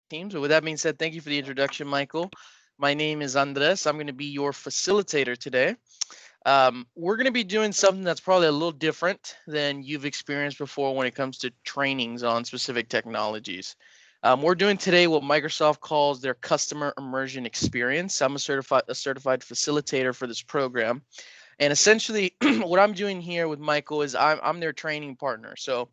Teams. But with that being said, thank you for the introduction, Michael. My name is Andres. I'm going to be your facilitator today. We're going to be doing something that's probably a little different than you've experienced before when it comes to trainings on specific technologies. We're doing today what Microsoft calls their customer immersion experience. I'm a certified facilitator for this program. And essentially, what I'm doing here with Michael is I'm their training partner. So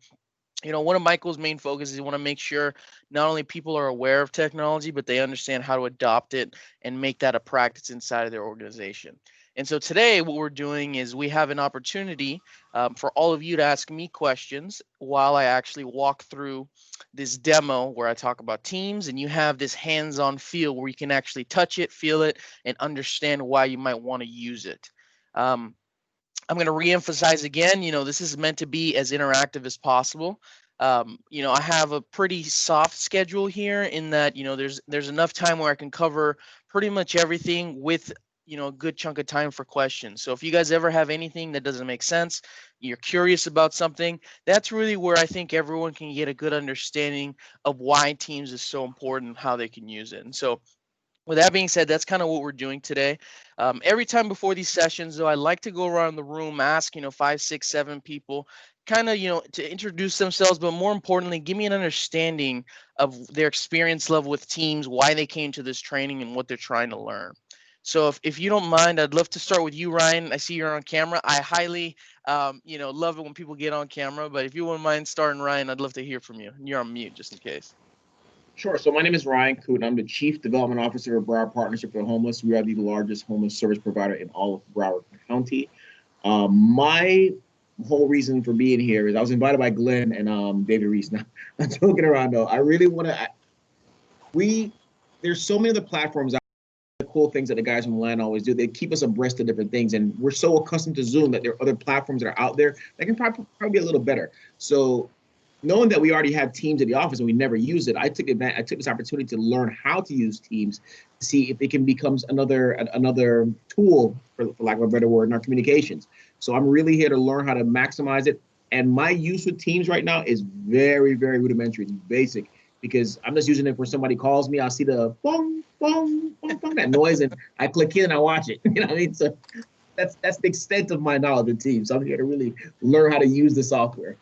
one of Michael's main focuses is want to make sure not only people are aware of technology, but they understand how to adopt it and make that a practice inside of their organization. And so today, what we're doing is we have an opportunity for all of you to ask me questions while I actually walk through this demo where I talk about Teams, and you have this hands-on feel where you can actually touch it, feel it, and understand why you might want to use it. Um, I'm going to reemphasize again, this is meant to be as interactive as possible. I have a pretty soft schedule here in that, there's enough time where I can cover pretty much everything with, a good chunk of time for questions. So if you guys ever have anything that doesn't make sense, you're curious about something, that's really where I think everyone can get a good understanding of why Teams is so important, how they can use it. And so with that being said, that's kind of what we're doing today. Every time before these sessions, though, I like to go around the room, ask, 5, 6, 7 people, kind of, to introduce themselves, but more importantly, give me an understanding of their experience level with Teams, why they came to this training, and what they're trying to learn. So if you don't mind, I'd love to start with you, Ryan. I see you're on camera. I highly, love it when people get on camera, but if you wouldn't mind starting, Ryan, I'd love to hear from you. You're on mute, just in case. Sure. So my name is Ryan Cooten. I'm the Chief Development Officer of Broward Partnership for the Homeless. We are the largest homeless service provider in all of Broward County. My whole reason for being here is I was invited by Glenn and David Reese. Now, I'm joking around though. I really want to. There's so many other platforms out there, cool things that the guys from LAN always do. They keep us abreast of different things, and we're so accustomed to Zoom that there are other platforms that are out there that can probably be a little better. So knowing that we already have Teams at the office and we never use it, I took this opportunity to learn how to use Teams to see if it can become another tool, for lack of a better word, in our communications. So I'm really here to learn how to maximize it. And my use with Teams right now is very, very rudimentary. It's basic because I'm just using it for somebody calls me. I'll see the bong, bong, bong, bong, that noise, and I click in and I watch it. You know what I mean? So that's the extent of my knowledge of Teams. So I'm here to really learn how to use the software.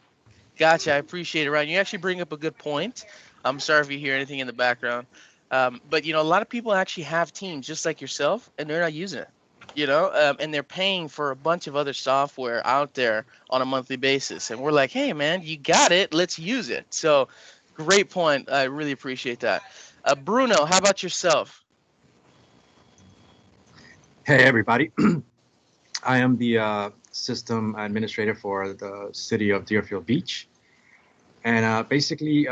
Gotcha. I appreciate it, Ryan. You actually bring up a good point. I'm sorry if you hear anything in the background. But a lot of people actually have Teams just like yourself, and they're not using it. And they're paying for a bunch of other software out there on a monthly basis. And we're like, hey, man, you got it. Let's use it. So, great point. I really appreciate that. Bruno, how about yourself? Hey, everybody. I am the system administrator for the city of Deerfield Beach. And basically,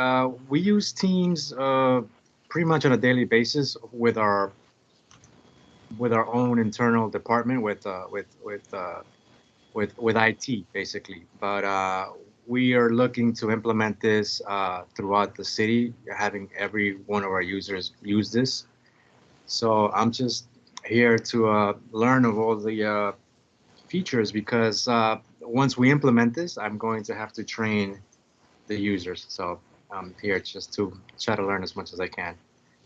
we use Teams pretty much on a daily basis with our own internal department with IT, basically. But we are looking to implement this throughout the city, having every one of our users use this. So I'm just here to learn of all the features because once we implement this, I'm going to have to train the users. So I'm here just to try to learn as much as I can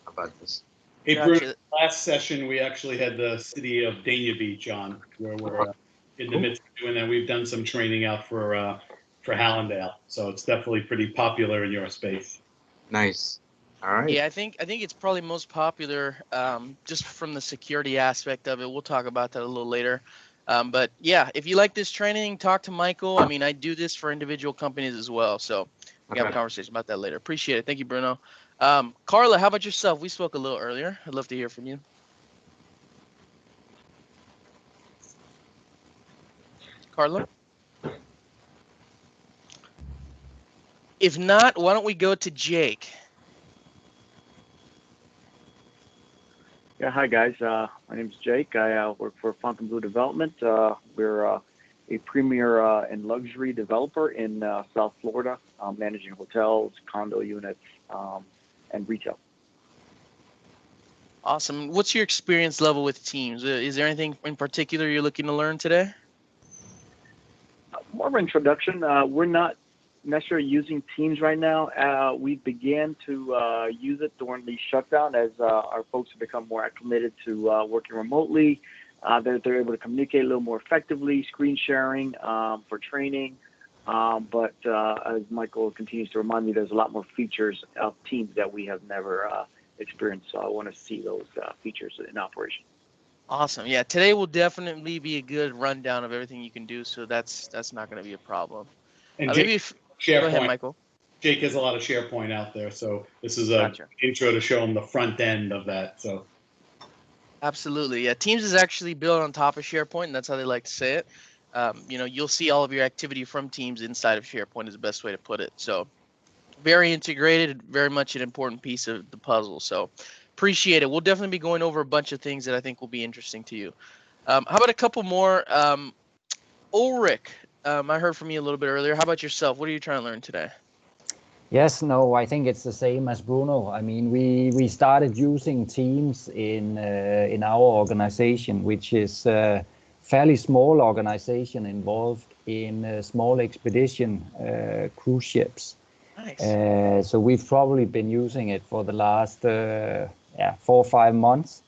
about this. Hey, Bruno, Gotcha. last session we actually had the city of Dania Beach on, where we're in the midst of doing that. We've done some training out for Hallandale, so it's definitely pretty popular in your space. Nice. All right. Yeah, I think it's probably most popular just from the security aspect of it. We'll talk about that a little later. But yeah, if you like this training, talk to Michael. I mean, I do this for individual companies as well. So we can have a Okay. conversation about that later. Appreciate it. Thank you, Bruno. Carla, how about yourself? We spoke a little earlier. I'd love to hear from you. Carla? If not, why don't we go to Jake? Yeah, hi guys. My name is Jake. I work for Fontainebleau Development. We're a premier and luxury developer in South Florida, managing hotels, condo units, and retail. Awesome. What's your experience level with Teams? Is there anything in particular you're looking to learn today? More of an introduction. We're not necessarily using Teams right now. We began to use it during the shutdown as our folks have become more acclimated to working remotely. They're able to communicate a little more effectively, screen sharing for training. But as Michael continues to remind me, there's a lot more features of Teams that we have never experienced. So I want to see those features in operation. Awesome. Yeah, today will definitely be a good rundown of everything you can do, so that's not going to be a problem. And Maybe go ahead, SharePoint. Michael. Jake has a lot of SharePoint out there, so this is a Gotcha. intro to show him the front end of that. So Absolutely. Yeah, Teams is actually built on top of SharePoint, and that's how they like to say it. You'll see all of your activity from Teams inside of SharePoint is the best way to put it. So very integrated, very much an important piece of the puzzle. So appreciate it. We'll definitely be going over a bunch of things that I think will be interesting to you. How about a couple more? Ulrich, I heard from you a little bit earlier. How about yourself? What are you trying to learn today? Yes, no, I think it's the same as Bruno. I mean, we started using Teams in our organization, which is a fairly small organization involved in small expedition cruise ships. Nice. So we've probably been using it for the last 4 or 5 months,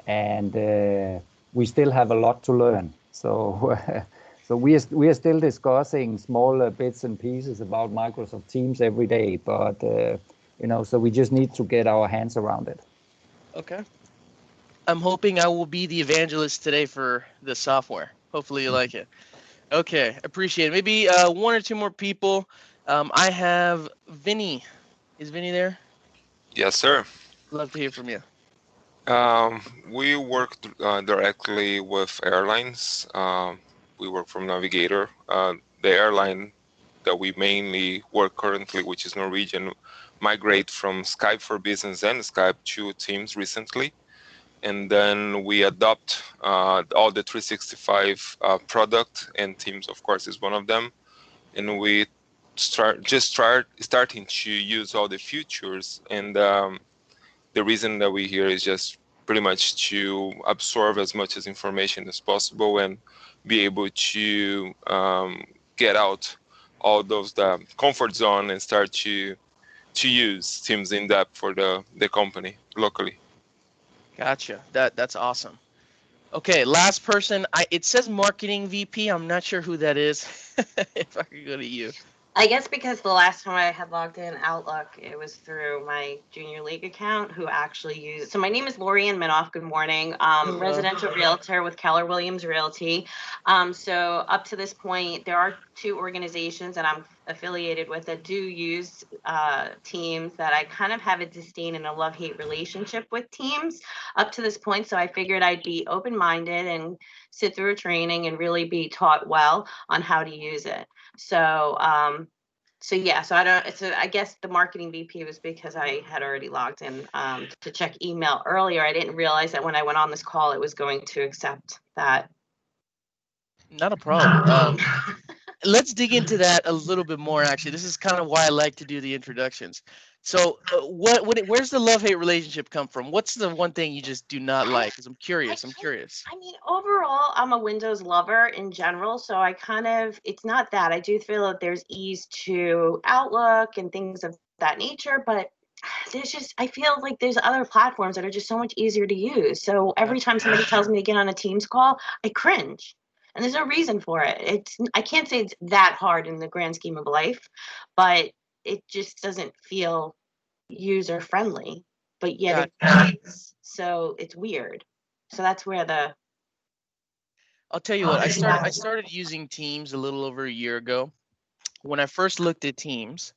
and we still have a lot to learn. So. So we are still discussing smaller bits and pieces about Microsoft Teams every day, but so we just need to get our hands around it. Okay. I'm hoping I will be the evangelist today for the software. Hopefully you like it. Okay, appreciate it. Maybe 1 or 2 more people. I have Vinny. Is Vinny there? Yes, sir. Love to hear from you. We work directly with airlines. We work from Navigator. The airline that we mainly work currently, which is Norwegian, migrate from Skype for Business and Skype to Teams recently. And then we adopt all the 365 product, and Teams, of course, is one of them. And we starting to use all the features. And the reason that we're here is just pretty much to absorb as much as information as possible and be able to get out all those the comfort zone and start to use Teams in depth for the company locally. Gotcha. That's awesome. Okay, last person. It says marketing VP. I'm not sure who that is. If I could go to you. I guess because the last time I had logged in Outlook, it was through my junior league account who actually used. So my name is Lori Ann Minoff. Good morning. Residential realtor with Keller Williams Realty. So up to this point, there are 2 organizations that I'm affiliated with that do use Teams that I kind of have a disdain and a love-hate relationship with Teams up to this point. So I figured I'd be open-minded and sit through a training and really be taught well on how to use it. So I guess the marketing VP was because I had already logged in to check email earlier. I didn't realize that when I went on this call, it was going to accept that. Not a problem. Let's dig into that a little bit more. Actually, this is kind of why I like to do the introductions. So, where's the love-hate relationship come from? What's the one thing you just do not like? Because I'm curious. I mean, overall, I'm a Windows lover in general, so it's not that. I do feel that there's ease to Outlook and things of that nature, but I feel like there's other platforms that are just so much easier to use. So every time somebody tells me to get on a Teams call, I cringe. And there's no reason for it. I can't say it's that hard in the grand scheme of life, but it just doesn't feel user friendly. But yet it is. So it's weird. So that's where I'll tell you what. I started using Teams a little over a year ago. When I first looked at Teams,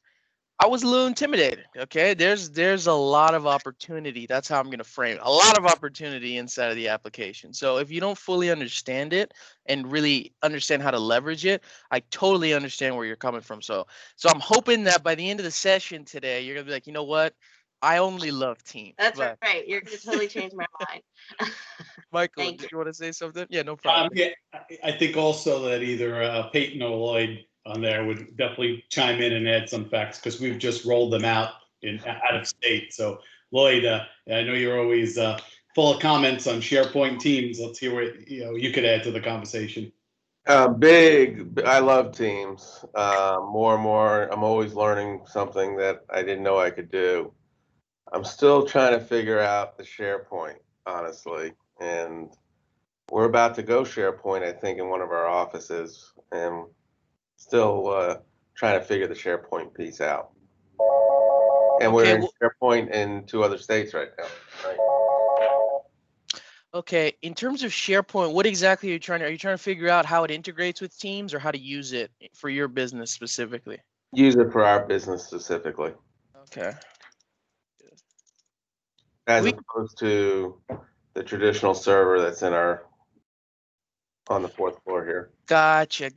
I was a little intimidated. Okay, there's a lot of opportunity. That's how I'm going to frame it. A lot of opportunity inside of the application. So if you don't fully understand it and really understand how to leverage it, I totally understand where you're coming from. So I'm hoping that by the end of the session today, you're gonna be like, you know what? I only love Teams. That's right. You're going to totally change my mind. Michael, did you want to say something? Yeah, no problem. Yeah, I think also that either Peyton or Lloyd on there would definitely chime in and add some facts because we've just rolled them out out of state. So Lloyd, I know you're always full of comments on SharePoint Teams. Let's hear what you could add to the conversation. I love Teams. More and more, I'm always learning something that I didn't know I could do. I'm still trying to figure out the SharePoint, honestly. And we're about to go SharePoint, I think, in one of our offices, and still trying to figure the SharePoint piece out. And we're Okay, in SharePoint in 2 other states right now. Right? okay. In terms of SharePoint, what exactly are you trying to figure out how it integrates with Teams or how to use it for your business specifically? Use it for our business specifically, Okay. as We opposed to the traditional server that's on the 4th floor here. gotcha.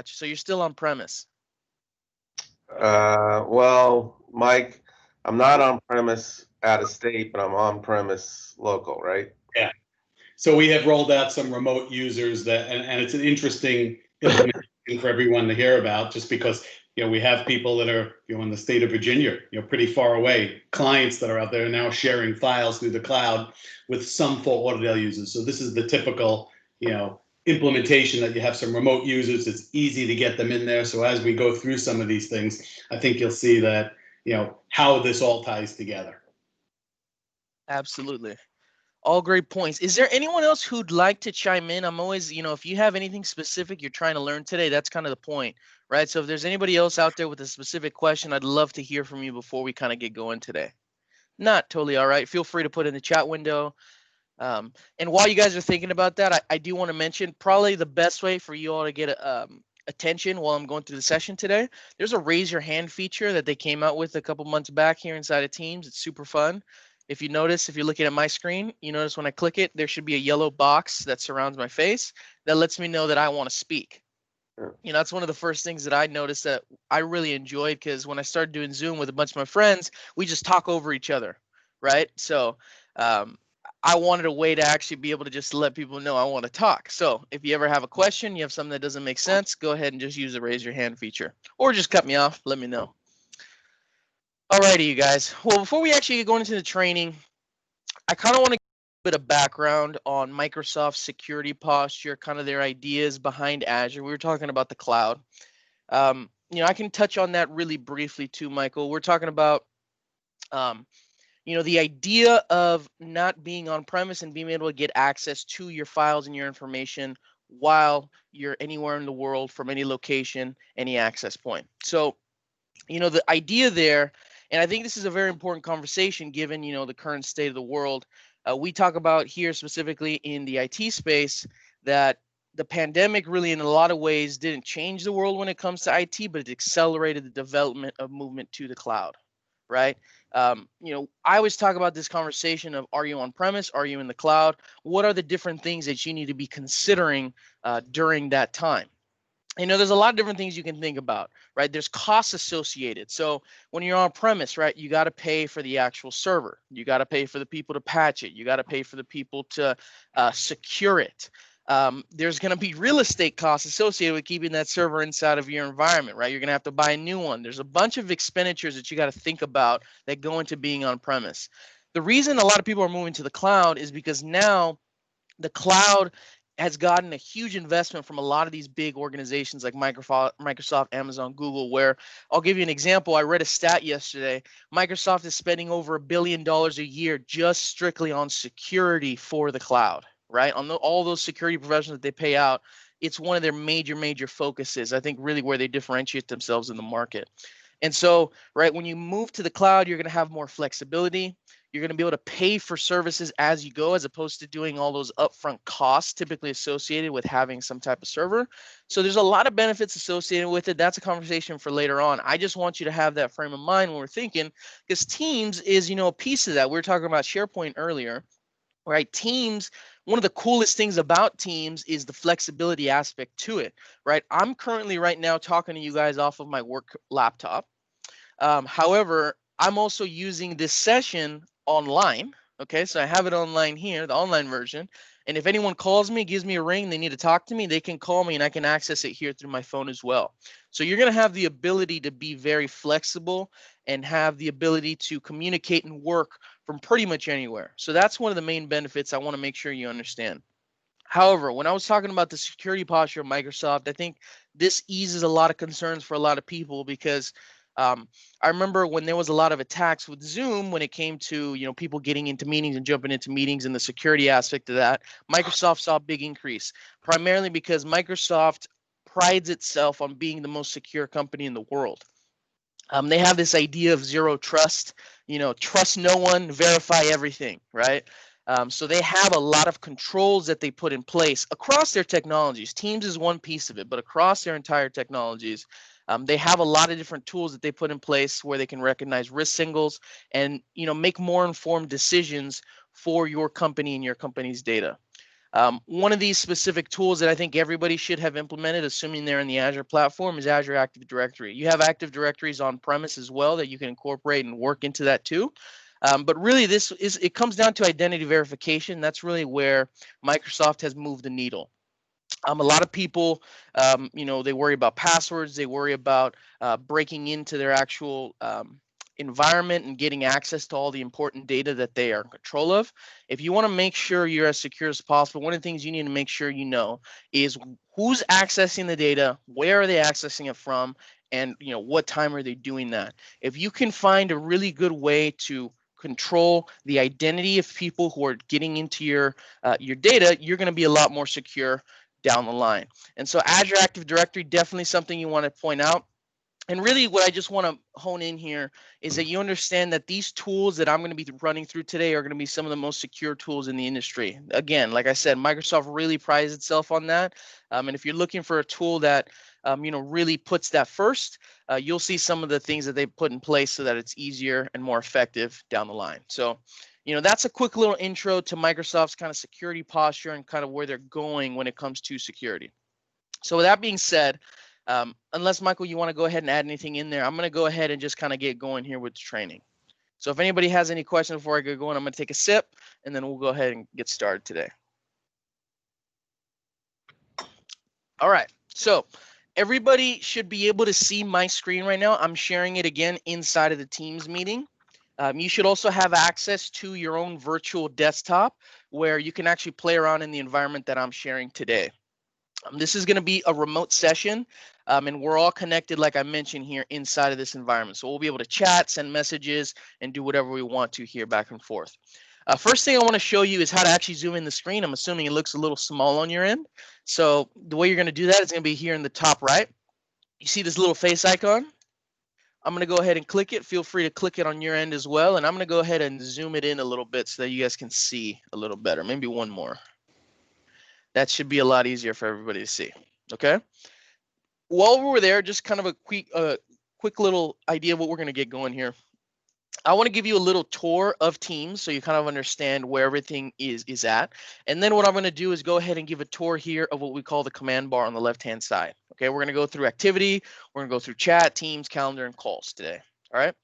So you're still on premise. Well, Mike, I'm not on premise out of state, but I'm on premise local, right? Yeah. So we have rolled out some remote users and it's an interesting implementation for everyone to hear about, just because we have people that are in the state of Virginia, pretty far away, clients that are out there now sharing files through the cloud with some Fort Lauderdale users. So this is the typical implementation that you have some remote users. It's easy to get them in there. So as we go through some of these things, I think you'll see that how this all ties together. Absolutely. All great points. Is there anyone else who'd like to chime in? I'm always, if you have anything specific you're trying to learn today, that's kind of the point, right? So if there's anybody else out there with a specific question, I'd love to hear from you before we kind of get going today. Not totally all right. Feel free to put in the chat window. And while you guys are thinking about that, I do want to mention probably the best way for you all to get attention while I'm going through the session today. There's a raise your hand feature that they came out with a couple months back here inside of Teams. It's super fun. If you notice, if you're looking at my screen, you notice when I click it, there should be a yellow box that surrounds my face that lets me know that I want to speak. That's one of the first things that I noticed that I really enjoyed, because when I started doing Zoom with a bunch of my friends, we just talk over each other, right? So I wanted a way to actually be able to just let people know I want to talk. So if you ever have a question, you have something that doesn't make sense, go ahead and just use the raise your hand feature, or just cut me off, let me know. Alrighty, you guys. Well, before we actually get going into the training, I kind of want to give a bit of background on Microsoft's security posture, kind of their ideas behind Azure. We were talking about the cloud. I can touch on that really briefly too, Michael. We're talking about, the idea of not being on premise and being able to get access to your files and your information while you're anywhere in the world, from any location, any access point. So, the idea there, and I think this is a very important conversation given, the current state of the world. We talk about here specifically in the IT space that the pandemic really in a lot of ways didn't change the world when it comes to IT, but it accelerated the development of movement to the cloud, right? I always talk about this conversation of, are you on premise? Are you in the cloud? What are the different things that you need to be considering during that time? There's a lot of different things you can think about, right? There's costs associated. So when you're on premise, right, you got to pay for the actual server. You got to pay for the people to patch it. You got to pay for the people to secure it. There's going to be real estate costs associated with keeping that server inside of your environment, right? You're going to have to buy a new one. There's a bunch of expenditures that you got to think about that go into being on premise. The reason a lot of people are moving to the cloud is because now the cloud has gotten a huge investment from a lot of these big organizations like Microsoft, Amazon, Google, where I'll give you an example. I read a stat yesterday. Microsoft is spending over $1 billion a year just strictly on security for the cloud, right? On all those security professionals that they pay out. It's one of their major focuses, I think, really where they differentiate themselves in the market. And so, right, when you move to the cloud, you're going to have more flexibility. You're going to be able to pay for services as you go, as opposed to doing all those upfront costs typically associated with having some type of server. So there's a lot of benefits associated with it. That's a conversation for later on. I just want you to have that frame of mind when we're thinking, because Teams is, a piece of that. We were talking about SharePoint earlier, right? Teams, one of the coolest things about Teams is the flexibility aspect to it, right? I'm currently right now talking to you guys off of my work laptop. However, I'm also using this session online. Okay, so I have it online here, the online version. And if anyone calls me, gives me a ring, they need to talk to me, they can call me and I can access it here through my phone as well. So you're going to have the ability to be very flexible and have the ability to communicate and work from pretty much anywhere. So that's one of the main benefits I want to make sure you understand. However, when I was talking about the security posture of Microsoft, I think this eases a lot of concerns for a lot of people because I remember when there was a lot of attacks with Zoom when it came to people getting into meetings and jumping into meetings and the security aspect of that. Microsoft saw a big increase, primarily because Microsoft prides itself on being the most secure company in the world. They have this idea of zero trust, trust no one, verify everything, right? So they have a lot of controls that they put in place across their technologies. Teams is one piece of it, but across their entire technologies, they have a lot of different tools that they put in place where they can recognize risk signals and make more informed decisions for your company and your company's data. One of these specific tools that I think everybody should have implemented, assuming they're in the Azure platform, is Azure Active Directory. You have Active Directories on premise as well that you can incorporate and work into that too. But really, it comes down to identity verification. That's really where Microsoft has moved the needle. A lot of people, they worry about passwords. They worry about breaking into their actual environment and getting access to all the important data that they are in control of. If you want to make sure you're as secure as possible, one of the things you need to make sure you know is who's accessing the data, where are they accessing it from, and what time are they doing that. If you can find a really good way to control the identity of people who are getting into your data, you're going to be a lot more secure down the line. And so Azure Active Directory, definitely something you want to point out. And really what I just want to hone in here is that you understand that these tools that I'm going to be running through today are going to be some of the most secure tools in the industry. Again, like I said, Microsoft really prides itself on that. And if you're looking for a tool that really puts that first, you'll see some of the things that they put in place so that it's easier and more effective down the line. So that's a quick little intro to Microsoft's kind of security posture and kind of where they're going when it comes to security. So with that being said, unless Michael, you want to go ahead and add anything in there, I'm going to go ahead and just kind of get going here with the training. So if anybody has any questions before I get going, I'm going to take a sip and then we'll go ahead and get started today. All right. So everybody should be able to see my screen right now. I'm sharing it again inside of the Teams meeting. You should also have access to your own virtual desktop where you can actually play around in the environment that I'm sharing today. This is going to be a remote session, and we're all connected, like I mentioned here, inside of this environment. So we'll be able to chat, send messages, and do whatever we want to here back and forth. First thing I want to show you is how to actually zoom in the screen. I'm assuming it looks a little small on your end. So the way you're going to do that is going to be here in the top right. You see this little face icon? I'm going to go ahead and click it. Feel free to click it on your end as well. And I'm going to go ahead and zoom it in a little bit so that you guys can see a little better. Maybe one more. That should be a lot easier for everybody to see. Okay. While we're there, just kind of a quick little idea of what we're going to get going here. I want to give you a little tour of Teams so you kind of understand where everything is at. And then what I'm going to do is go ahead and give a tour here of what we call the command bar on the left-hand side. Okay, we're going to go through activity. We're going to go through chat, Teams, calendar, and calls today. All right.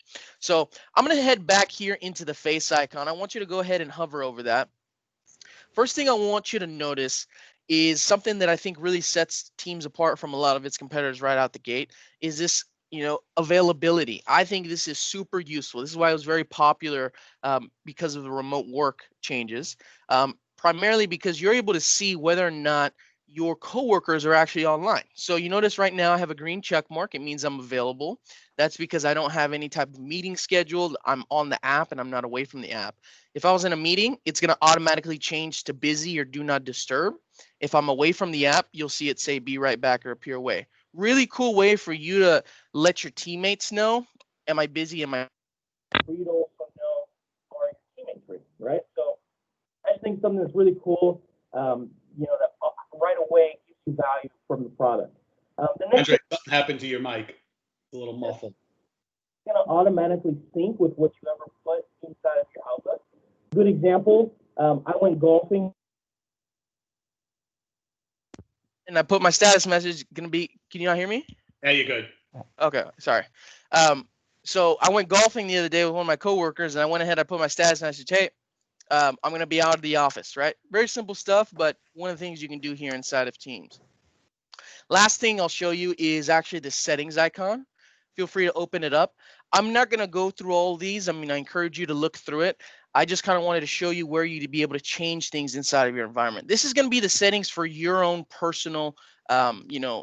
So I'm going to head back here into the face icon. I want you to go ahead and hover over that. First thing I want you to notice is something that I think really sets Teams apart from a lot of its competitors right out the gate is this, availability. I think this is super useful. This is why it was very popular because of the remote work changes, primarily because you're able to see whether or not your coworkers are actually online. So you notice right now I have a green check mark. It means I'm available. That's because I don't have any type of meeting scheduled. I'm on the app and I'm not away from the app. If I was in a meeting, it's going to automatically change to busy or do not disturb. If I'm away from the app, you'll see it say be right back or appear away. Really cool way for you to let your teammates know, am I busy? Am I for you to also know, are your teammates free, right? So I think something that's really cool, that right away gives you value from the product. The next Andre, something happened to your mic. It's a little muffled. It's going to automatically sync with what you ever put inside of your Outlook. Good example, I went golfing and I put my status message can you not hear me? Yeah, you're good. Okay, sorry. So I went golfing the other day with one of my coworkers and I went ahead, I put my status message, hey, I'm going to be out of the office, right? Very simple stuff, but one of the things you can do here inside of Teams. Last thing I'll show you is actually the settings icon. Feel free to open it up. I'm not going to go through all these. I mean, I encourage you to look through it. I just kind of wanted to show you where you to be able to change things inside of your environment. This is going to be the settings for your own personal,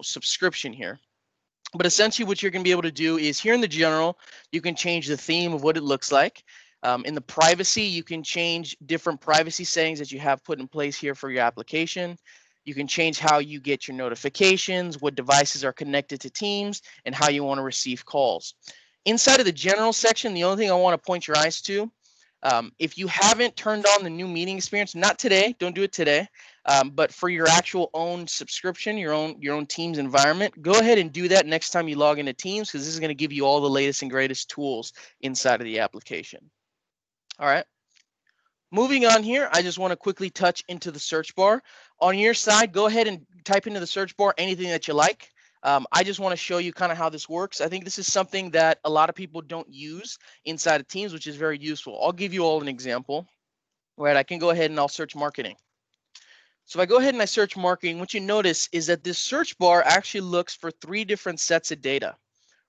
subscription here. But essentially what you're going to be able to do is here in the general, you can change the theme of what it looks like. In the privacy, you can change different privacy settings that you have put in place here for your application. You can change how you get your notifications, what devices are connected to Teams, and how you want to receive calls. Inside of the general section, the only thing I want to point your eyes to, if you haven't turned on the new meeting experience, not today, don't do it today, but for your actual own subscription, your own Teams environment, go ahead and do that next time you log into Teams, because this is going to give you all the latest and greatest tools inside of the application. All right. Moving on here, I just want to quickly touch into the search bar. On your side, go ahead and type into the search bar anything that you like. I just want to show you kind of how this works. I think this is something that a lot of people don't use inside of Teams, which is very useful. I'll give you all an example. Right, I can go ahead and I'll search marketing. So if I go ahead and I search marketing, what you notice is that this search bar actually looks for 3 different sets of data,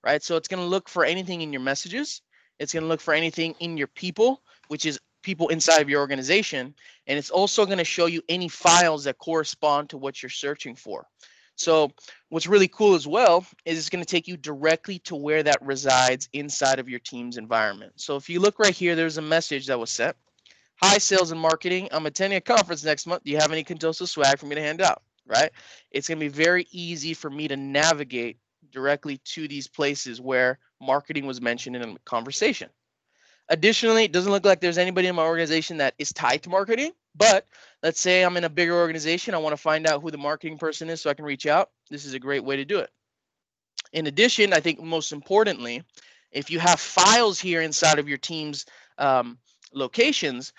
right? So it's going to look for anything in your messages. It's going to look for anything in your people, which is people inside of your organization. And it's also going to show you any files that correspond to what you're searching for. So what's really cool as well is it's going to take you directly to where that resides inside of your Teams environment. So if you look right here, there's a message that was sent. Hi, sales and marketing. I'm attending a conference next month. Do you have any Contoso swag for me to hand out? Right? It's going to be very easy for me to navigate directly to these places where marketing was mentioned in a conversation. Additionally, it doesn't look like there's anybody in my organization that is tied to marketing, but let's say I'm in a bigger organization. I want to find out who the marketing person is so I can reach out. This is a great way to do it. In addition, I think most importantly, if you have files here inside of your Teams locations,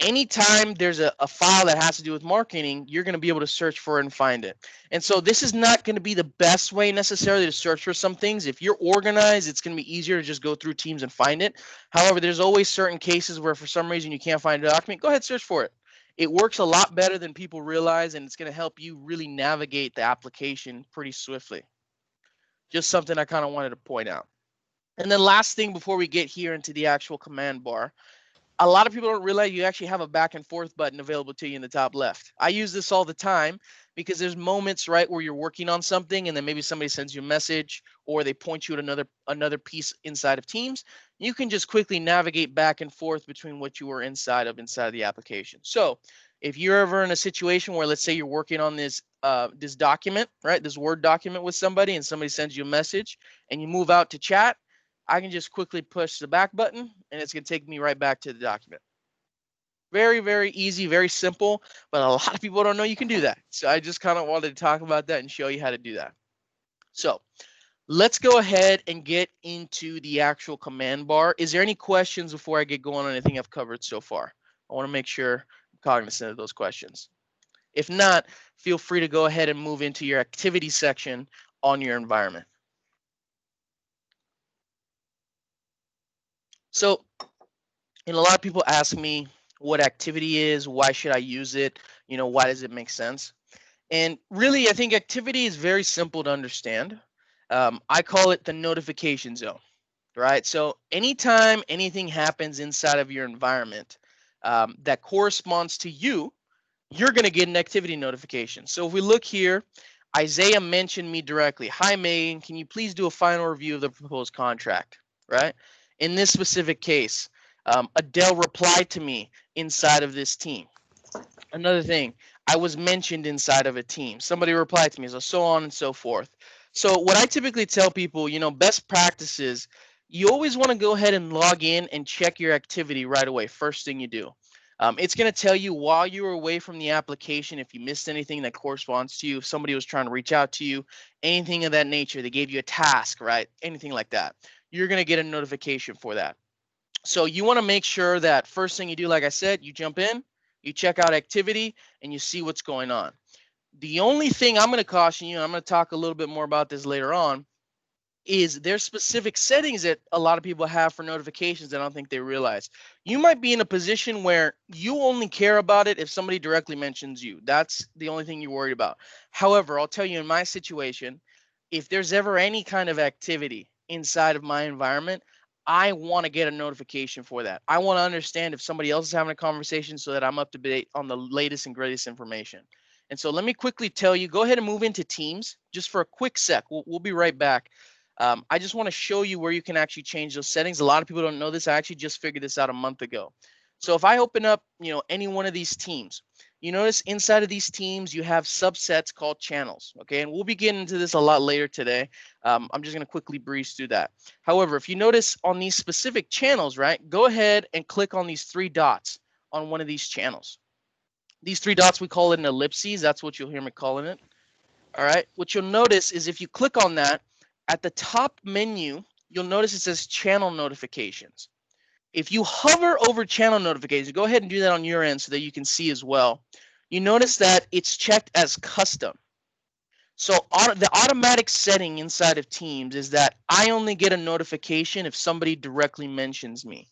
anytime there's a file that has to do with marketing, you're going to be able to search for it and find it. And so this is not going to be the best way necessarily to search for some things. If you're organized, it's going to be easier to just go through Teams and find it. However, there's always certain cases where for some reason you can't find a document. Go ahead, search for it. It works a lot better than people realize, and it's going to help you really navigate the application pretty swiftly. Just something I kind of wanted to point out. And then last thing before we get here into the actual command bar, a lot of people don't realize you actually have a back and forth button available to you in the top left. I use this all the time because there's moments, right, where you're working on something and then maybe somebody sends you a message or they point you at another piece inside of Teams. You can just quickly navigate back and forth between what you were inside of the application. So if you're ever in a situation where, let's say you're working on this document, right, this Word document with somebody, and somebody sends you a message and you move out to chat, I can just quickly push the back button and it's going to take me right back to the document. Very, very easy, very simple, but a lot of people don't know you can do that. So I just kind of wanted to talk about that and show you how to do that. So let's go ahead and get into the actual command bar. Is there any questions before I get going on anything I've covered so far? I want to make sure I'm cognizant of those questions. If not, feel free to go ahead and move into your activity section on your environment. So, and a lot of people ask me what activity is, why should I use it? Why does it make sense? And really, I think activity is very simple to understand. I call it the notification zone, right? So anytime anything happens inside of your environment that corresponds to you, you're going to get an activity notification. So if we look here, Isaiah mentioned me directly. Hi, Megan, can you please do a final review of the proposed contract, right? In this specific case, Adele replied to me inside of this team. Another thing, I was mentioned inside of a team. Somebody replied to me, so on and so forth. So what I typically tell people, best practices, you always want to go ahead and log in and check your activity right away. First thing you do. It's going to tell you while you were away from the application, if you missed anything that corresponds to you, if somebody was trying to reach out to you, anything of that nature, they gave you a task, right? Anything like that. You're going to get a notification for that. So you want to make sure that first thing you do, like I said, you jump in, you check out activity, and you see what's going on. The only thing I'm going to caution you, and I'm going to talk a little bit more about this later on, is there's specific settings that a lot of people have for notifications that I don't think they realize. You might be in a position where you only care about it if somebody directly mentions you. That's the only thing you're worried about. However, I'll tell you in my situation, if there's ever any kind of activity inside of my environment, I want to get a notification for that. I want to understand if somebody else is having a conversation so that I'm up to date on the latest and greatest information. And so let me quickly tell you, go ahead and move into Teams just for a quick sec. We'll be right back. I just want to show you where you can actually change those settings. A lot of people don't know this. I actually just figured this out a month ago. So if I open up, any one of these teams, you notice inside of these teams, you have subsets called channels. Okay. And we'll be getting into this a lot later today. I'm just going to quickly breeze through that. However, if you notice on these specific channels, right, go ahead and click on these three dots on one of these channels. These three dots, we call it an ellipses. That's what you'll hear me calling it. All right. What you'll notice is if you click on that, at the top menu, you'll notice it says channel notifications. If you hover over channel notifications, go ahead and do that on your end so that you can see as well. You notice that it's checked as custom. So the automatic setting inside of Teams is that I only get a notification if somebody directly mentions me.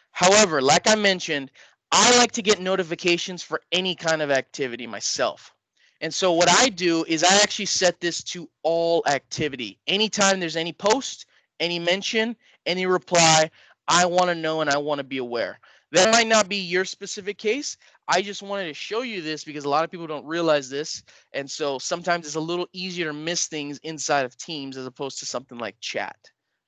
However, like I mentioned, I like to get notifications for any kind of activity myself. And so what I do is I actually set this to all activity. Anytime there's any post, any mention, any reply, I want to know and I want to be aware. That might not be your specific case. I just wanted to show you this because a lot of people don't realize this. And so sometimes it's a little easier to miss things inside of Teams as opposed to something like chat.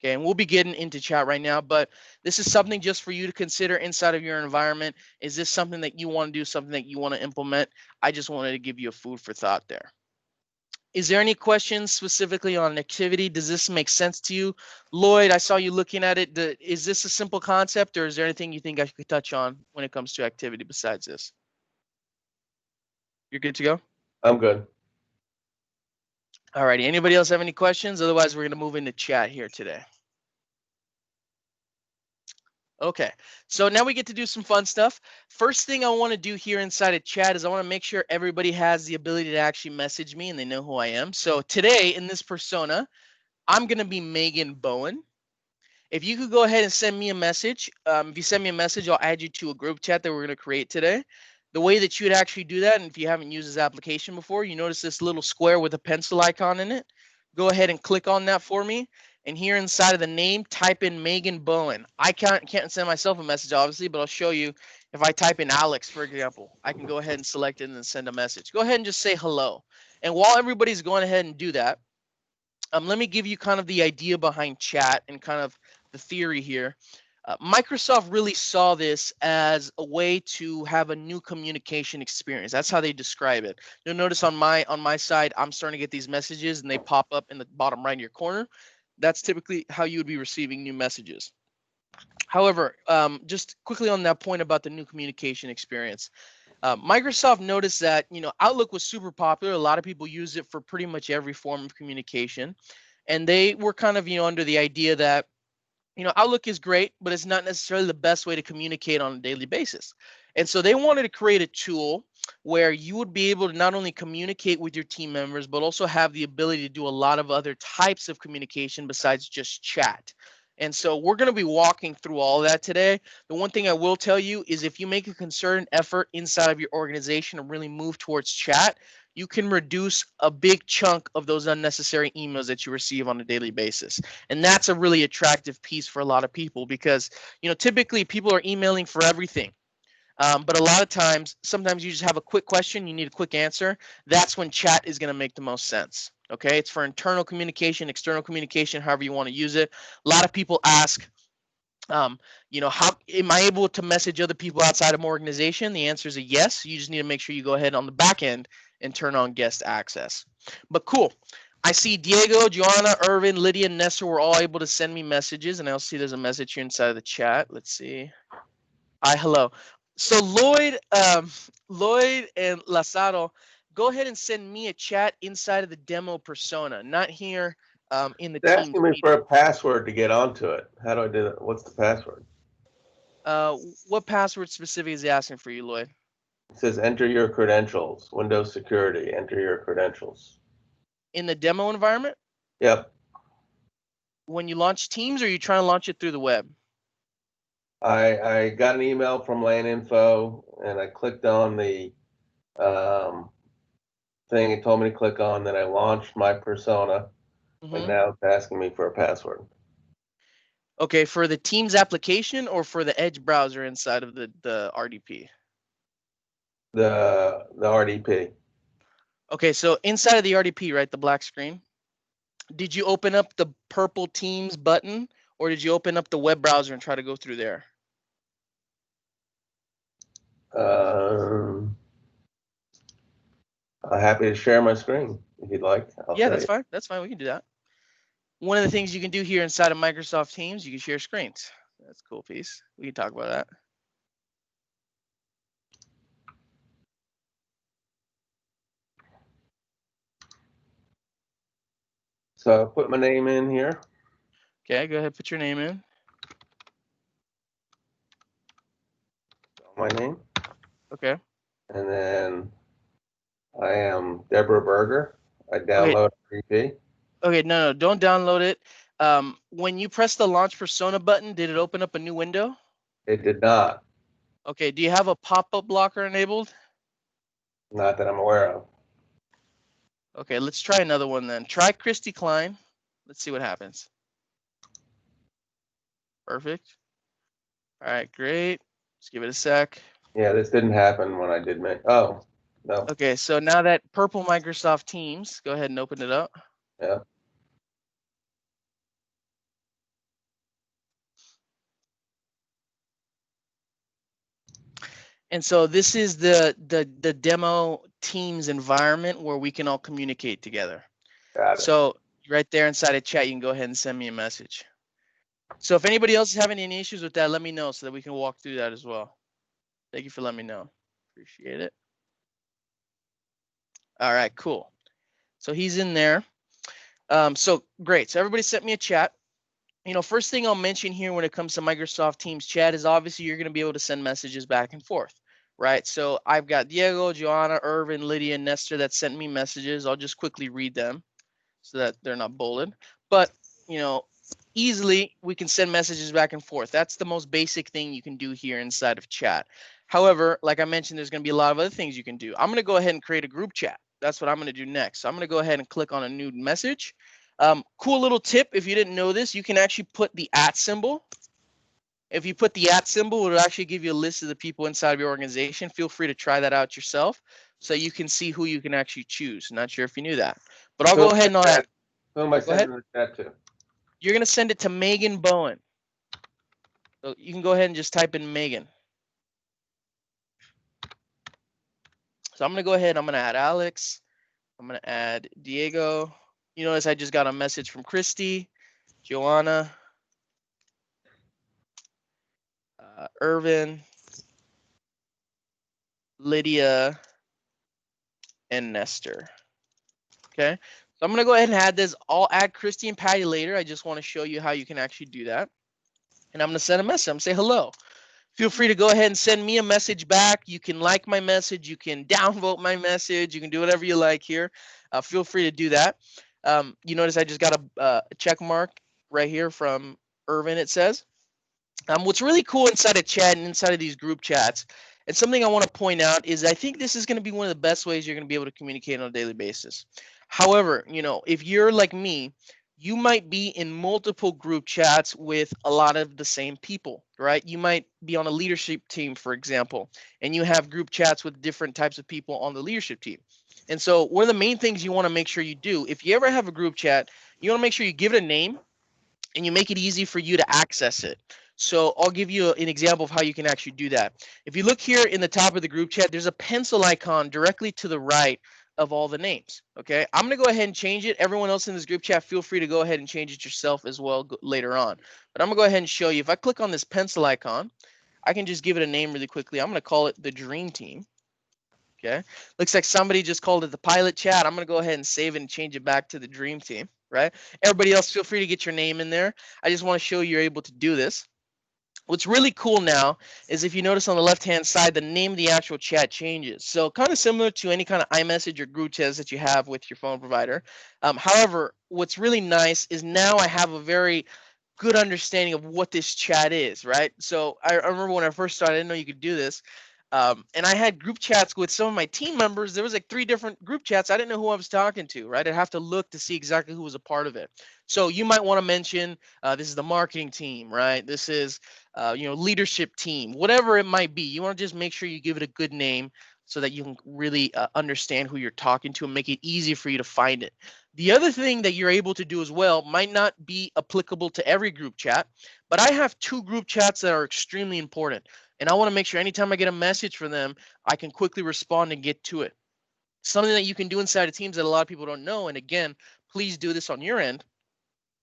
Okay, and we'll be getting into chat right now, but this is something just for you to consider inside of your environment. Is this something that you want to do, something that you want to implement? I just wanted to give you a food for thought there. Is there any questions specifically on activity? Does this make sense to you? Lloyd, I saw you looking at it. Is this a simple concept, or is there anything you think I could touch on when it comes to activity besides this? You're good to go? I'm good. All righty. Anybody else have any questions? Otherwise, we're going to move into chat here today. Okay, so now we get to do some fun stuff. First thing I want to do here inside of chat is I want to make sure everybody has the ability to actually message me and they know who I am. So today in this persona, I'm going to be Megan Bowen. If you could go ahead and send me a message, if you send me a message, I'll add you to a group chat that we're going to create today. The way that you would actually do that, and if you haven't used this application before, you notice this little square with a pencil icon in it. Go ahead and click on that for me. And here inside of the name, type in Megan Bowen. I can't send myself a message, obviously, but I'll show you. If I type in Alex, for example, I can go ahead and select it and then send a message. Go ahead and just say hello. And while everybody's going ahead and do that, let me give you kind of the idea behind chat and kind of the theory here. Microsoft really saw this as a way to have a new communication experience. That's how they describe it. You'll notice on my side, I'm starting to get these messages and they pop up in the bottom right of your corner. That's typically how you would be receiving new messages. However, just quickly on that point about the new communication experience, Microsoft noticed that Outlook was super popular. A lot of people use it for pretty much every form of communication, and they were kind of under the idea that Outlook is great, but it's not necessarily the best way to communicate on a daily basis. And so they wanted to create a tool where you would be able to not only communicate with your team members, but also have the ability to do a lot of other types of communication besides just chat. And so we're going to be walking through all of that today. The one thing I will tell you is if you make a concerted effort inside of your organization to really move towards chat, you can reduce a big chunk of those unnecessary emails that you receive on a daily basis. And that's a really attractive piece for a lot of people because, typically people are emailing for everything. But a lot of times, sometimes you just have a quick question, you need a quick answer. That's when chat is going to make the most sense. Okay, it's for internal communication, external communication, however you want to use it. A lot of people ask, how am I able to message other people outside of my organization? The answer is a yes. You just need to make sure you go ahead on the back end and turn on guest access. But cool. I see Diego, Joanna, Irvin, Lydia, and Nestor were all able to send me messages, and I'll see there's a message here inside of the chat. Let's see. Hi, hello. So Lloyd and Lazaro, go ahead and send me a chat inside of the demo persona, not here in the It's Teams asking me for meeting. a password to get onto it. How do I do that? What's the password? What password specific is he asking for you, Lloyd? It says enter your credentials. Windows security. Enter your credentials. In the demo environment? Yep. When you launch Teams, or are you trying to launch it through the web? I got an email from LAN Info, and I clicked on the thing it told me to click on. Then I launched my persona, and now it's asking me for a password. Okay, for the Teams application or for the Edge browser inside of the RDP? The RDP. Okay, so inside of the RDP, right, the black screen, did you open up the purple Teams button or did you open up the web browser and try to go through there? I'm happy to share my screen if you'd like. Yeah, that's fine. That's fine. We can do that. One of the things you can do here inside of Microsoft Teams, you can share screens. That's a cool piece. We can talk about that. So put my name in here. Okay, go ahead, put your name in. My name. Okay. And then I am Deborah Berger. I download RDP. Okay, no, don't download it. When you press the launch persona button, did it open up a new window? It did not. Okay, do you have a pop-up blocker enabled? Not that I'm aware of. Okay, let's try another one then. Try Christy Klein. Let's see what happens. Perfect. All right, great. Let's give it a sec. Yeah, this didn't happen when I did oh, no. Okay, so now that purple Microsoft Teams, go ahead and open it up. Yeah. And so this is the demo Teams environment where we can all communicate together. Got it. So right there inside of chat, you can go ahead and send me a message. So if anybody else is having any issues with that, let me know so that we can walk through that as well. Thank you for letting me know. Appreciate it. All right, cool. So he's in there. So great. So everybody sent me a chat. You know, first thing I'll mention here when it comes to Microsoft Teams chat is obviously you're going to be able to send messages back and forth, right? So I've got Diego, Joanna, Irvin, Lydia, and Nestor that sent me messages. I'll just quickly read them so that they're not bolded. But, you know, easily we can send messages back and forth. That's the most basic thing you can do here inside of chat. However, like I mentioned, there's going to be a lot of other things you can do. I'm going to go ahead and create a group chat. That's what I'm going to do next. So I'm going to go ahead and click on a new message. Cool little tip, if you didn't know this, you can actually put the @ symbol. If you put the @ symbol, it'll actually give you a list of the people inside of your organization. Feel free to try that out yourself so you can see who you can actually choose. Not sure if you knew that, but I'll go ahead and add. Who am I sending the chat to? You're going to send it to Megan Bowen. So you can go ahead and just type in Megan. So I'm going to go ahead. I'm going to add Alex. I'm going to add Diego. You notice I just got a message from Christy, Joanna, Irvin, Lydia, and Nestor. Okay. So I'm going to go ahead and add this. I'll add Christy and Patty later. I just want to show you how you can actually do that. And I'm going to send a message. I'm going to say hello. Feel free to go ahead and send me a message back. You can like my message. You can downvote my message. You can do whatever you like here. Feel free to do that. You notice I just got a check mark right here from Irvin, it says. What's really cool inside of chat and inside of these group chats, and something I want to point out is I think this is going to be one of the best ways you're going to be able to communicate on a daily basis. However, you know, if you're like me, you might be in multiple group chats with a lot of the same people, right? You might be on a leadership team, for example, and you have group chats with different types of people on the leadership team. And so one of the main things you want to make sure you do, if you ever have a group chat, you want to make sure you give it a name and you make it easy for you to access it. So I'll give you an example of how you can actually do that. If you look here in the top of the group chat, there's a pencil icon directly to the right of all the names. Okay, I'm gonna go ahead and change it. Everyone else in this group chat, feel free to go ahead and change it yourself as well later on. But I'm gonna go ahead and show you. If I click on this pencil icon, I can just give it a name really quickly. I'm gonna call it the Dream Team. Okay, looks like somebody just called it the Pilot Chat. I'm gonna go ahead and save it and change it back to the Dream Team. Right? Everybody else, feel free to get your name in there. I just want to show you're able to do this. What's really cool now is if you notice on the left-hand side, the name of the actual chat changes. So kind of similar to any kind of iMessage or group chats that you have with your phone provider. However, what's really nice is now I have a very good understanding of what this chat is, right? So I remember when I first started, I didn't know you could do this. And I had group chats with some of my team members. There was like 3 different group chats. I didn't know who I was talking to, right? I'd have to look to see exactly who was a part of it. So you might want to mention, this is the marketing team, right? This is, leadership team, whatever it might be. You want to just make sure you give it a good name so that you can really understand who you're talking to and make it easy for you to find it. The other thing that you're able to do as well might not be applicable to every group chat, but I have 2 group chats that are extremely important. And I want to make sure anytime I get a message from them, I can quickly respond and get to it. Something that you can do inside of Teams that a lot of people don't know, and again, please do this on your end,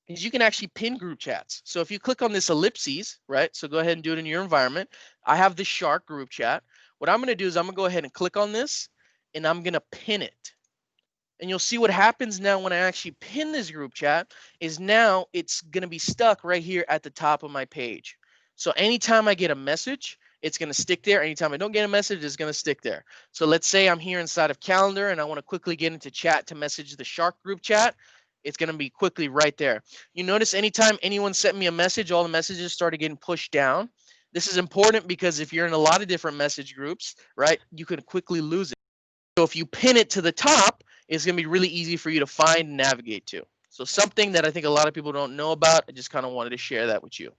is you can actually pin group chats. So if you click on this ellipses, right? So go ahead and do it in your environment. I have the Shark group chat. What I'm going to do is I'm going to go ahead and click on this, and I'm going to pin it. And you'll see what happens now when I actually pin this group chat is now it's going to be stuck right here at the top of my page. So anytime I get a message, it's going to stick there. Anytime I don't get a message, it's going to stick there. So let's say I'm here inside of calendar and I want to quickly get into chat to message the Shark group chat. It's going to be quickly right there. You notice anytime anyone sent me a message, all the messages started getting pushed down. This is important because if you're in a lot of different message groups, right, you could quickly lose it. So if you pin it to the top, it's going to be really easy for you to find and navigate to. So something that I think a lot of people don't know about, I just kind of wanted to share that with you.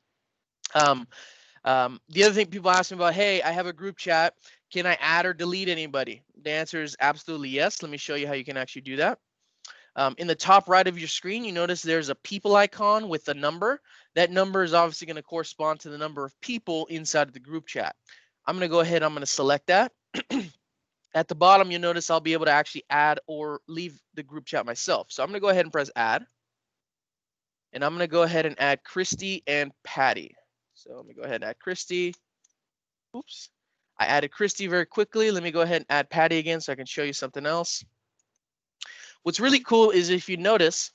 The other thing people ask me about, hey, I have a group chat. Can I add or delete anybody? The answer is absolutely yes. Let me show you how you can actually do that. In the top right of your screen, you notice there's a people icon with a number. That number is obviously going to correspond to the number of people inside of the group chat. I'm going to go ahead. I'm going to select that. At the bottom, you'll notice I'll be able to actually add or leave the group chat myself. So I'm going to go ahead and press add. And I'm going to go ahead and add Christy and Patty. So let me go ahead and add Christy. Oops. I added Christy very quickly. Let me go ahead and add Patty again so I can show you something else. What's really cool is if you notice,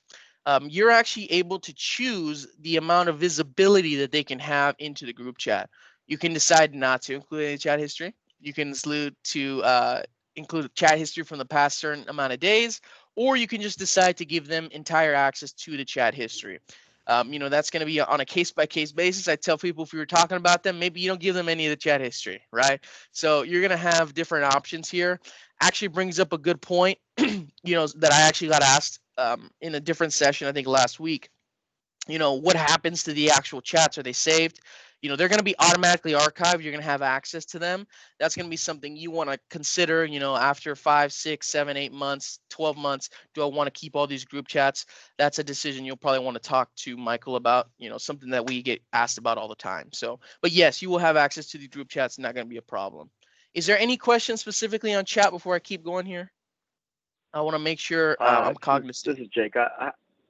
you're actually able to choose the amount of visibility that they can have into the group chat. You can decide not to include any chat history. You can include chat history from the past certain amount of days, or you can just decide to give them entire access to the chat history. That's going to be on a case-by-case basis. I tell people if we were talking about them, maybe you don't give them any of the chat history, right? So you're going to have different options here. Actually brings up a good point, that I actually got asked in a different session, I think last week. What happens to the actual chats? Are they saved? They're going to be automatically archived. You're going to have access to them. That's going to be something you want to consider, after 5, 6, 7, 8 months, 12 months. Do I want to keep all these group chats? That's a decision you'll probably want to talk to Michael about, something that we get asked about all the time. So, but yes, you will have access to the group chats. Not going to be a problem. Is there any questions specifically on chat before I keep going here? I want to make sure I'm cognizant. This is Jake.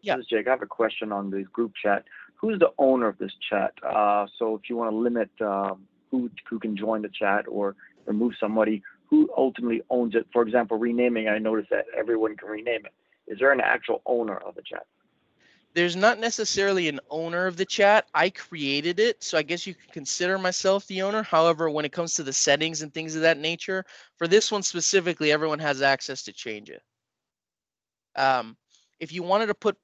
Yeah. This is Jake. I have a question on the group chat. Who's the owner of this chat? So if you want to limit who can join the chat or remove somebody, who ultimately owns it? For example, renaming, I noticed that everyone can rename it. Is there an actual owner of the chat? There's not necessarily an owner of the chat. I created it, so I guess you could consider myself the owner. However, when it comes to the settings and things of that nature, for this one specifically, everyone has access to change it. If you wanted to put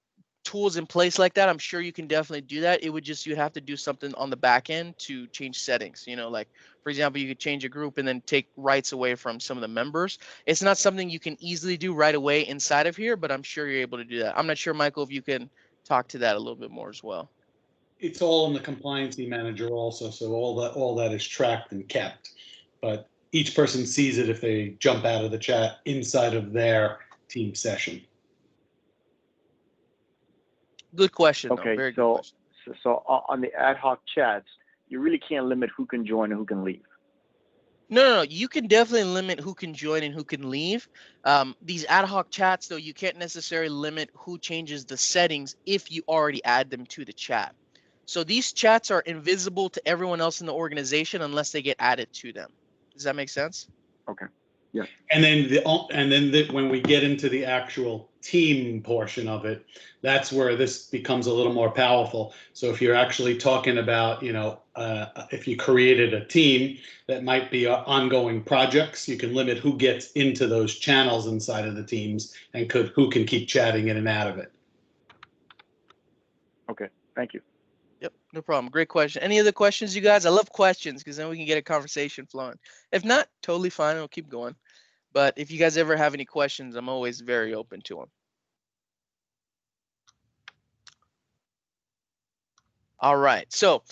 tools in place like that, I'm sure you can definitely do that. It would just, you'd have to do something on the back end to change settings. Like, for example, you could change a group and then take rights away from some of the members. It's not something you can easily do right away inside of here, but I'm sure you're able to do that. I'm not sure, Michael, if you can talk to that a little bit more as well. It's all in the compliancy manager also, so all that is tracked and kept. But each person sees it if they jump out of the chat inside of their team session. Good question. Okay, Very good question. So on the ad hoc chats, you really can't limit who can join and who can leave. No. You can definitely limit who can join and who can leave. These ad hoc chats, though, you can't necessarily limit who changes the settings if you already add them to the chat. So these chats are invisible to everyone else in the organization unless they get added to them. Does that make sense? Okay. Yeah. And then when we get into the actual team portion of it, that's where this becomes a little more powerful. So if you're actually talking about, if you created a team that might be ongoing projects, you can limit who gets into those channels inside of the teams and who can keep chatting in and out of it. Okay. Thank you. Yep, no problem. Great question. Any other questions, you guys? I love questions because then we can get a conversation flowing. If not, totally fine. We'll keep going. But if you guys ever have any questions, I'm always very open to them. All right. So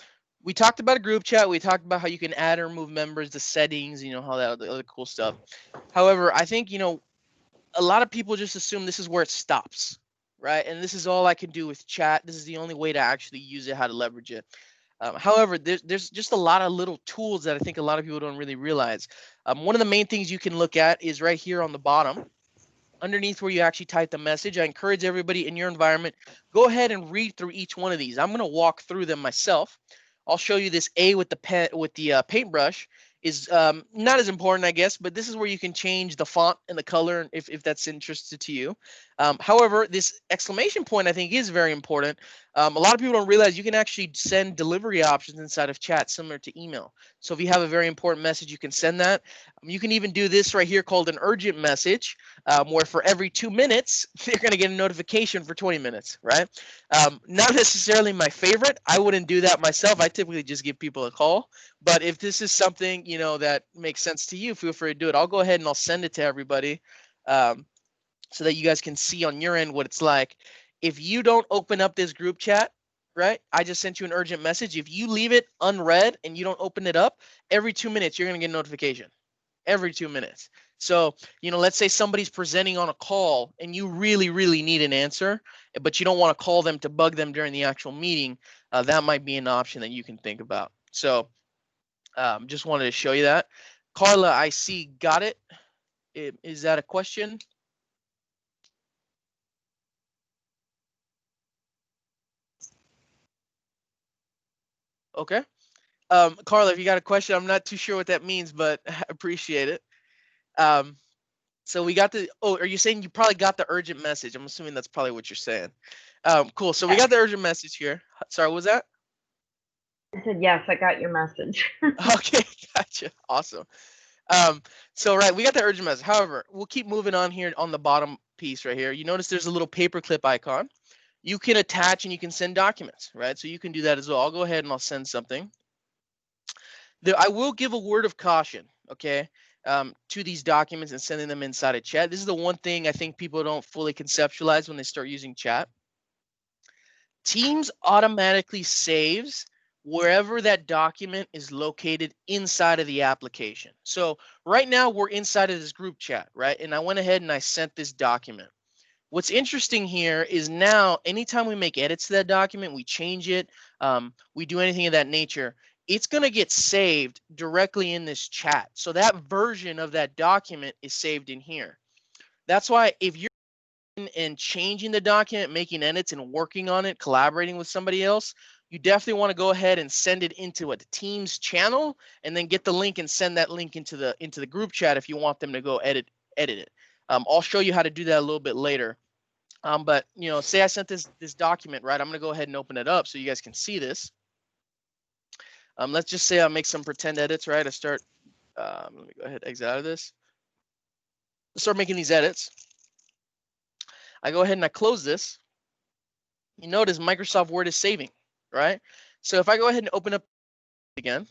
we talked about a group chat. We talked about how you can add or remove members, the settings, how that the other cool stuff. However, I think, a lot of people just assume this is where it stops, right? And this is all I can do with chat. This is the only way to actually use it, how to leverage it. However, there's just a lot of little tools that I think a lot of people don't really realize. One of the main things you can look at is right here on the bottom, underneath where you actually type the message. I encourage everybody in your environment, go ahead and read through each one of these. I'm going to walk through them myself. I'll show you this A with the pen with the paintbrush is not as important, I guess, but this is where you can change the font and the color if that's interested to you. However, this exclamation point I think is very important. A lot of people don't realize you can actually send delivery options inside of chat similar to email. So if you have a very important message, you can send that. You can even do this right here called an urgent message, where for every 2 minutes, they're going to get a notification for 20 minutes, right? Not necessarily my favorite. I wouldn't do that myself. I typically just give people a call. But if this is something, that makes sense to you, feel free to do it. I'll go ahead and I'll send it to everybody so that you guys can see on your end what it's like. If you don't open up this group chat, right? I just sent you an urgent message. If you leave it unread and you don't open it up, every 2 minutes, you're going to get a notification. Every 2 minutes. So, let's say somebody's presenting on a call and you really, really need an answer, but you don't want to call them to bug them during the actual meeting. That might be an option that you can think about. So, just wanted to show you that. Carla, I see. Got it. Is that a question? Okay. Carla, if you got a question, I'm not too sure what that means, but I appreciate it. So we got are you saying you probably got the urgent message? I'm assuming that's probably what you're saying. Cool. So we got the urgent message here. Sorry, what was that? I said, yes, I got your message. Okay, gotcha. Awesome. So right, we got the urgent message. However, we'll keep moving on here on the bottom piece right here. You notice there's a little paperclip icon. You can attach and you can send documents, right? So you can do that as well. I'll go ahead and I'll send something. I will give a word of caution, okay, to these documents and sending them inside of chat. This is the one thing I think people don't fully conceptualize when they start using chat. Teams automatically saves wherever that document is located inside of the application. So right now we're inside of this group chat, right? And I went ahead and I sent this document. What's interesting here is now anytime we make edits to that document, we change it, we do anything of that nature, it's going to get saved directly in this chat. So that version of that document is saved in here. That's why if you're and changing the document, making edits and working on it, collaborating with somebody else, you definitely want to go ahead and send it into the Teams channel and then get the link and send that link into the group chat if you want them to go edit it. I'll show you how to do that a little bit later. But say I sent this document, right? I'm gonna go ahead and open it up so you guys can see this. Let's just say I'll make some pretend edits, right? I start, let me go ahead, exit out of this. Start making these edits. I go ahead and I close this. You notice Microsoft Word is saving, right? So if I go ahead and open up again,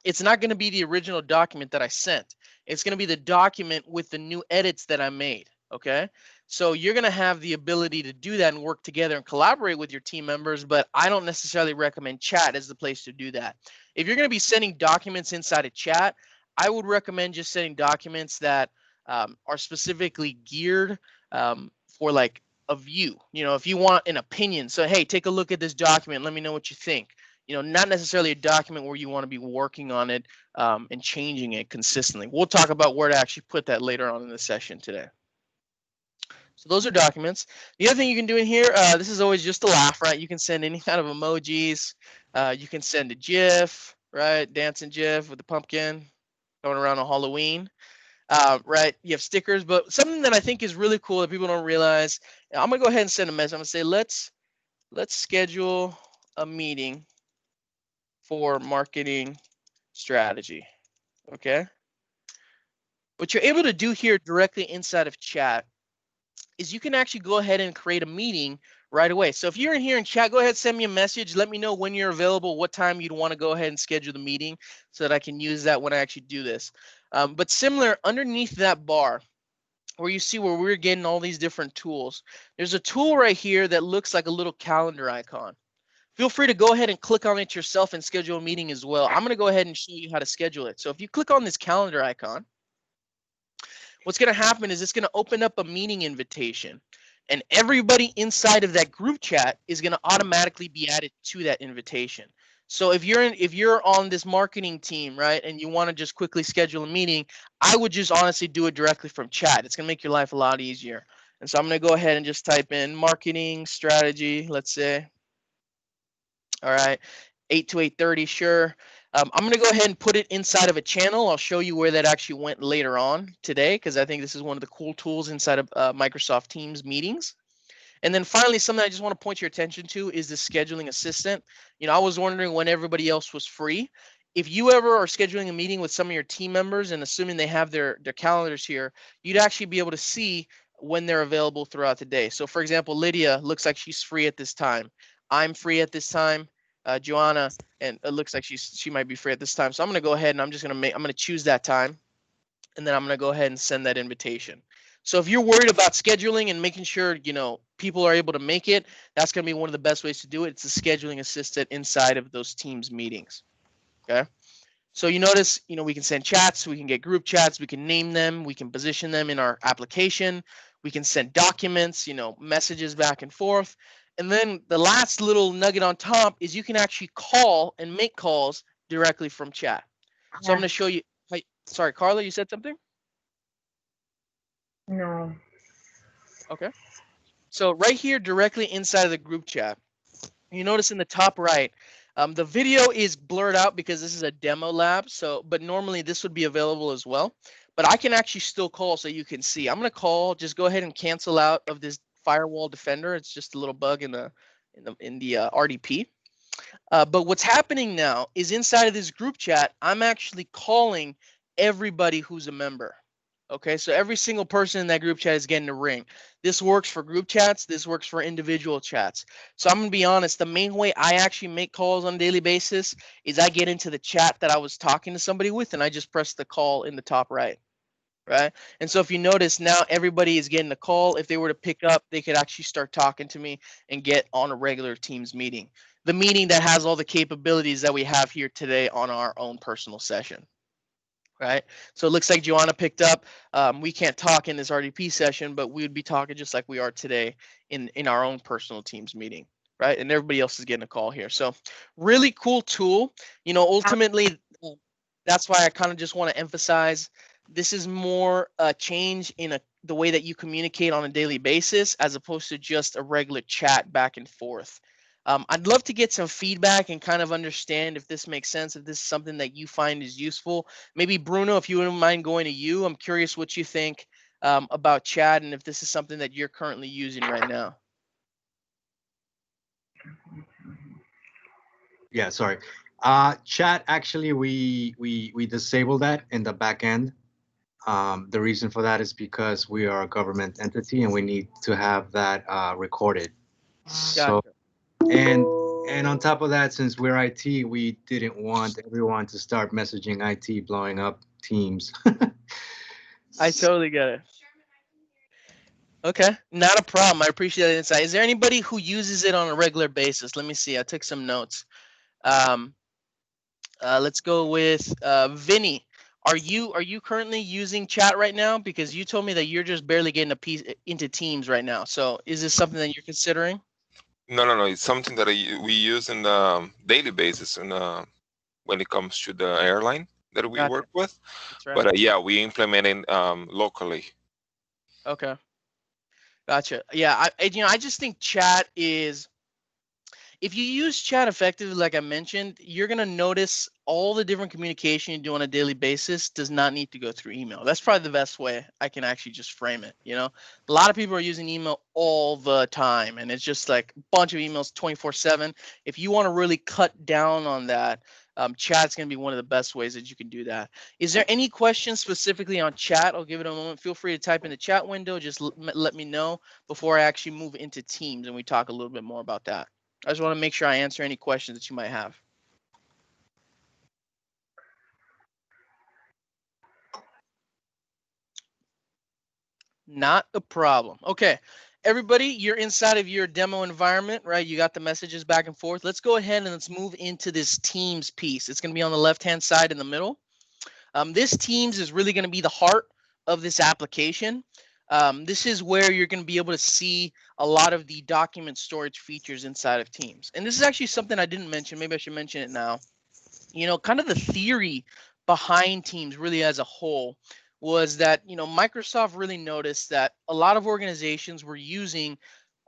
it's not gonna be the original document that I sent. It's gonna be the document with the new edits that I made, okay? So you're going to have the ability to do that and work together and collaborate with your team members, but I don't necessarily recommend chat as the place to do that. If you're going to be sending documents inside of chat, I would recommend just sending documents that are specifically geared for like a view. If you want an opinion, so hey, take a look at this document, let me know what you think. Not necessarily a document where you want to be working on it and changing it consistently. We'll talk about where to actually put that later on in the session today. So those are documents. The other thing you can do in here, this is always just a laugh, right? You can send any kind of emojis. You can send a GIF, right? Dancing GIF with the pumpkin going around on Halloween, right? You have stickers, but something that I think is really cool that people don't realize. I'm gonna go ahead and send a message. I'm gonna say let's schedule a meeting for marketing strategy. Okay. What you're able to do here directly inside of chat is you can actually go ahead and create a meeting right away. So if you're in here in chat, go ahead, send me a message. Let me know when you're available, what time you'd want to go ahead and schedule the meeting so that I can use that when I actually do this. But similar, underneath that bar, where you see where we're getting all these different tools, there's a tool right here that looks like a little calendar icon. Feel free to go ahead and click on it yourself and schedule a meeting as well. I'm going to go ahead and show you how to schedule it. So if you click on this calendar icon, what's going to happen is it's going to open up a meeting invitation, and everybody inside of that group chat is going to automatically be added to that invitation. So if you're on this marketing team, right, and you want to just quickly schedule a meeting, I would just honestly do it directly from chat. It's going to make your life a lot easier. And so I'm going to go ahead and just type in marketing strategy, let's say. All right, 8 to 8:30, sure. I'm going to go ahead and put it inside of a channel. I'll show you where that actually went later on today, because I think this is one of the cool tools inside of Microsoft Teams meetings. And then finally, something I just want to point your attention to is the scheduling assistant. I was wondering when everybody else was free. If you ever are scheduling a meeting with some of your team members and assuming they have their calendars here, you'd actually be able to see when they're available throughout the day. So for example, Lydia looks like she's free at this time. I'm free at this time. Joanna, and it looks like she might be free at this time. So I'm going to go ahead and I'm going to choose that time, and then I'm going to go ahead and send that invitation. So if you're worried about scheduling and making sure, people are able to make it, that's going to be one of the best ways to do it. It's a scheduling assistant inside of those Teams meetings. Okay. So you notice, we can send chats, we can get group chats, we can name them, we can position them in our application, we can send documents, messages back and forth. And then the last little nugget on top is you can actually call and make calls directly from chat. So I'm going to show you. Sorry, Carla, you said something? No. Okay. So right here, directly inside of the group chat, you notice in the top right, the video is blurred out because this is a demo lab. But normally this would be available as well. But I can actually still call so you can see. I'm going to call. Just go ahead and cancel out of this firewall defender. It's just a little bug in the RDP. But what's happening now is inside of this group chat, I'm actually calling everybody who's a member. Okay, so every single person in that group chat is getting a ring. This works for group chats. This works for individual chats. So I'm going to be honest, the main way I actually make calls on a daily basis is I get into the chat that I was talking to somebody with, and I just press the call in the top right. Right. And so if you notice now, everybody is getting a call. If they were to pick up, they could actually start talking to me and get on a regular Teams meeting. The meeting that has all the capabilities that we have here today on our own personal session. Right. So it looks like Joanna picked up. We can't talk in this RDP session, but we would be talking just like we are today in our own personal Teams meeting. Right. And everybody else is getting a call here. So really cool tool. Ultimately, that's why I kind of just want to emphasize this is more a change in the way that you communicate on a daily basis as opposed to just a regular chat back and forth. I'd love to get some feedback and kind of understand if this makes sense, if this is something that you find is useful. Maybe Bruno, if you wouldn't mind going to you, I'm curious what you think about chat and if this is something that you're currently using right now. Yeah, sorry. Chat, actually, we disabled that in the back end. The reason for that is because we are a government entity and we need to have that recorded. So, Gotcha. and on top of that, since we're IT, we didn't want everyone to start messaging IT, blowing up Teams. I totally get it. Okay, not a problem. I appreciate that insight. Is there anybody who uses it on a regular basis? Let me see. I took some notes. Let's go with Vinny. Are you currently using chat right now? Because you told me that you're just barely getting a piece into Teams right now. So is this something that you're considering? No. It's something that we use in the daily basis, and when it comes to the airline that we Gotcha. work with. That's right. But yeah, we implement it locally. Okay. Gotcha. Yeah. I just think chat is. If you use chat effectively, like I mentioned, you're going to notice all the different communication you do on a daily basis does not need to go through email. That's probably the best way I can actually just frame it. A lot of people are using email all the time, and it's just like a bunch of emails 24/7. If you want to really cut down on that, Chat's going to be one of the best ways that you can do that. Is there any questions specifically on chat? I'll give it a moment. Feel free to type in the chat window. Just let me know before I actually move into Teams and we talk a little bit more about that. I just want to make sure I answer any questions that you might have. Not a problem. Okay, everybody, you're inside of your demo environment, right? You got the messages back and forth. Let's go ahead and let's move into this Teams piece. It's going to be on the left-hand side in the middle. This Teams is really going to be the heart of this application. This is where you're going to be able to see a lot of the document storage features inside of Teams. And this is actually something I didn't mention. Maybe I should mention it now. You know, kind of the theory behind Teams really as a whole was that, you know, Microsoft really noticed that a lot of organizations were using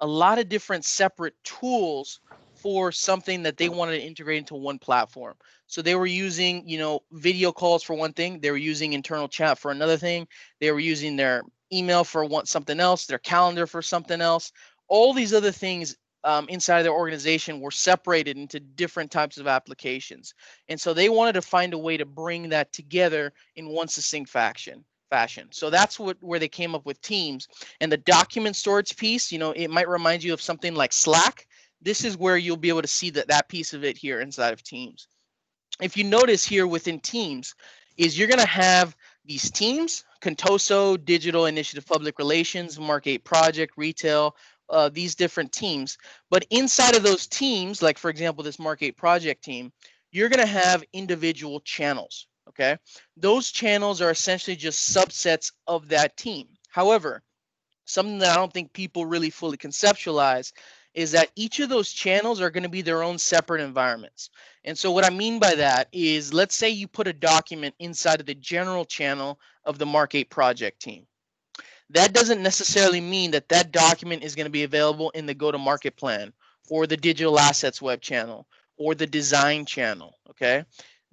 a lot of different separate tools for something that they wanted to integrate into one platform. So they were using, you know, video calls for one thing, they were using internal chat for another thing, they were using their email for something else, their calendar for something else. All these other things inside of their organization were separated into different types of applications. And so they wanted to find a way to bring that together in one succinct fashion. So that's where they came up with Teams. And the document storage piece, you know, it might remind you of something like Slack. This is where you'll be able to see that piece of it here inside of Teams. If you notice here within Teams, is you're going to have these teams: Contoso, Digital Initiative, Public Relations, Mark 8 Project, Retail, these different teams. But inside of those teams, like for example, this Mark 8 Project team, you're going to have individual channels. Okay, those channels are essentially just subsets of that team. However, something that I don't think people really fully conceptualize is that each of those channels are going to be their own separate environments. And so what I mean by that is, let's say you put a document inside of the general channel of the Mark 8 project team. That doesn't necessarily mean that that document is going to be available in the go-to-market plan or the digital assets web channel or the design channel. Okay,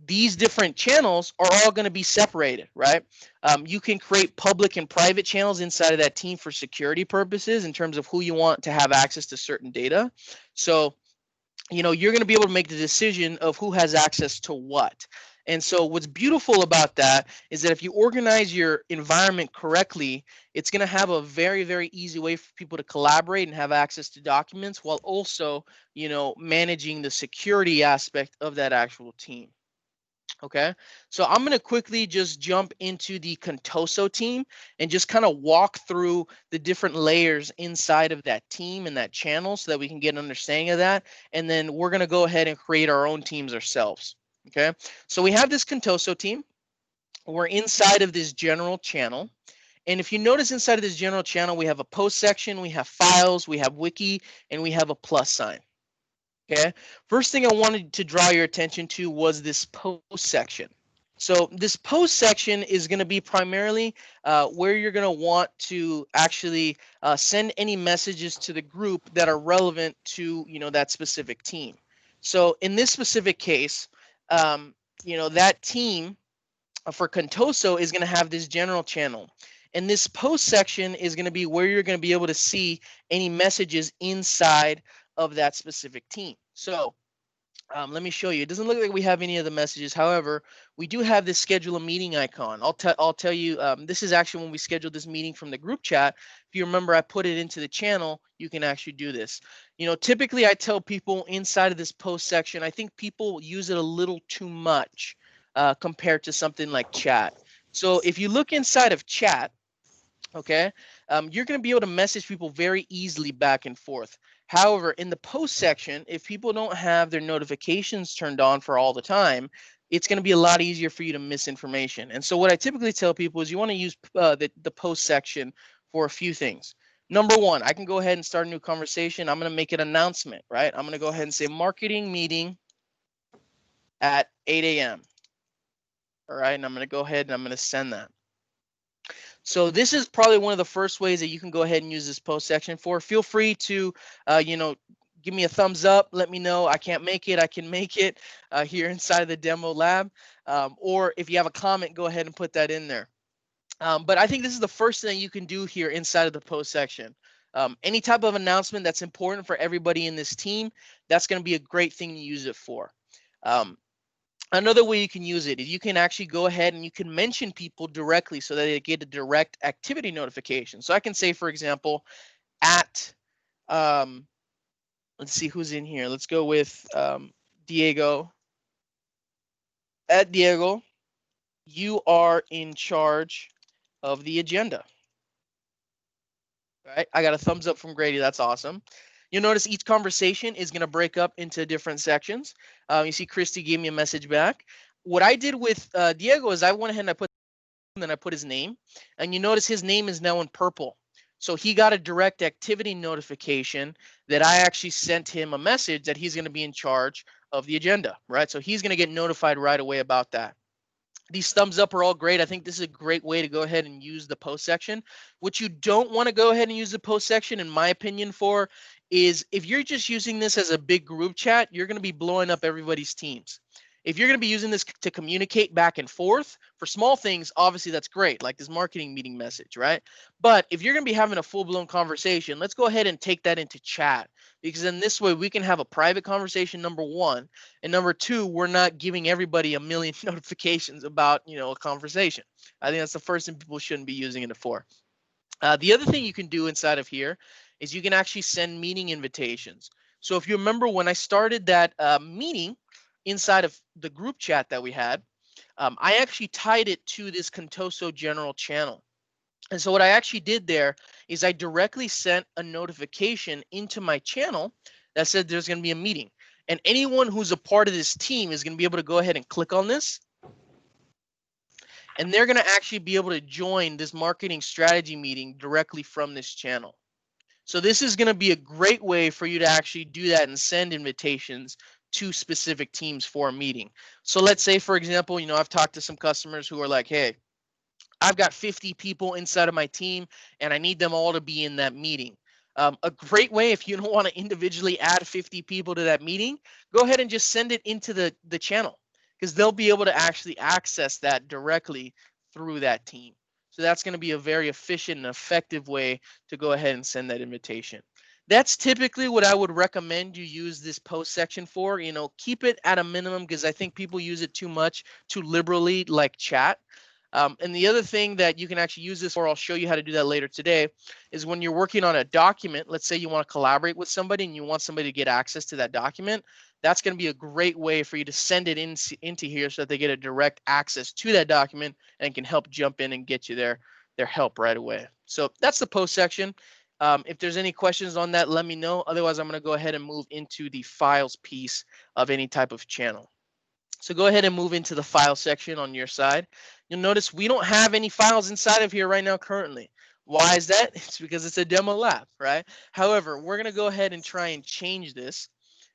these different channels are all going to be separated, right? You can create public and private channels inside of that team for security purposes in terms of who you want to have access to certain data. So, you know, you're going to be able to make the decision of who has access to what. And so what's beautiful about that is that if you organize your environment correctly, it's going to have a very, very easy way for people to collaborate and have access to documents while also, you know, managing the security aspect of that actual team. Okay, so I'm going to quickly just jump into the Contoso team and just kind of walk through the different layers inside of that team and that channel so that we can get an understanding of that. And then we're going to go ahead and create our own teams ourselves. Okay, so we have this Contoso team. We're inside of this general channel. And if you notice inside of this general channel, we have a post section, we have files, we have wiki, and we have a plus sign. Okay, first thing I wanted to draw your attention to was this post section. So this post section is going to be primarily where you're going to want to actually send any messages to the group that are relevant to, you know, that specific team. So in this specific case, you know, that team for Contoso is going to have this general channel. And this post section is going to be where you're going to be able to see any messages inside of that specific team. So let me show you. It doesn't look like we have any of the messages. However, we do have this schedule a meeting icon. I'll tell you, this is actually when we scheduled this meeting from the group chat. If you remember, I put it into the channel. You can actually do this. You know, typically I tell people inside of this post section, I think people use it a little too much compared to something like chat. So if you look inside of chat, okay, you're going to be able to message people very easily back and forth. However, in the post section, if people don't have their notifications turned on for all the time, it's going to be a lot easier for you to miss information. And so what I typically tell people is you want to use the post section for a few things. Number one, I can go ahead and start a new conversation. I'm going to make an announcement, right? I'm going to go ahead and say marketing meeting at 8 a.m. All right, and I'm going to go ahead and I'm going to send that. So this is probably one of the first ways that you can go ahead and use this post section for. Feel free to, you know, give me a thumbs up. Let me know I can't make it. I can make it here inside of the demo lab. Or if you have a comment, go ahead and put that in there. But I think this is the first thing you can do here inside of the post section. Any type of announcement that's important for everybody in this team, that's going to be a great thing to use it for. Another way you can use it is you can actually go ahead and you can mention people directly so that they get a direct activity notification. So I can say, for example, at, let's see who's in here. Let's go with Diego. At Diego, you are in charge of the agenda. All right, I got a thumbs up from Grady. That's awesome. You'll notice each conversation is going to break up into different sections. You see Christy gave me a message back. What I did with Diego is I went ahead and I put his name, and you notice his name is now in purple. So he got a direct activity notification that I actually sent him a message that he's going to be in charge of the agenda, right? So he's going to get notified right away about that. These thumbs up are all great. I think this is a great way to go ahead and use the post section. What you don't want to go ahead and use the post section, in my opinion, for is if you're just using this as a big group chat, you're going to be blowing up everybody's teams. If you're going to be using this to communicate back and forth for small things, obviously that's great, like this marketing meeting message, right? But if you're going to be having a full-blown conversation, let's go ahead and take that into chat, because in this way we can have a private conversation, number one, and number two, we're not giving everybody a million notifications about, a conversation. I think that's the first thing people shouldn't be using it for. The other thing you can do inside of here is you can actually send meeting invitations. So if you remember when I started that meeting inside of the group chat that we had, I actually tied it to this Contoso general channel. And so what I actually did there is I directly sent a notification into my channel that said there's going to be a meeting. And anyone who's a part of this team is going to be able to go ahead and click on this. And they're going to actually be able to join this marketing strategy meeting directly from this channel. So this is going to be a great way for you to actually do that and send invitations to specific teams for a meeting. So let's say, for example, I've talked to some customers who are like, hey, I've got 50 people inside of my team and I need them all to be in that meeting. A great way, if you don't want to individually add 50 people to that meeting, go ahead and just send it into the channel, because they'll be able to actually access that directly through that team. So that's going to be a very efficient and effective way to go ahead and send that invitation. That's typically what I would recommend you use this post section for. Keep it at a minimum, because I think people use it too much, too liberally, like chat. And the other thing that you can actually use this for, I'll show you how to do that later today, is when you're working on a document. Let's say you want to collaborate with somebody and you want somebody to get access to that document. That's going to be a great way for you to send it into here so that they get a direct access to that document and can help jump in and get you their help right away. So that's the post section. If there's any questions on that, let me know. Otherwise, I'm going to go ahead and move into the files piece of any type of channel. So go ahead and move into the file section on your side. You'll notice we don't have any files inside of here right now currently. Why is that? It's because it's a demo lab, right? However, we're going to go ahead and try and change this.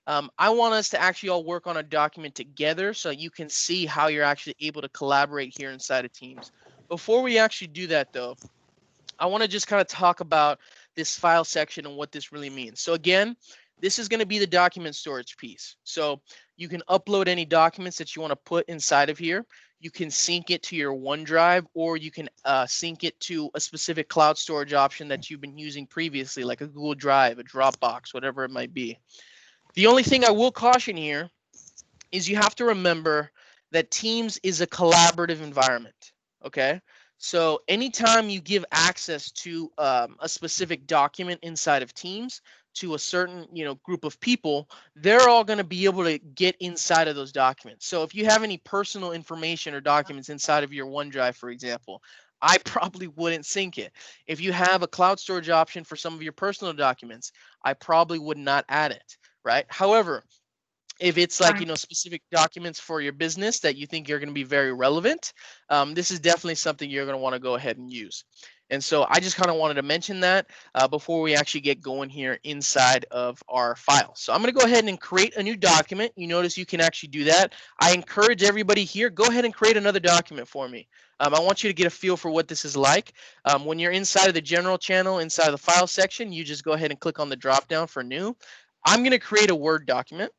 I want us to actually all work on a document together so you can see how you're actually able to collaborate here inside of Teams. Before we actually do that, though, I want to just kind of talk about this file section and what this really means. So again, this is going to be the document storage piece. So you can upload any documents that you want to put inside of here. You can sync it to your OneDrive, or you can sync it to a specific cloud storage option that you've been using previously, like a Google Drive, a Dropbox, whatever it might be. The only thing I will caution here is you have to remember that Teams is a collaborative environment, okay? So anytime you give access to a specific document inside of Teams to a certain group of people, they're all going to be able to get inside of those documents. So if you have any personal information or documents inside of your OneDrive, for example, I probably wouldn't sync it. If you have a cloud storage option for some of your personal documents, I probably would not add it, right? However, if it's like specific documents for your business that you think you're going to be very relevant, this is definitely something you're going to want to go ahead and use. And so I just kind of wanted to mention that before we actually get going here inside of our file. So I'm going to go ahead and create a new document. You notice you can actually do that. I encourage everybody here, go ahead and create another document for me. I want you to get a feel for what this is like. When you're inside of the general channel, inside of the file section, you just go ahead and click on the drop down for new. I'm going to create a Word document,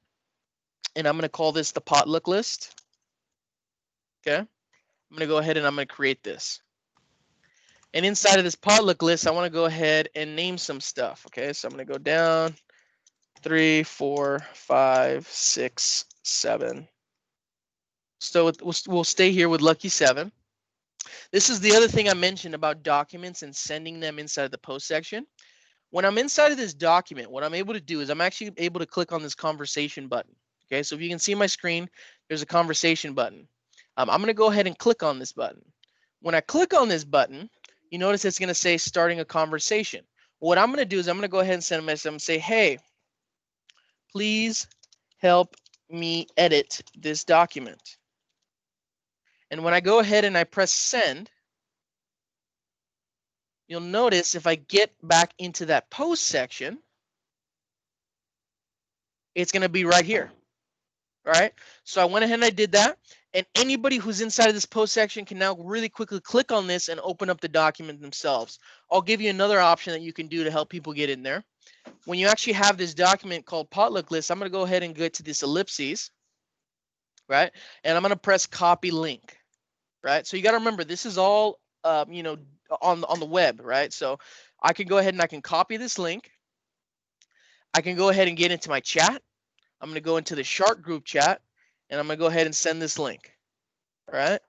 and I'm going to call this the potluck list. Okay. I'm going to go ahead and I'm going to create this. And inside of this potluck list, I want to go ahead and name some stuff. Okay. So I'm going to go down 3, 4, 5, 6, 7. So we'll stay here with lucky 7. This is the other thing I mentioned about documents and sending them inside the post section. When I'm inside of this document, what I'm able to do is I'm actually able to click on this conversation button. Okay, so if you can see my screen, there's a conversation button. I'm going to go ahead and click on this button. When I click on this button, you notice it's going to say starting a conversation. What I'm going to do is I'm going to go ahead and send a message. I'm going to say, hey, please help me edit this document. And when I go ahead and I press send, you'll notice if I get back into that post section, it's going to be right here. All right. So I went ahead and I did that. And anybody who's inside of this post section can now really quickly click on this and open up the document themselves. I'll give you another option that you can do to help people get in there. When you actually have this document called potluck list, I'm going to go ahead and go to this ellipses, right? And I'm going to press copy link, right? So you got to remember, this is all, you know, on the web, right? So I can go ahead and I can copy this link. I can go ahead and get into my chat. I'm going to go into the Shark group chat, and I'm going to go ahead and send this link. All right.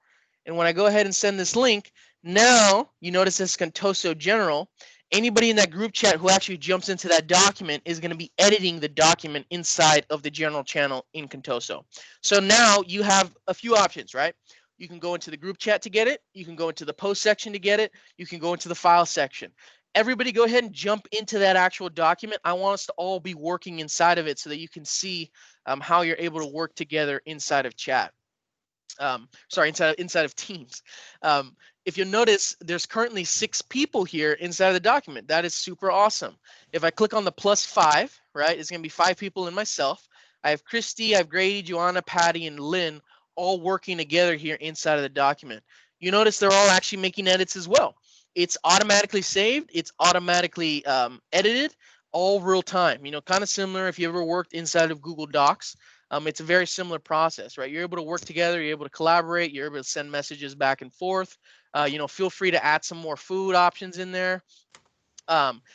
And when I go ahead and send this link, now you notice this Contoso General. Anybody in that group chat who actually jumps into that document is going to be editing the document inside of the general channel in Contoso. So now you have a few options, right? You can go into the group chat to get it. You can go into the post section to get it. You can go into the file section. Everybody go ahead and jump into that actual document. I want us to all be working inside of it so that you can see how you're able to work together inside of chat. Sorry, inside of Teams. If you'll notice, there's currently 6 people here inside of the document. That is super awesome. If I click on the +5, right, it's going to be 5 people and myself. I have Christy, I have Grady, Joanna, Patty, and Lynn all working together here inside of the document. You notice they're all actually making edits as well. It's automatically saved. It's automatically edited, all real time. You know, kind of similar if you ever worked inside of Google Docs. It's a very similar process, right? You're able to work together, you're able to collaborate, you're able to send messages back and forth. You know, feel free to add some more food options in there.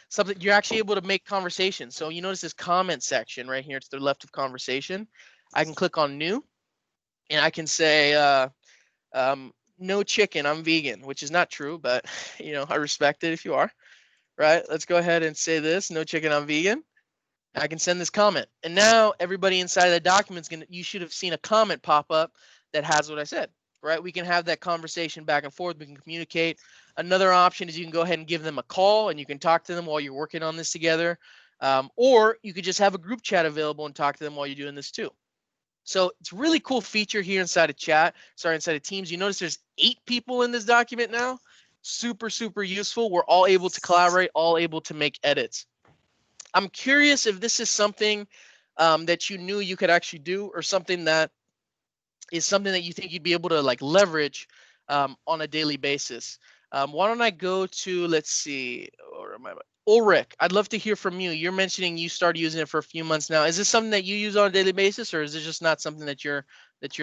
Something you're actually able to make conversations. So you notice this comment section right here to the left of conversation. I can click on new, and I can say no chicken, I'm vegan, which is not true, but you know, I respect it if you are. Right? Let's go ahead and say this, no chicken, I'm vegan. I can send this comment, and now everybody inside of the document's gonna. You should have seen a comment pop up that has what I said, right? We can have that conversation back and forth. We can communicate. Another option is you can go ahead and give them a call, and you can talk to them while you're working on this together, or you could just have a group chat available and talk to them while you're doing this too. So it's a really cool feature here inside of chat. Sorry, inside of Teams. You notice there's 8 people in this document now. Super, super useful. We're all able to collaborate, all able to make edits. I'm curious if this is something that you knew you could actually do, or something that is something that you think you'd be able to like leverage on a daily basis. Why don't I go to, let's see, or am I, Ulrich, I'd love to hear from you. You're mentioning you started using it for a few months now. Is this something that you use on a daily basis, or is this just not something that you're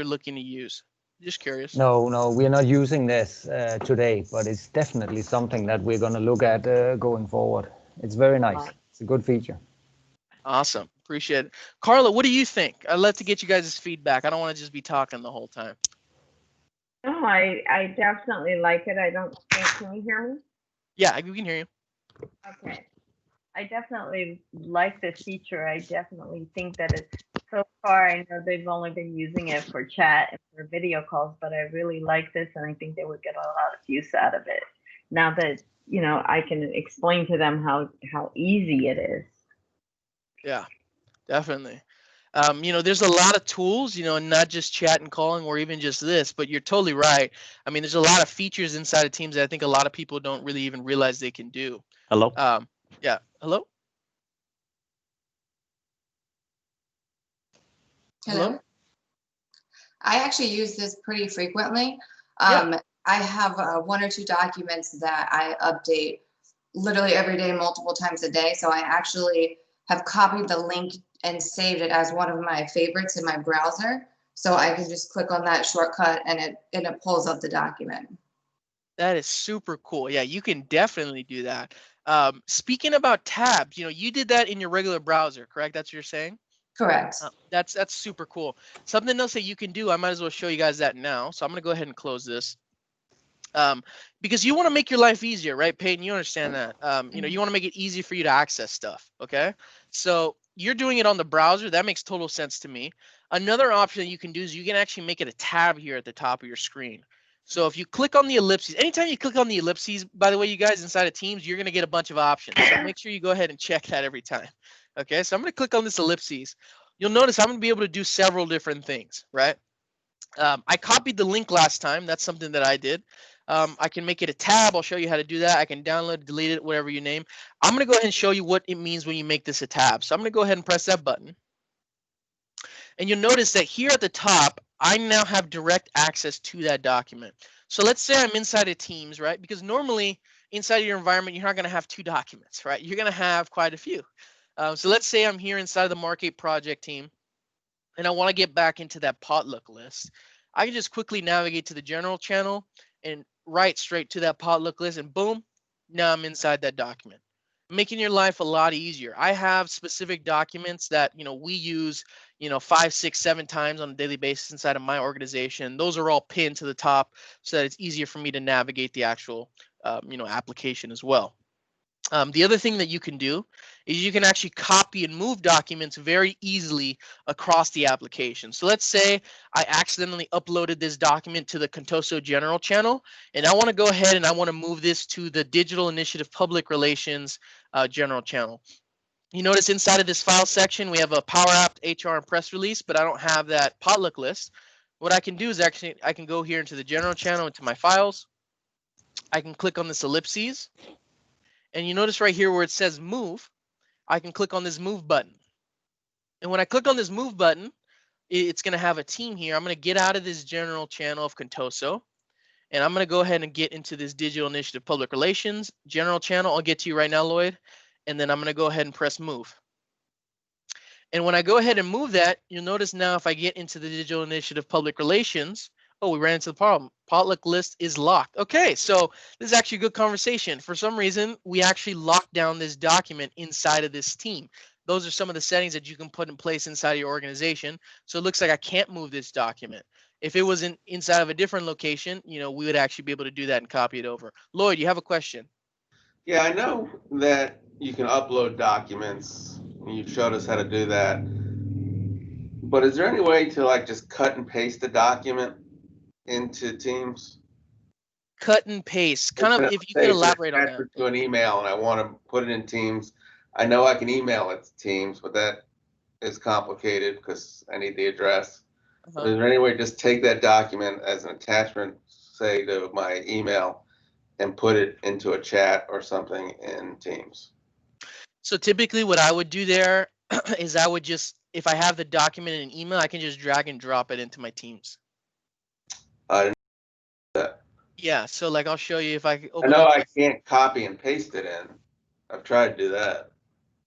looking to use? Just curious. No, we're not using this today, but it's definitely something that we're going to look at going forward. It's very nice. It's a good feature. Awesome. Appreciate it. Carla, what do you think? I'd love to get you guys' feedback. I don't want to just be talking the whole time. No, I definitely like it. I don't think, can you hear me? Yeah, we can hear you. Okay. I definitely like this feature. I definitely think that it's, so far, I know they've only been using it for chat and for video calls, but I really like this, and I think they would get a lot of use out of it. Now that, you know, I can explain to them how easy it is. Yeah, definitely. You know, there's a lot of tools, you know, not just chat and calling or even just this, but you're totally right. I mean, there's a lot of features inside of Teams that I think a lot of people don't really even realize they can do. Hello? Yeah, hello? Hello. I actually use this pretty frequently. Yeah. I have 1 or 2 documents that I update literally every day, multiple times a day. So I actually have copied the link and saved it as one of my favorites in my browser. So I can just click on that shortcut and it pulls up the document. That is super cool. Yeah, you can definitely do that. Speaking about tabs, you know, you did that in your regular browser, correct? That's what you're saying? Correct. That's super cool. Something else that you can do, I might as well show you guys that now. So I'm going to go ahead and close this. Because you want to make your life easier, right, Peyton? You understand that. You know, you want to make it easy for you to access stuff, okay? So you're doing it on the browser. That makes total sense to me. Another option that you can do is you can actually make it a tab here at the top of your screen. So if you click on the ellipses, anytime you click on the ellipses, by the way, you guys inside of Teams, you're going to get a bunch of options. So make sure you go ahead and check that every time. Okay, so I'm going to click on this ellipses. You'll notice I'm going to be able to do several different things, right? I copied the link last time. That's something that I did. I can make it a tab. I'll show you how to do that. I can download, delete it, whatever you name. I'm going to go ahead and show you what it means when you make this a tab. So I'm going to go ahead and press that button. And you'll notice that here at the top, I now have direct access to that document. So let's say I'm inside of Teams, right? Because normally inside of your environment, you're not going to have 2 documents, right? You're going to have quite a few. So let's say I'm here inside of the Market project team, and I want to get back into that potluck list. I can just quickly navigate to the general channel and write straight to that potluck list, and boom, now I'm inside that document, making your life a lot easier. I have specific documents that, you know, we use, you know, 5, 6, 7 times on a daily basis inside of my organization. Those are all pinned to the top so that it's easier for me to navigate the actual, you know, application as well. The other thing that you can do is you can actually copy and move documents very easily across the application. So let's say I accidentally uploaded this document to the Contoso general channel, and I want to go ahead and I want to move this to the Digital Initiative Public Relations general channel. You notice inside of this file section, we have a Power App, HR, and press release, but I don't have that potluck list. What I can do is actually I can go here into the general channel, into my files. I can click on this ellipses. And you notice right here where it says move, I can click on this move button. And when I click on this move button, it's going to have a team here. I'm going to get out of this general channel of Contoso, and I'm going to go ahead and get into this Digital Initiative Public Relations general channel. I'll get to you right now, Lloyd. And then I'm going to go ahead and press move. And when I go ahead and move that, you'll notice now if I get into the Digital Initiative Public Relations, oh, we ran into the problem. Potluck list is locked. Okay, so this is actually a good conversation. For some reason, we actually locked down this document inside of this team. Those are some of the settings that you can put in place inside of your organization. So it looks like I can't move this document. If it was inside of a different location, you know, we would actually be able to do that and copy it over. Lloyd, you have a question? Yeah, I know that you can upload documents. You showed us how to do that. But is there any way to like just cut and paste the document into Teams? Cut and paste. Kind of, if you could elaborate on that. To an email, and I want to put it in Teams. I know I can email it to Teams, but that is complicated because I need the address. Is there any way to just take that document as an attachment, say to my email, and put it into a chat or something in Teams? So typically what I would do there is I would just, if I have the document in an email, I can just drag and drop it into my Teams. I didn't know that. Yeah, so like I'll show you if I I open know up I can't copy and paste it in. I've tried to do that.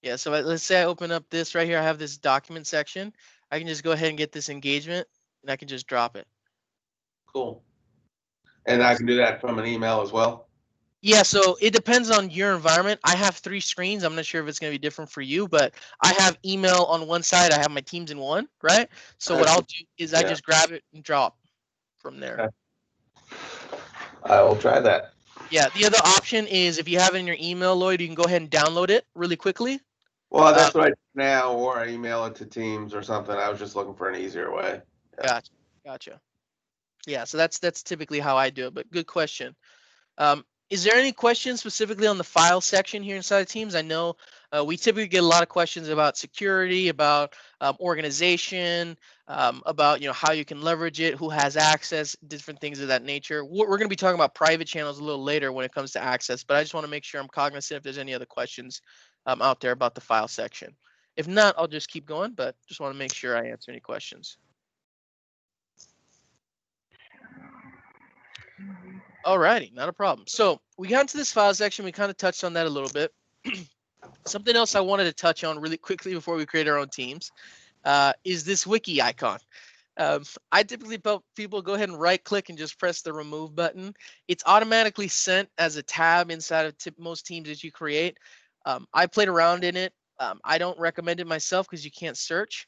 Yeah, so let's say I open up this right here. I have this document section. I can just go ahead and get this engagement, and I can just drop it. Cool. And I can do that from an email as well? Yeah, so it depends on your environment. I have 3 screens. I'm not sure if it's going to be different for you, but I have email on one side. I have my Teams in one, right? So what I'll do is I just grab it and drop from there. Okay. I will try that. Yeah, the other option is if you have it in your email, Lloyd, you can go ahead and download it really quickly. Well, that's what I do now, or I email it to Teams or something. I was just looking for an easier way. Yeah. Gotcha. Yeah, so that's typically how I do it, but good question. Is there any questions specifically on the file section here inside of Teams? I know we typically get a lot of questions about security, about organization, about, you know, how you can leverage it, who has access, different things of that nature. We're going to be talking about private channels a little later when it comes to access, but I just want to make sure I'm cognizant if there's any other questions out there about the file section. If not, I'll just keep going, but just want to make sure I answer any questions. Alrighty, not a problem. So we got into this file section. We kind of touched on that a little bit. Something else I wanted to touch on really quickly before we create our own teams is this wiki icon. I typically tell people go ahead and right click and just press the remove button. It's automatically sent as a tab inside of most teams that you create. I played around in it. I don't recommend it myself because you can't search.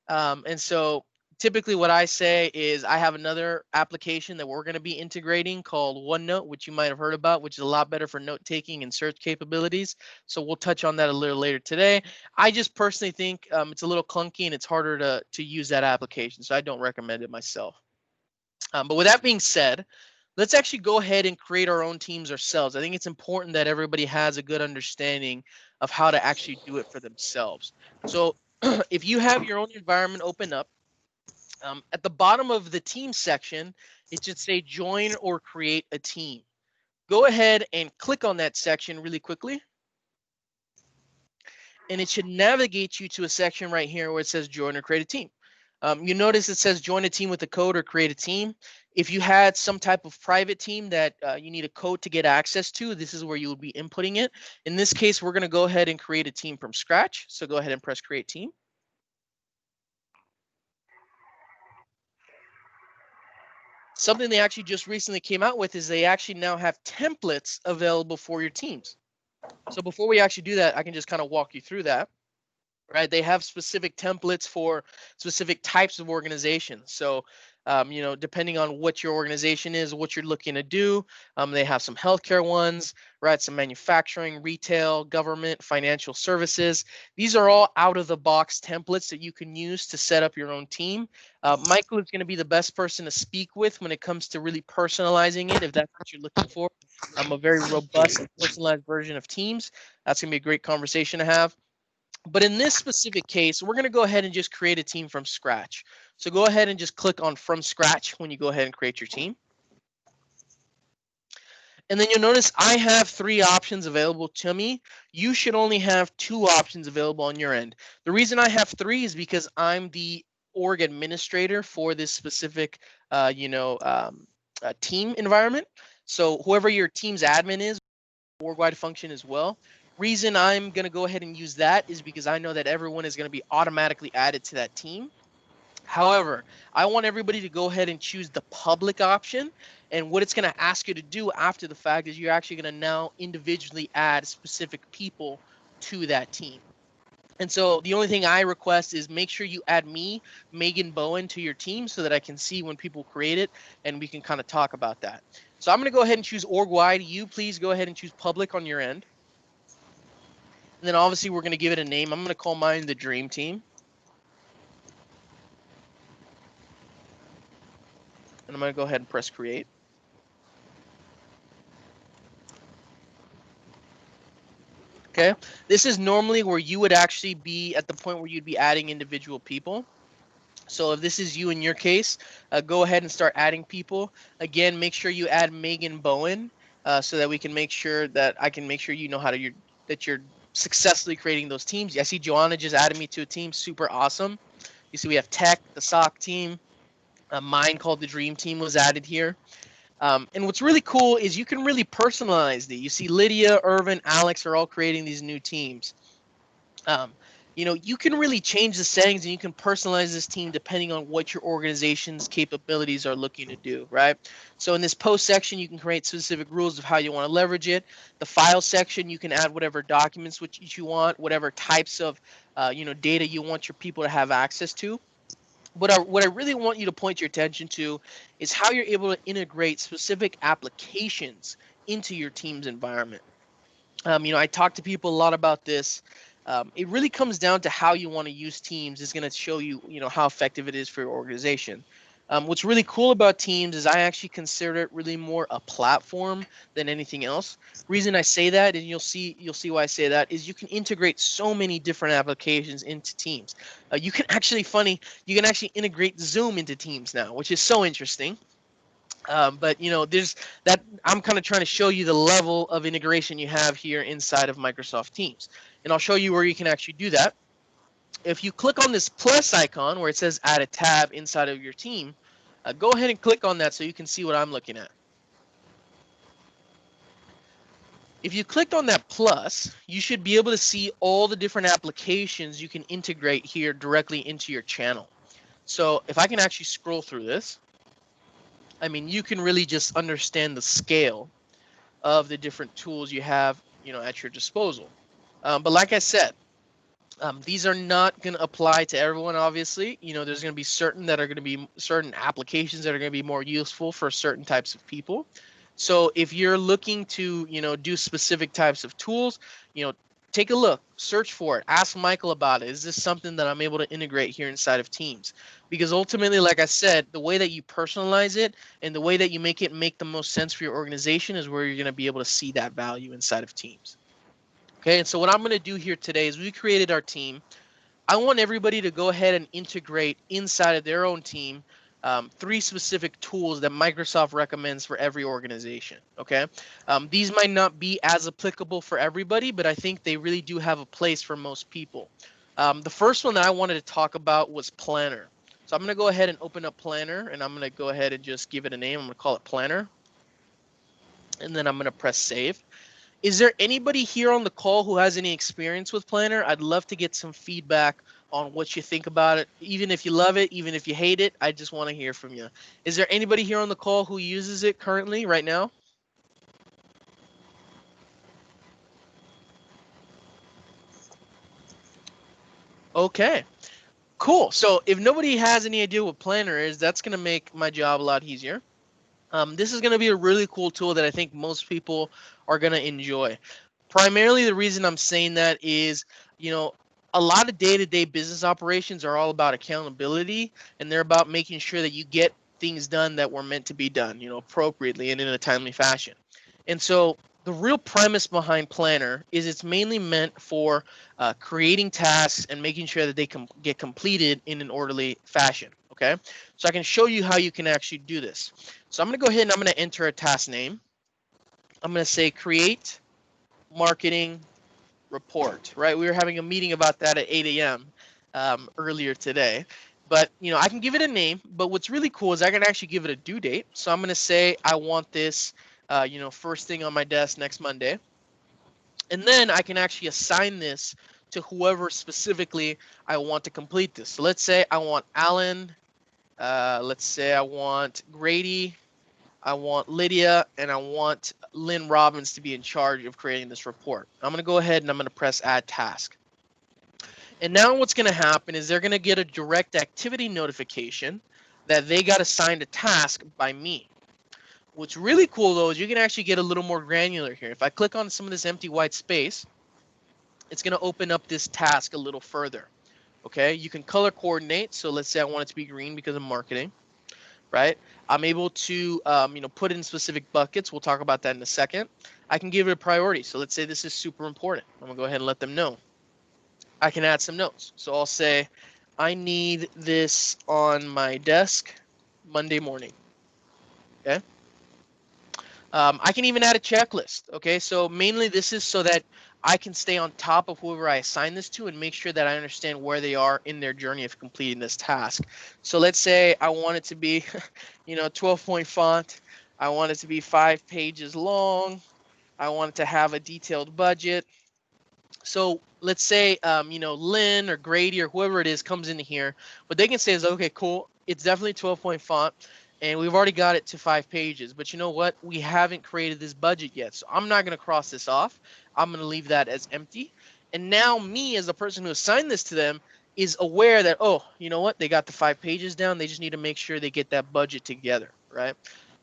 And so typically what I say is I have another application that we're going to be integrating called OneNote, which you might have heard about, which is a lot better for note taking and search capabilities. So we'll touch on that a little later today. I just personally think it's a little clunky and it's harder to use that application. So I don't recommend it myself. But with that being said, let's actually go ahead and create our own teams ourselves. I think it's important that everybody has a good understanding of how to actually do it for themselves. So if you have your own environment open up, at the bottom of the team section, it should say join or create a team. Go ahead and click on that section really quickly. And it should navigate you to a section right here where it says join or create a team. You notice it says join a team with a code or create a team. If you had some type of private team that you need a code to get access to, this is where you would be inputting it. In this case, we're going to go ahead and create a team from scratch. So go ahead and press create team. Something they actually just recently came out with is they actually now have templates available for your teams. So before we actually do that, I can just kind of walk you through that. Right, they have specific templates for specific types of organizations. So, depending on what your organization is, what you're looking to do, they have some healthcare ones, right? Some manufacturing, retail, government, financial services. These are all out-of-the-box templates that you can use to set up your own team. Michael is going to be the best person to speak with when it comes to really personalizing it, if that's what you're looking for. A very robust, personalized version of Teams. That's going to be a great conversation to have. But in this specific case, we're going to go ahead and just create a team from scratch. So go ahead and just click on from scratch when you go ahead and create your team. And then you'll notice I have 3 options available to me. You should only have 2 options available on your end. The reason I have 3 is because I'm the org administrator for this specific, team environment. So whoever your team's admin is, org-wide function as well. Reason I'm going to go ahead and use that is because I know that everyone is going to be automatically added to that team. However, I want everybody to go ahead and choose the public option. And what it's going to ask you to do after the fact is you're actually going to now individually add specific people to that team. And so the only thing I request is make sure you add me, Megan Bowen, to your team so that I can see when people create it and we can kind of talk about that. So I'm going to go ahead and choose org-wide. You please go ahead and choose public on your end. And then obviously we're going to give it a name. I'm going to call mine the Dream Team. And I'm going to go ahead and press create. Okay. This is normally where you would actually be at the point where you'd be adding individual people. So if this is you in your case, go ahead and start adding people. Again, make sure you add Megan Bowen so that we can make sure that I can make sure you know how to that you're successfully creating those teams. I see Joanna just added me to a team. Super awesome. You see we have Tech, the SOC team. Mine called the Dream Team was added here. And what's really cool is you can really personalize these. You see Lydia, Irvin, Alex are all creating these new teams. You can really change the settings and you can personalize this team depending on what your organization's capabilities are looking to do, right? So in this post section, you can create specific rules of how you want to leverage it. The file section, you can add whatever documents which you want, whatever types of data you want your people to have access to. What I really want you to point your attention to is how you're able to integrate specific applications into your team's environment. I talk to people a lot about this. It really comes down to how you want to use Teams is going to show you, how effective it is for your organization. What's really cool about Teams is I actually consider it really more a platform than anything else. Reason I say that, and you'll see why I say that, is you can integrate so many different applications into Teams. You can actually integrate Zoom into Teams now, which is so interesting. But there's that I'm kind of trying to show you the level of integration you have here inside of Microsoft Teams. And I'll show you where you can actually do that. If you click on this plus icon where it says add a tab inside of your team, go ahead and click on that so you can see what I'm looking at. If you clicked on that plus, you should be able to see all the different applications you can integrate here directly into your channel. So if I can actually scroll through this, you can really just understand the scale of the different tools you have, at your disposal. But like I said, These are not going to apply to everyone, obviously. There's going to be certain applications that are going to be more useful for certain types of people. So if you're looking to, do specific types of tools, take a look, search for it, ask Michael about it. Is this something that I'm able to integrate here inside of Teams? Because ultimately, like I said, the way that you personalize it and the way that you make it make the most sense for your organization is where you're going to be able to see that value inside of Teams. Okay, and so what I'm going to do here today is we created our team. I want everybody to go ahead and integrate inside of their own team 3 specific tools that Microsoft recommends for every organization. Okay, these might not be as applicable for everybody, but I think they really do have a place for most people. The first one that I wanted to talk about was Planner. So I'm going to go ahead and open up Planner, and I'm going to go ahead and just give it a name. I'm going to call it Planner, and then I'm going to press Save. Is there anybody here on the call who has any experience with Planner? I'd love to get some feedback on what you think about it. Even if you love it, even if you hate it, I just want to hear from you. Is there anybody here on the call who uses it currently right now? Okay, cool. So if nobody has any idea what Planner is, that's going to make my job a lot easier. This is going to be a really cool tool that I think most people are going to enjoy. Primarily, the reason I'm saying that is, a lot of day-to-day business operations are all about accountability, and they're about making sure that you get things done that were meant to be done, appropriately and in a timely fashion. And so the real premise behind Planner is it's mainly meant for creating tasks and making sure that they get completed in an orderly fashion. Okay, so I can show you how you can actually do this. So I'm going to go ahead and I'm going to enter a task name. I'm going to say create marketing report, right? We were having a meeting about that at 8 a.m. Earlier today. But, I can give it a name, but what's really cool is I can actually give it a due date. So I'm going to say I want this, first thing on my desk next Monday. And then I can actually assign this to whoever specifically I want to complete this. So let's say I want Alan, let's say I want Grady, I want Lydia, and I want Lynn Robbins to be in charge of creating this report. I'm going to go ahead and I'm going to press add task. And now what's going to happen is they're going to get a direct activity notification that they got assigned a task by me. What's really cool though is you can actually get a little more granular here. If I click on some of this empty white space, it's going to open up this task a little further. Okay, you can color coordinate. So let's say I want it to be green because of marketing. Right? I'm able to, put in specific buckets. We'll talk about that in a second. I can give it a priority. So let's say this is super important. I'm gonna go ahead and let them know. I can add some notes. So I'll say, I need this on my desk Monday morning. Okay. I can even add a checklist. Okay. So mainly this is so that I can stay on top of whoever I assign this to and make sure that I understand where they are in their journey of completing this task. So let's say I want it to be, 12-point font. I want it to be 5 pages long. I want it to have a detailed budget. So let's say, Lynn or Grady or whoever it is comes into here. What they can say is, okay, cool. It's definitely 12-point font. And we've already got it to 5 pages. But you know what? We haven't created this budget yet. So I'm not going to cross this off. I'm going to leave that as empty. And now me as the person who assigned this to them is aware that, oh, you know what? They got the 5 pages down. They just need to make sure they get that budget together, right?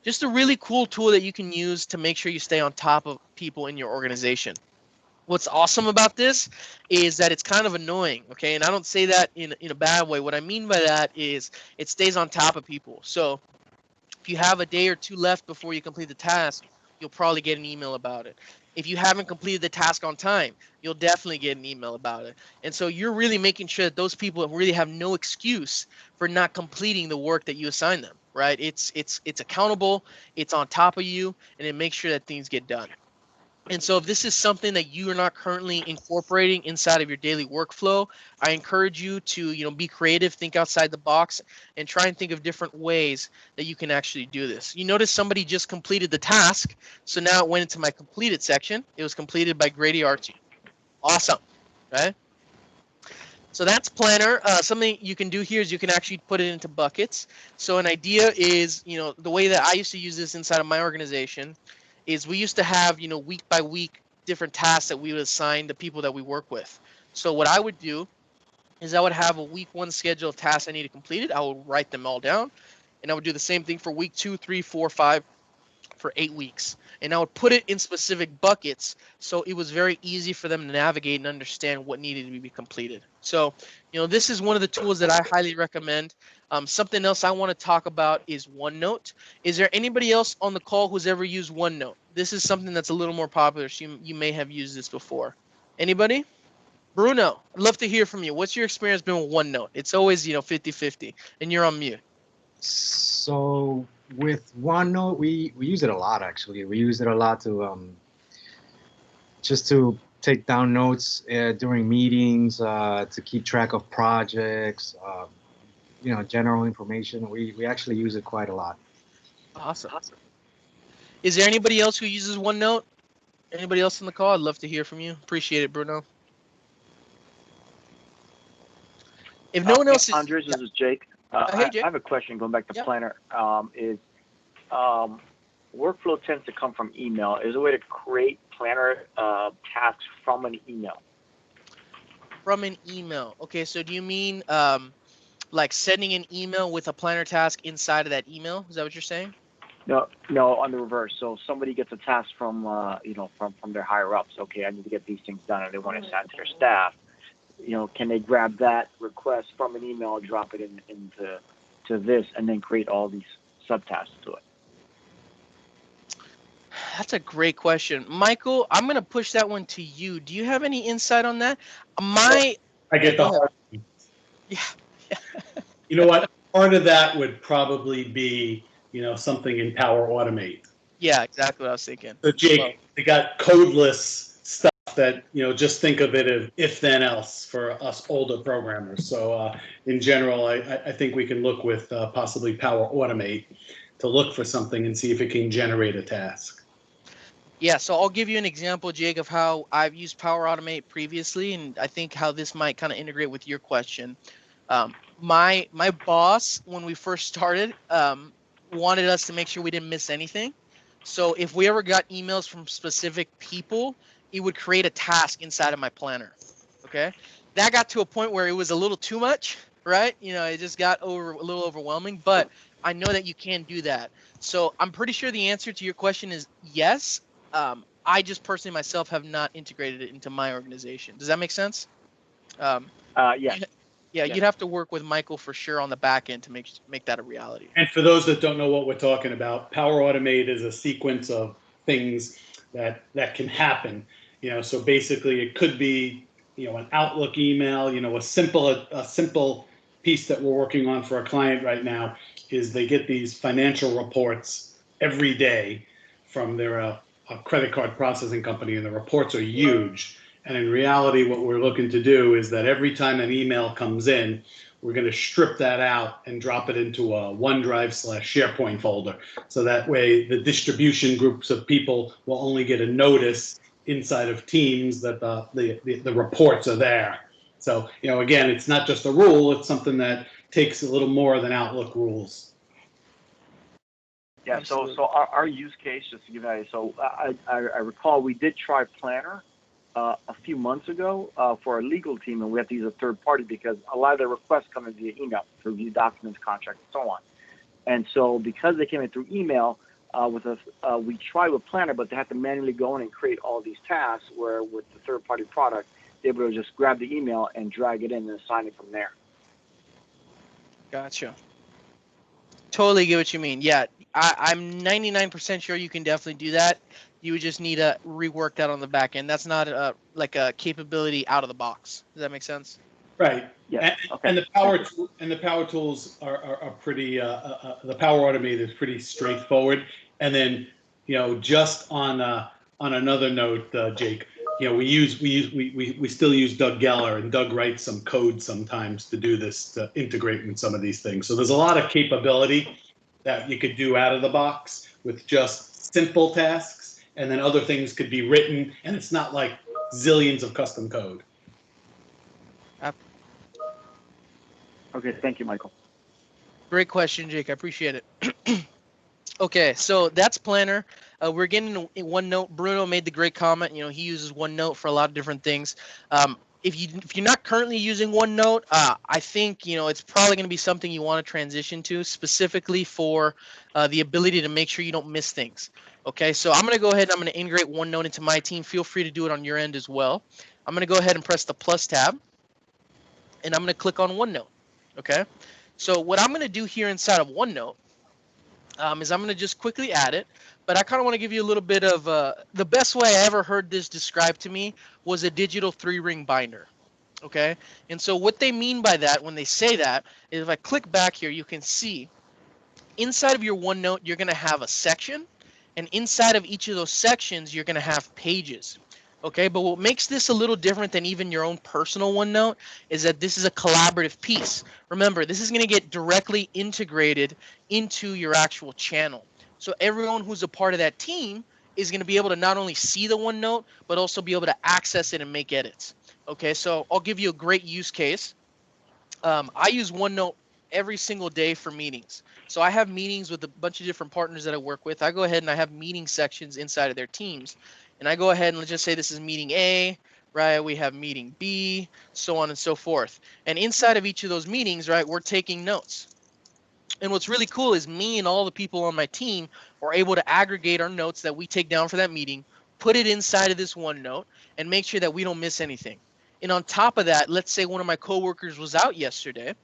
Just a really cool tool that you can use to make sure you stay on top of people in your organization. What's awesome about this is that it's kind of annoying, okay? And I don't say that in a bad way. What I mean by that is it stays on top of people. So if you have a day or two left before you complete the task, you'll probably get an email about it. If you haven't completed the task on time, you'll definitely get an email about it. And so you're really making sure that those people really have no excuse for not completing the work that you assign them, right? It's accountable, it's on top of you, and it makes sure that things get done. And so if this is something that you are not currently incorporating inside of your daily workflow, I encourage you to, be creative, think outside the box, and try and think of different ways that you can actually do this. You notice somebody just completed the task. So now it went into my completed section. It was completed by Grady Archie. Awesome, right? So that's Planner. Something you can do here is you can actually put it into buckets. So an idea is, the way that I used to use this inside of my organization is we used to have, week by week different tasks that we would assign the people that we work with. So what I would do is I would have a week 1 schedule of tasks I need to complete it. I would write them all down, and I would do the same thing for week 2, 3, 4, 5 for 8 weeks. And I would put it in specific buckets so it was very easy for them to navigate and understand what needed to be completed. So, this is one of the tools that I highly recommend. Something else I want to talk about is OneNote. Is there anybody else on the call who's ever used OneNote? This is something that's a little more popular, so you may have used this before. Anybody? Bruno, I'd love to hear from you. What's your experience been with OneNote? It's always, 50-50, and you're on mute. So with OneNote, we use it a lot actually. We use it a lot to just to take down notes during meetings, to keep track of projects, general information. We actually use it quite a lot. Awesome. Is there anybody else who uses OneNote? Anybody else on the call? I'd love to hear from you. Appreciate it, Bruno. If no one else is... Andres, this is Jake. Hey, Jake. I have a question going back to Planner. Workflow tends to come from email. Is there a way to create Planner tasks from an email? From an email. Okay, so do you mean like sending an email with a Planner task inside of that email? Is that what you're saying? No, on the reverse. So somebody gets a task from from their higher ups. Okay, I need to get these things done, and they want to send it to their staff. Can they grab that request from an email, drop it into this, and then create all these subtasks to it? That's a great question, Michael. I'm gonna push that one to you. Do you have any insight on that? I get the hard. Yeah. You know what? Part of that would probably be something in Power Automate. Yeah, exactly what I was thinking. So Jake, they got codeless stuff that just think of it as if then else for us older programmers. So in general, I think we can look with possibly Power Automate to look for something and see if it can generate a task. Yeah, so I'll give you an example, Jake, of how I've used Power Automate previously, and I think how this might kind of integrate with your question. My boss, when we first started, wanted us to make sure we didn't miss anything. So if we ever got emails from specific people, it would create a task inside of my planner. Okay, that got to a point where it was a little too much, right? It just got a little overwhelming. But I know that you can do that. So I'm pretty sure the answer to your question is yes. I just personally myself have not integrated it into my organization. Does that make sense? Yeah. Yeah, you'd have to work with Michael for sure on the back end to make that a reality. And for those that don't know what we're talking about, Power Automate is a sequence of things that can happen. So basically it could be an Outlook email. A simple piece that we're working on for a client right now is they get these financial reports every day from their credit card processing company, and the reports are huge. And in reality, what we're looking to do is that every time an email comes in, we're going to strip that out and drop it into a OneDrive/SharePoint folder. So that way the distribution groups of people will only get a notice inside of Teams that the reports are there. So, again, it's not just a rule, it's something that takes a little more than Outlook rules. Yeah, Absolutely. so our use case, just to give you an idea, so I recall we did try Planner a few months ago for our legal team, and we have to use a third party because a lot of the requests come in via email to review documents, contracts, and so on. And so because they came in through email, we tried with Planner, but they had to manually go in and create all these tasks, where with the third party product, they were able to just grab the email and drag it in and assign it from there. Gotcha. Totally get what you mean. Yeah, I'm 99% sure you can definitely do that. You would just need to rework that on the back end. That's not like a capability out of the box. Does that make sense? Right. Yeah. And the power tools are pretty. The Power Automate is pretty straightforward. And then just on another note, Jake, we still use Doug Geller, and Doug writes some code sometimes to do this, to integrate with some of these things. So there's a lot of capability that you could do out of the box with just simple tasks, and then other things could be written, and it's not like zillions of custom code. Okay, thank you, Michael. Great question, Jake. I appreciate it. Okay, so that's Planner. We're getting in OneNote. Bruno made the great comment. He uses OneNote for a lot of different things. if you're not currently using OneNote, I think it's probably going to be something you want to transition to, specifically for the ability to make sure you don't miss things. Okay, so I'm going to go ahead and I'm going to integrate OneNote into my team. Feel free to do it on your end as well. I'm going to go ahead and press the plus tab, and I'm going to click on OneNote. Okay, so what I'm going to do here inside of OneNote is I'm going to just quickly add it, but I kind of want to give you a little bit of the best way I ever heard this described to me was a digital 3-ring binder. Okay, and so what they mean by that when they say that is, if I click back here, you can see inside of your OneNote, you're going to have a section, and inside of each of those sections, you're going to have pages. Okay, but what makes this a little different than even your own personal OneNote is that this is a collaborative piece. Remember, this is going to get directly integrated into your actual channel. So everyone who's a part of that team is going to be able to not only see the OneNote, but also be able to access it and make edits. Okay, so I'll give you a great use case. I use OneNote every single day for meetings. So I have meetings with a bunch of different partners that I work with. I go ahead and I have meeting sections inside of their teams. And I go ahead and let's just say this is meeting A, right? We have meeting B, so on and so forth. And inside of each of those meetings, right, we're taking notes. And what's really cool is me and all the people on my team are able to aggregate our notes that we take down for that meeting, put it inside of this OneNote, and make sure that we don't miss anything. And on top of that, let's say one of my coworkers was out yesterday,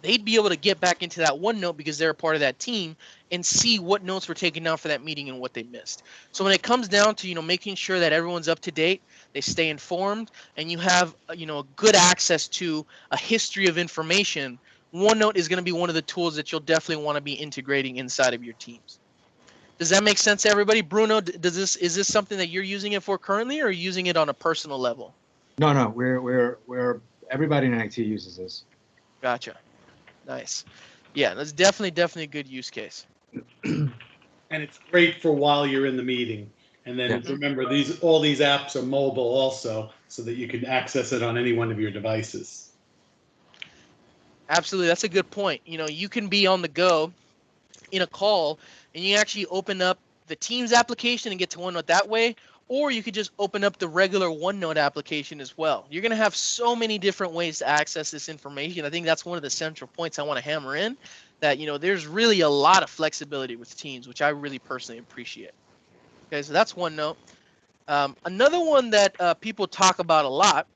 they'd be able to get back into that OneNote because they're a part of that team and see what notes were taken down for that meeting and what they missed. So when it comes down to making sure that everyone's up to date, they stay informed, and you have a good access to a history of information, OneNote is going to be one of the tools that you'll definitely want to be integrating inside of your teams. Does that make sense to everybody? Bruno, is this something that you're using it for currently, or are you using it on a personal level? No, we're everybody in IT uses this. Gotcha. Nice. Yeah, that's definitely a good use case. And it's great for while you're in the meeting. And then Yes. remember, all these apps are mobile also, so that you can access it on any one of your devices. Absolutely, that's a good point. You can be on the go in a call, and you actually open up the Teams application and get to OneNote that way, or you could just open up the regular OneNote application as well. You're going to have so many different ways to access this information. I think that's one of the central points I want to hammer in, that there's really a lot of flexibility with Teams, which I really personally appreciate. Okay, so that's OneNote. Another one that people talk about a lot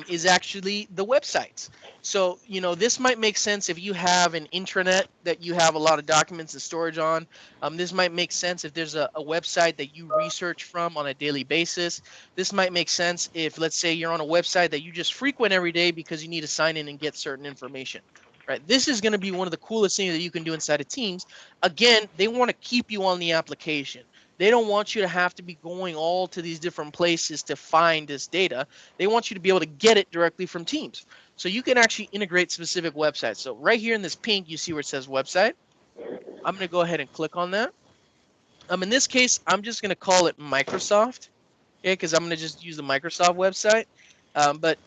is actually the websites. So, this might make sense if you have an intranet that you have a lot of documents and storage on. This might make sense if there's a website that you research from on a daily basis. This might make sense if, let's say, you're on a website that you just frequent every day because you need to sign in and get certain information. Right? This is going to be one of the coolest things that you can do inside of Teams. Again, they want to keep you on the application. They don't want you to have to be going all to these different places to find this data. They want you to be able to get it directly from Teams. So you can actually integrate specific websites. So right here in this pink, you see where it says website. I'm going to go ahead and click on that. In this case, I'm just going to call it Microsoft, okay, because I'm going to just use the Microsoft website. But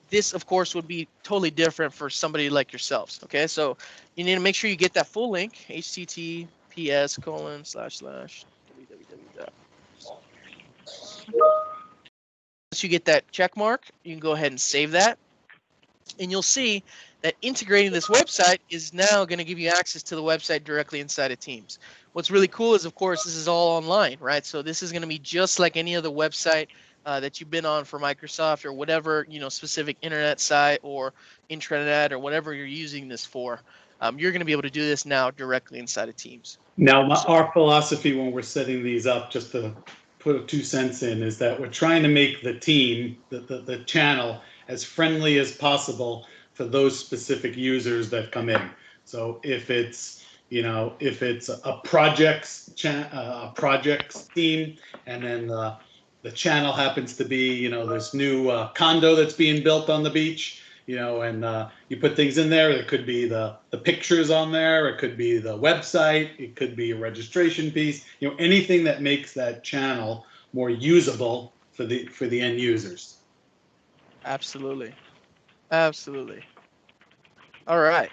this, of course, would be totally different for somebody like yourselves. Okay, so you need to make sure you get that full link, https://www. Once you get that check mark, you can go ahead and save that. And you'll see that integrating this website is now going to give you access to the website directly inside of Teams. What's really cool is, of course, this is all online, right? So this is going to be just like any other website that you've been on for Microsoft or whatever, specific internet site or intranet or whatever you're using this for. You're going to be able to do this now directly inside of Teams. Now, our philosophy when we're setting these up, just to put a 2 cents in, is that we're trying to make the team, the channel, as friendly as possible for those specific users that come in. So if it's a projects team, and then the channel happens to be this new condo that's being built on the beach, and you put things in there. It could be the pictures on there. It could be the website. It could be a registration piece. Anything that makes that channel more usable for the end users. Absolutely. All right.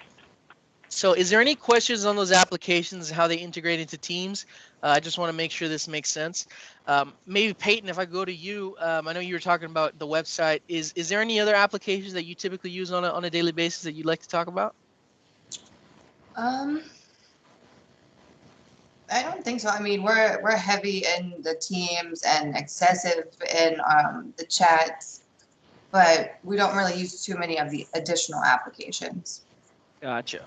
So is there any questions on those applications, how they integrate into Teams? I just want to make sure this makes sense. Maybe Peyton, if I go to you, I know you were talking about the website. Is there any other applications that you typically use on a daily basis that you'd like to talk about? I don't think so. I mean, we're heavy in the Teams and excessive in the chats, but we don't really use too many of the additional applications. Gotcha.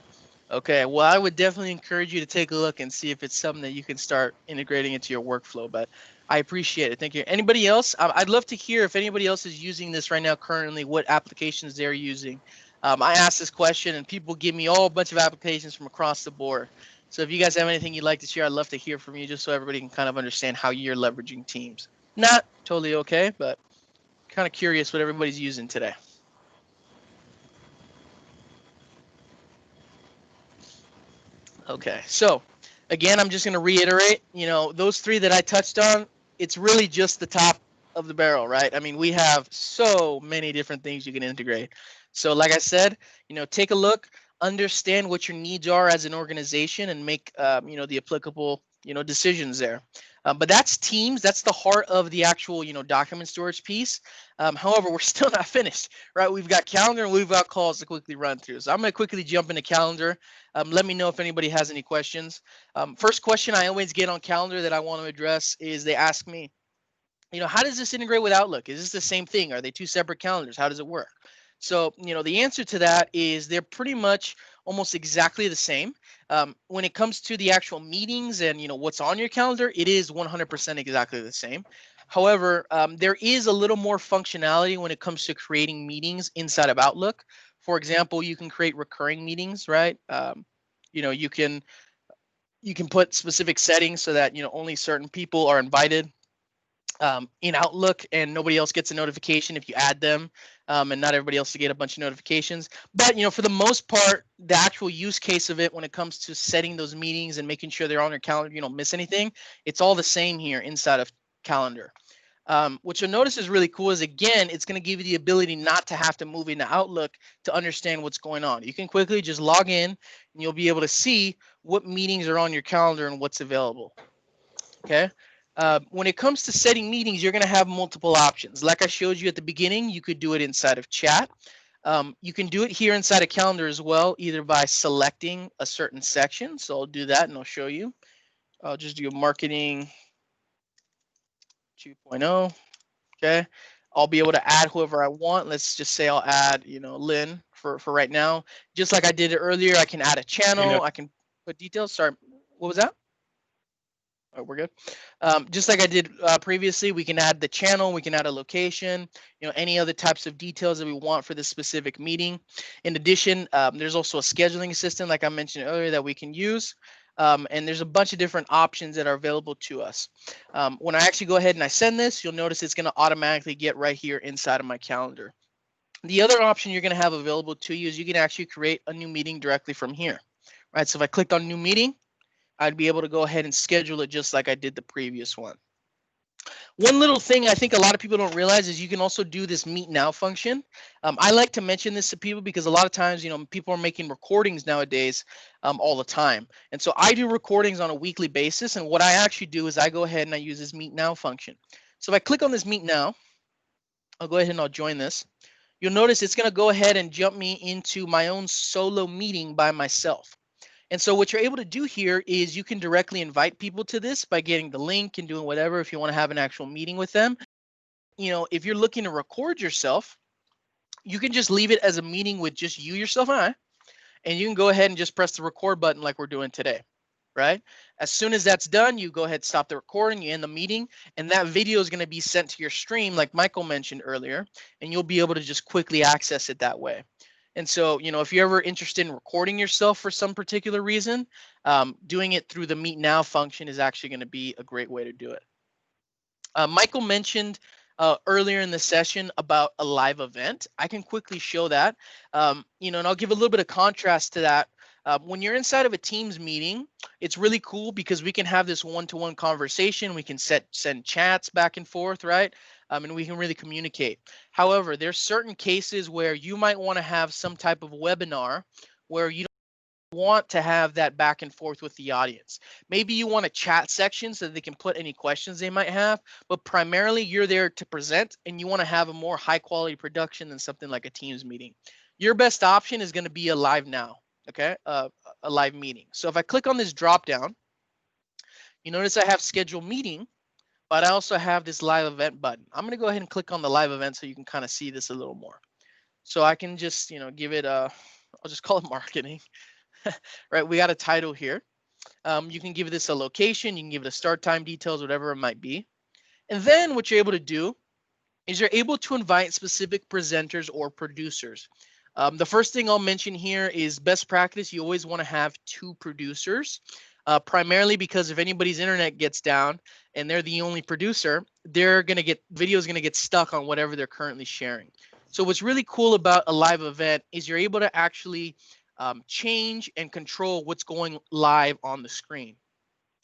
Okay, well, I would definitely encourage you to take a look and see if it's something that you can start integrating into your workflow. But I appreciate it. Thank you. Anybody else? I'd love to hear if anybody else is using this right now currently, what applications they're using. I asked this question and people give me all a bunch of applications from across the board. So if you guys have anything you'd like to share, I'd love to hear from you just so everybody can kind of understand how you're leveraging Teams. Not totally okay, but kind of curious what everybody's using today. Okay, so again, I'm just going to reiterate, those three that I touched on, it's really just the top of the barrel, right? I mean, we have so many different things you can integrate. So like I said, take a look, understand what your needs are as an organization and make, the applicable, decisions there. But that's Teams. That's the heart of the actual, document storage piece. However, we're still not finished, right? We've got calendar and we've got calls to quickly run through. So I'm going to quickly jump into calendar. Let me know if anybody has any questions. First question I always get on calendar that I want to address is they ask me, how does this integrate with Outlook? Is this the same thing? Are they two separate calendars? How does it work? So, the answer to that is they're pretty much almost exactly the same. When it comes to the actual meetings and, what's on your calendar, it is 100% exactly the same. However, there is a little more functionality when it comes to creating meetings inside of Outlook. For example, you can create recurring meetings, right? You can put specific settings so that, only certain people are invited in Outlook and nobody else gets a notification if you add them, and not everybody else to get a bunch of notifications. But for the most part, the actual use case of it when it comes to setting those meetings and making sure they're on your calendar, you don't miss anything, it's all the same here inside of calendar. What you'll notice is really cool is, again, it's going to give you the ability not to have to move into Outlook to understand what's going on. You can quickly just log in and you'll be able to see what meetings are on your calendar and what's available. Okay. When it comes to setting meetings, you're going to have multiple options. Like I showed you at the beginning, you could do it inside of chat. You can do it here inside of calendar as well, either by selecting a certain section. So I'll do that and I'll show you. I'll just do marketing 2.0. Okay. I'll be able to add whoever I want. Let's just say I'll add, Lynn for right now. Just like I did it earlier, I can add a channel. I can put details. Sorry, what was that? Oh, we're good. Just like I did previously, we can add the channel, we can add a location, any other types of details that we want for this specific meeting. In addition, there's also a scheduling assistant, like I mentioned earlier, that we can use. And there's a bunch of different options that are available to us. When I actually go ahead and I send this, you'll notice it's going to automatically get right here inside of my calendar. The other option you're going to have available to you is you can actually create a new meeting directly from here. Right. So if I clicked on new meeting, I'd be able to go ahead and schedule it just like I did the previous one. One little thing I think a lot of people don't realize is you can also do this meet now function. I like to mention this to people because a lot of times, people are making recordings nowadays all the time. And so I do recordings on a weekly basis. And what I actually do is I go ahead and I use this meet now function. So if I click on this meet now, I'll go ahead and I'll join this. You'll notice it's going to go ahead and jump me into my own solo meeting by myself. And so what you're able to do here is you can directly invite people to this by getting the link and doing whatever if you want to have an actual meeting with them. If you're looking to record yourself, you can just leave it as a meeting with just you, yourself, and you can go ahead and just press the record button like we're doing today, right? As soon as that's done, you go ahead, stop the recording, you end the meeting, and that video is going to be sent to your stream like Michael mentioned earlier, and you'll be able to just quickly access it that way. And so, if you're ever interested in recording yourself for some particular reason, doing it through the Meet Now function is actually going to be a great way to do it. Michael mentioned earlier in the session about a live event. I can quickly show that, and I'll give a little bit of contrast to that. When you're inside of a Teams meeting, it's really cool because we can have this one-to-one conversation. We can send chats back and forth, right? And we can really communicate. However, there's certain cases where you might want to have some type of webinar where you don't want to have that back and forth with the audience. Maybe you want a chat section so that they can put any questions they might have, but primarily you're there to present and you want to have a more high quality production than something like a Teams meeting. Your best option is going to be a live now, okay? A live meeting. So if I click on this drop down, you notice I have schedule meeting, but I also have this live event button. I'm going to go ahead and click on the live event so you can kind of see this a little more. So I can just, give it a, I'll just call it marketing. Right, we got a title here. You can give this a location, you can give it a start time details, whatever it might be. And then what you're able to do is you're able to invite specific presenters or producers. The first thing I'll mention here is best practice. You always want to have 2 producers, primarily because if anybody's internet gets down and they're the only producer, they're going to get video's going to get stuck on whatever they're currently sharing. So what's really cool about a live event is you're able to actually change and control what's going live on the screen.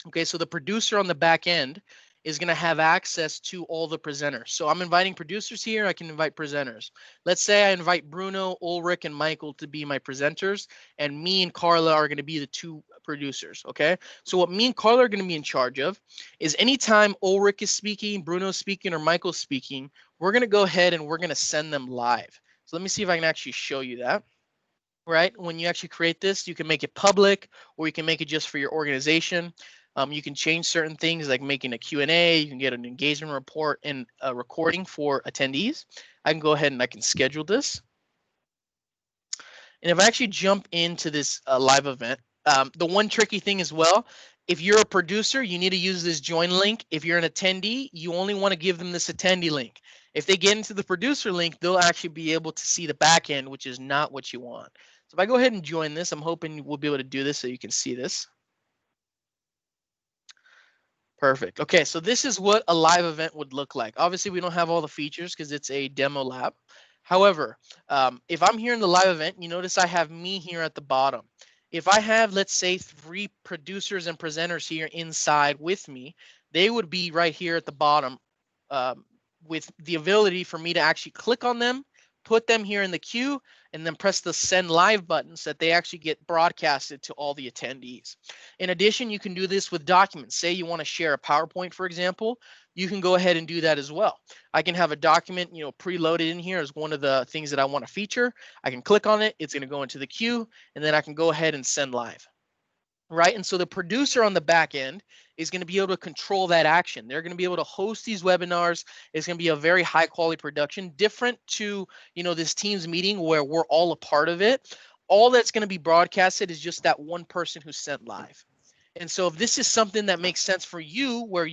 Okay, so the producer on the back end is going to have access to all the presenters. So I'm inviting producers here. I can invite presenters. Let's say I invite Bruno, Ulrich, and Michael to be my presenters, and me and Carla are going to be the 2 producers. Okay, so what me and Carla are going to be in charge of is anytime Ulrich is speaking, Bruno's speaking, or Michael's speaking, we're going to go ahead and we're going to send them live. So let me see if I can actually show you that. Right, when you actually create this, you can make it public or you can make it just for your organization. You can change certain things like making a Q&A, you can get an engagement report and a recording for attendees. I can go ahead and I can schedule this. And if I actually jump into this live event, the one tricky thing as well, if you're a producer, you need to use this join link. If you're an attendee, you only want to give them this attendee link. If they get into the producer link, they'll actually be able to see the back end, which is not what you want. So if I go ahead and join this, I'm hoping we'll be able to do this so you can see this. Perfect. Okay, so this is what a live event would look like. Obviously, we don't have all the features because it's a demo lab. However, if I'm here in the live event, you notice I have me here at the bottom. If I have, let's say, 3 producers and presenters here inside with me, they would be right here at the bottom with the ability for me to actually click on them, put them here in the queue, and then press the send live button so that they actually get broadcasted to all the attendees. In addition, you can do this with documents. Say you want to share a PowerPoint, for example, you can go ahead and do that as well. I can have a document, preloaded in here as one of the things that I want to feature. I can click on it, it's going to go into the queue, and then I can go ahead and send live. Right, and so the producer on the back end is going to be able to control that action. They're going to be able to host these webinars. It's going to be a very high quality production, different to this Teams meeting where we're all a part of it. All that's going to be broadcasted is just that one person who sent live. And so if this is something that makes sense for you, where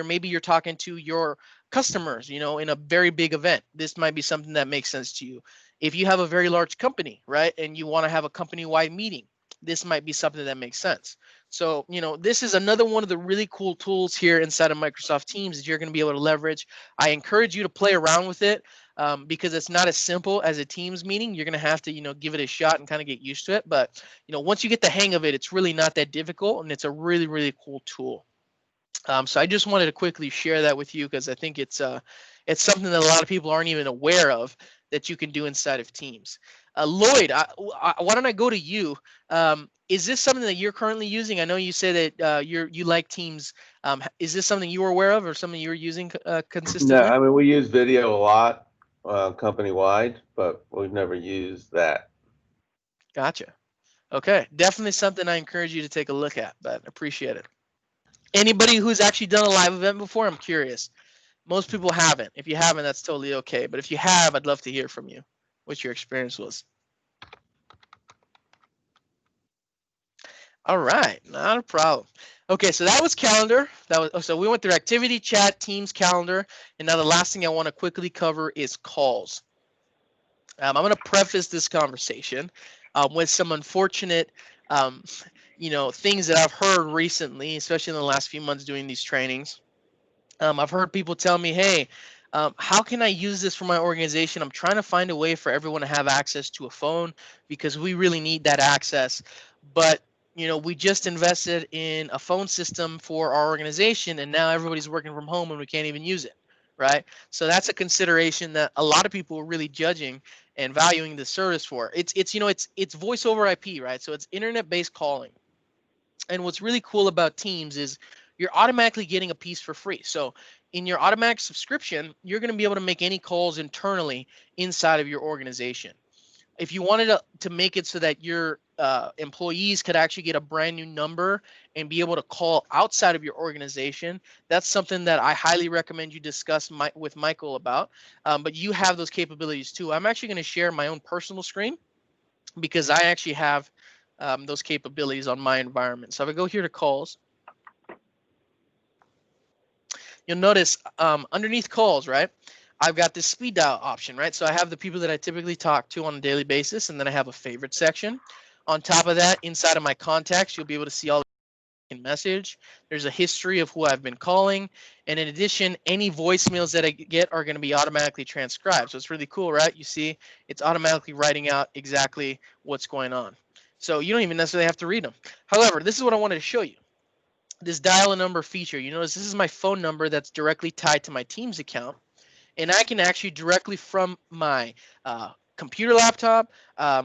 maybe you're talking to your customers, in a very big event, this might be something that makes sense to you. If you have a very large company, right, and you want to have a company-wide meeting, this might be something that makes sense. So, this is another one of the really cool tools here inside of Microsoft Teams that you're going to be able to leverage. I encourage you to play around with it because it's not as simple as a Teams meeting. You're going to have to, give it a shot and kind of get used to it. But, once you get the hang of it, it's really not that difficult, and it's a really, really cool tool. So I just wanted to quickly share that with you because I think it's something that a lot of people aren't even aware of that you can do inside of Teams. Lloyd, why don't I go to you? Is this something that you're currently using? I know you say that you like Teams. Is this something you were aware of or something you're using consistently? No, I mean, we use video a lot company-wide, but we've never used that. Gotcha. Okay, definitely something I encourage you to take a look at, but appreciate it. Anybody who's actually done a live event before? I'm curious. Most people haven't. If you haven't, that's totally okay. But if you have, I'd love to hear from you what your experience was. All right, not a problem. Okay, so that was calendar. So we went through activity, chat, Teams, calendar, and now the last thing I want to quickly cover is calls. I'm going to preface this conversation with some unfortunate, things that I've heard recently, especially in the last few months doing these trainings. I've heard people tell me, hey, how can I use this for my organization? I'm trying to find a way for everyone to have access to a phone because we really need that access. But, we just invested in a phone system for our organization and now everybody's working from home and we can't even use it. right? So that's a consideration that a lot of people are really judging and valuing the service for. It's voice over IP, right? So it's internet-based calling. And what's really cool about Teams is you're automatically getting a piece for free. So in your automatic subscription, you're going to be able to make any calls internally inside of your organization. If you wanted to make it so that your employees could actually get a brand new number and be able to call outside of your organization, that's something that I highly recommend you discuss with Michael about. But you have those capabilities too. I'm actually going to share my own personal screen because I actually have those capabilities on my environment. So if I go here to calls, you'll notice underneath calls, right? I've got this speed dial option, right? So I have the people that I typically talk to on a daily basis, and then I have a favorite section. On top of that, inside of my contacts, you'll be able to see all the message. There's a history of who I've been calling. And in addition, any voicemails that I get are going to be automatically transcribed. So it's really cool, right? You see, it's automatically writing out exactly what's going on. So you don't even necessarily have to read them. However, this is what I wanted to show you. This dial a number feature. You notice this is my phone number that's directly tied to my Teams account. And I can actually directly from my computer laptop,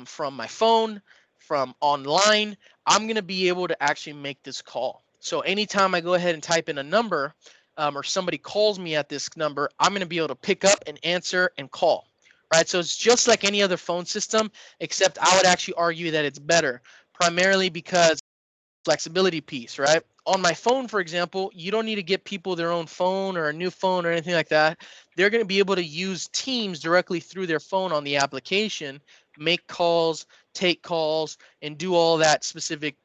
from my phone, from online, I'm going to be able to actually make this call. So anytime I go ahead and type in a number or somebody calls me at this number, I'm going to be able to pick up and answer and call. Right, so it's just like any other phone system, except I would actually argue that it's better, primarily because flexibility piece, right? On my phone, for example, you don't need to get people their own phone or a new phone or anything like that. They're going to be able to use Teams directly through their phone on the application, make calls, take calls, and do all that specific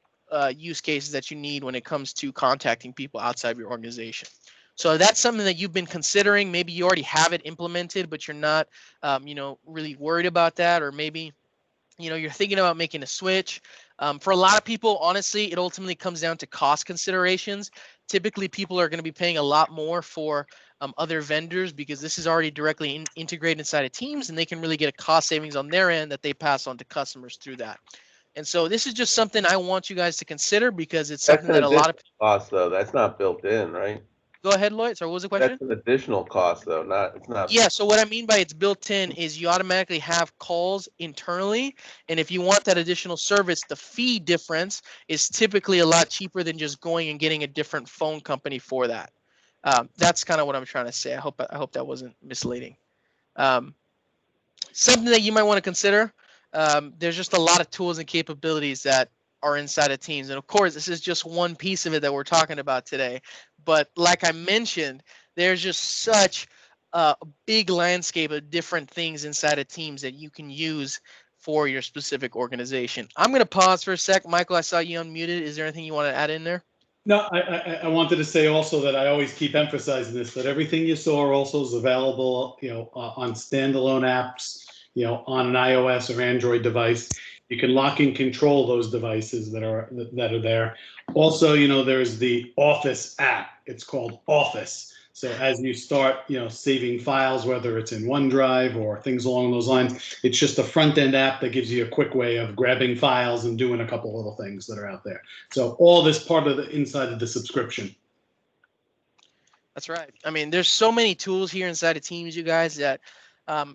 use cases that you need when it comes to contacting people outside of your organization. So that's something that you've been considering. Maybe you already have it implemented, but you're not, really worried about that, or maybe you're thinking about making a switch. For a lot of people, honestly, it ultimately comes down to cost considerations. Typically, people are going to be paying a lot more for other vendors because this is already directly integrated inside of Teams, and they can really get a cost savings on their end that they pass on to customers through that. And so this is just something I want you guys to consider because it's That's something an that a lot of additional cost, though. That's not built in, right? Go ahead, Lloyd. So what was the question? That's an additional cost, though. It's not. Yeah, so what I mean by it's built in is you automatically have calls internally, and if you want that additional service, the fee difference is typically a lot cheaper than just going and getting a different phone company for that. That's kind of what I'm trying to say. I hope that wasn't misleading. Something that you might want to consider. There's just a lot of tools and capabilities that are inside of Teams, and of course, this is just one piece of it that we're talking about today. But like I mentioned, there's just such a big landscape of different things inside of Teams that you can use for your specific organization. I'm going to pause for a sec. Michael, I saw you unmuted. Is there anything you want to add in there? No, I wanted to say also that I always keep emphasizing this, that everything you saw also is available, on standalone apps, on an iOS or Android device. You can lock and control those devices that are there. Also, there's the Office app. It's called Office. So as you start, saving files, whether it's in OneDrive or things along those lines, it's just a front end app that gives you a quick way of grabbing files and doing a couple little things that are out there. So all this part of the inside of the subscription. That's right. I mean, there's so many tools here inside of Teams, you guys, that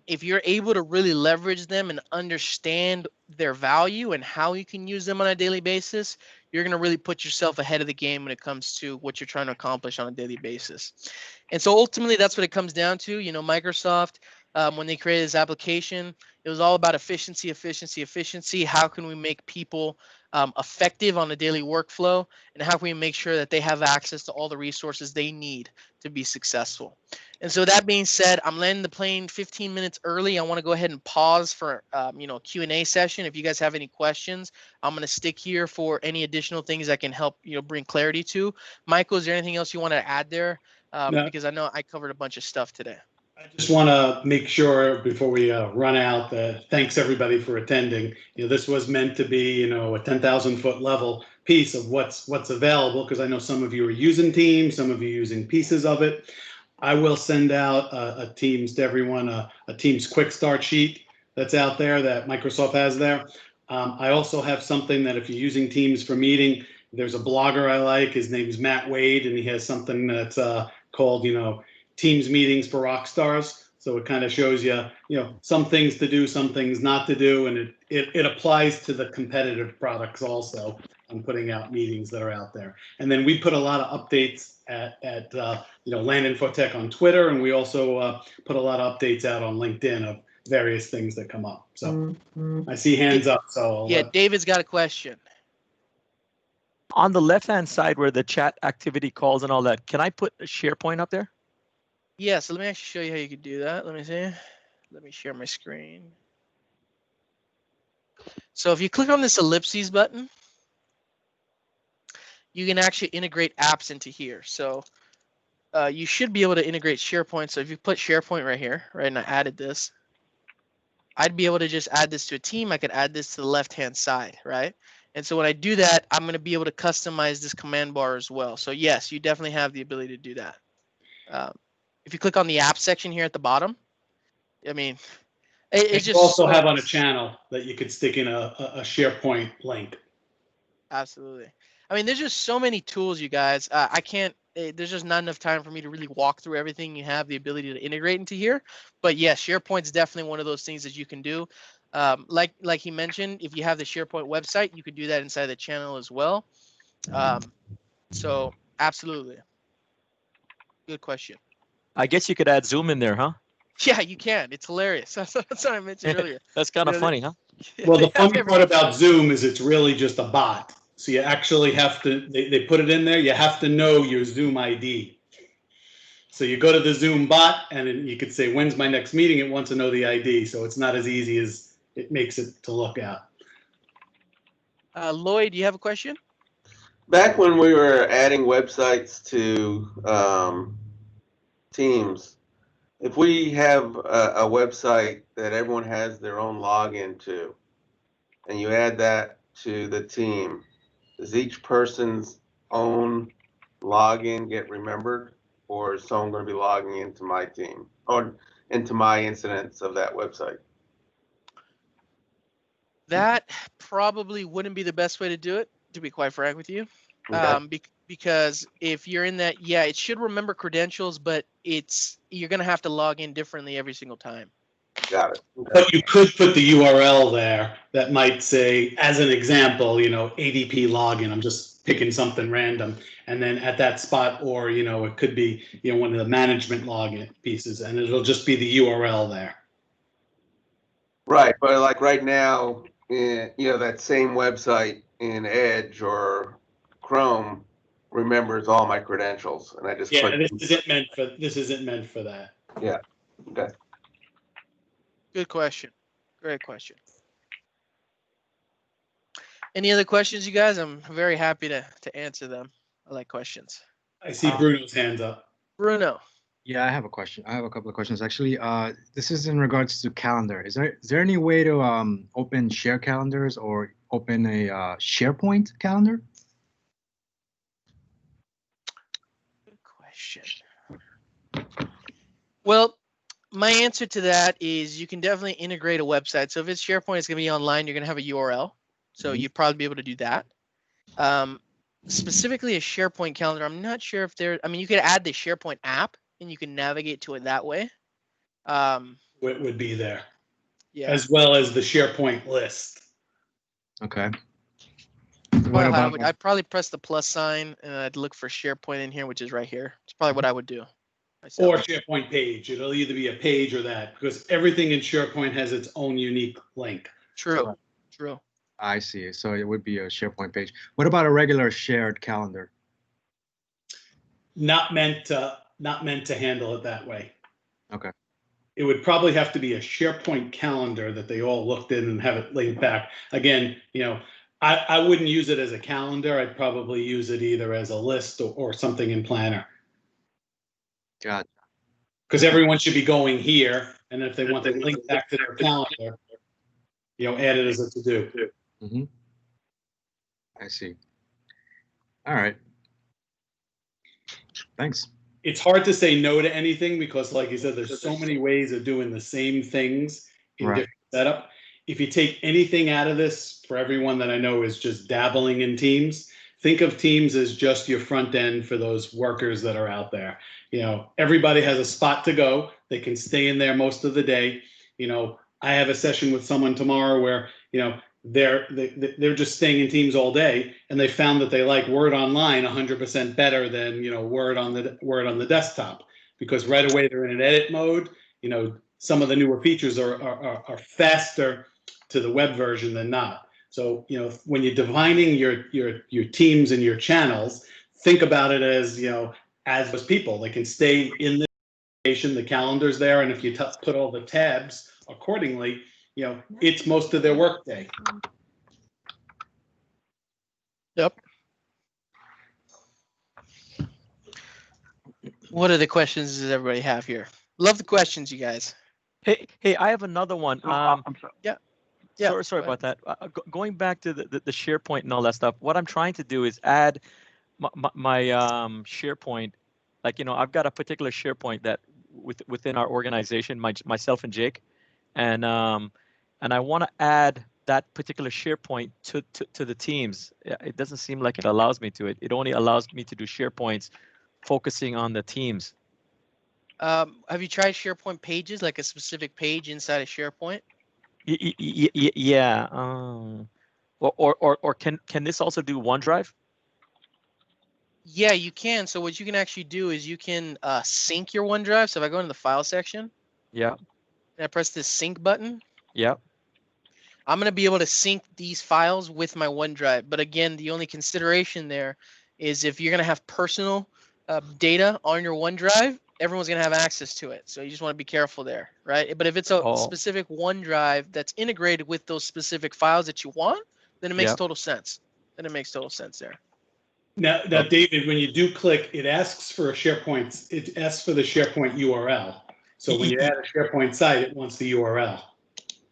if you're able to really leverage them and understand their value and how you can use them on a daily basis, you're going to really put yourself ahead of the game when it comes to what you're trying to accomplish on a daily basis. And so ultimately, that's what it comes down to. Microsoft, when they created this application, it was all about efficiency, efficiency, efficiency. How can we make people effective on a daily workflow? And how can we make sure that they have access to all the resources they need to be successful? And so that being said, I'm landing the plane 15 minutes early. I want to go ahead and pause for a Q&A session. If you guys have any questions, I'm going to stick here for any additional things I can help bring clarity to. Michael, is there anything else you want to add there? No. Because I know I covered a bunch of stuff today. I just want to make sure before we run out that thanks everybody for attending. This was meant to be, a 10,000 foot level piece of what's available, because I know some of you are using Teams, some of you using pieces of it. I will send out a Teams to everyone, a Teams quick start sheet that's out there that Microsoft has there. I also have something that if you're using Teams for meeting, there's a blogger I like. His name's Matt Wade, and he has something that's called, Teams meetings for rock stars. So it kind of shows you, some things to do, some things not to do, and it applies to the competitive products also. I'm putting out meetings that are out there, and then we put a lot of updates at LAN Infotech on Twitter, and we also put a lot of updates out on LinkedIn of various things that come up. So I see hands up. So Yeah, David's got a question. On the left-hand side where the chat activity calls and all that, can I put a SharePoint up there? Yeah, so let me actually show you how you could do that. Let me see. Let me share my screen. So if you click on this ellipses button, you can actually integrate apps into here. So you should be able to integrate SharePoint. So if you put SharePoint right here, right, and I added this, I'd be able to just add this to a team. I could add this to the left-hand side, right? And so when I do that, I'm going to be able to customize this command bar as well. So yes, you definitely have the ability to do that. If you click on the app section here at the bottom, I mean, it's you just also so have on a channel that you could stick in a SharePoint link. Absolutely. I mean, there's just so many tools, you guys. I can't. There's just not enough time for me to really walk through everything you have the ability to integrate into here. But yes, SharePoint's definitely one of those things that you can do. Like he mentioned, if you have the SharePoint website, you could do that inside the channel as well. So absolutely. Good question. I guess you could add Zoom in there, huh? Yeah, you can. It's hilarious. That's what I mentioned earlier. That's kind of funny, huh? Well, the funny part about Zoom is it's really just a bot. So you actually have to, they put it in there, you have to know your Zoom ID. So you go to the Zoom bot and then you could say, when's my next meeting? It wants to know the ID. So it's not as easy as it makes it to look at. Lloyd, do you have a question? Back when we were adding websites to Teams, if we have a website that everyone has their own login to, and you add that to the team, does each person's own login get remembered, or is someone going to be logging into my team or into my incidents of that website? That probably wouldn't be the best way to do it, to be quite frank with you. Okay. Because if you're in that, yeah, it should remember credentials, but you're going to have to log in differently every single time. Got it. Okay. But you could put the URL there that might say, as an example, ADP login. I'm just picking something random. And then at that spot, or, it could be, one of the management login pieces, and it'll just be the URL there. Right. But like right now, that same website in Edge or Chrome remembers all my credentials, and I just Yeah, click. this isn't meant for that. Yeah. Okay. Good question. Great question. Any other questions, you guys? I'm very happy to answer them. I like questions. I see Bruno's hands up. Bruno. Yeah, I have a question. I have a couple of questions actually. This is in regards to calendar. Is there any way to open share calendars or open a SharePoint calendar? Good question. Well, my answer to that is you can definitely integrate a website. So if it's SharePoint, it's going to be online. You're going to have a URL. So you'd probably be able to do that. Specifically a SharePoint calendar, I'm not sure if you could add the SharePoint app and you can navigate to it that way. It would be there. Yeah. As well as the SharePoint list. Okay. I'd probably press the plus sign and I'd look for SharePoint in here, which is right here. It's probably what I would do myself. Or SharePoint page. It'll either be a page or that, because everything in SharePoint has its own unique link. True. True. I see. So it would be a SharePoint page. What about a regular shared calendar? Not meant to handle it that way. Okay. It would probably have to be a SharePoint calendar that they all looked in and have it linked back. Again, I wouldn't use it as a calendar. I'd probably use it either as a list or something in Planner. Gotcha. Because everyone should be going here, and if they want to link back to their calendar, add it as a to-do. Mm-hmm. I see. All right. Thanks. It's hard to say no to anything because, like you said, there's so many ways of doing the same things in different setup. If you take anything out of this, for everyone that I know is just dabbling in Teams, think of Teams as just your front end for those workers that are out there. You know, everybody has a spot to go. They can stay in there most of the day. You know, I have a session with someone tomorrow where, you know, they're just staying in Teams all day, and they found that they like Word Online 100% better than, you know, Word on the desktop, because right away they're in an edit mode. You know, some of the newer features are faster to the web version than not. So, you know, when you're defining your teams and your channels, think about it as, you know, as people. They can stay in the location, the calendar's there, and if you put all the tabs accordingly, you know, it's most of their workday. Yep. What other questions does everybody have here? Love the questions, you guys. Hey, I have another one. I'm sorry. Yeah. Sorry about that. Going back to the SharePoint and all that stuff, what I'm trying to do is add my SharePoint. Like, you know, I've got a particular SharePoint that within our organization, myself and Jake, and I want to add that particular SharePoint to the Teams. It doesn't seem like it allows me to. It only allows me to do SharePoints focusing on the Teams. Have you tried SharePoint pages, like a specific page inside of SharePoint? Yeah. Or can this also do OneDrive? Yeah, you can. So what you can actually do is you can sync your OneDrive. So if I go into the file section, Yeah. and I press this sync button, Yeah. I'm going to be able to sync these files with my OneDrive. But again, the only consideration there is if you're going to have personal data on your OneDrive, everyone's going to have access to it. So you just want to be careful there, right? But if it's a specific OneDrive that's integrated with those specific files that you want, then it makes total sense. Then it makes total sense there. Now, David, when you do click, it asks for a SharePoint. It asks for the SharePoint URL. So when you add a SharePoint site, it wants the URL.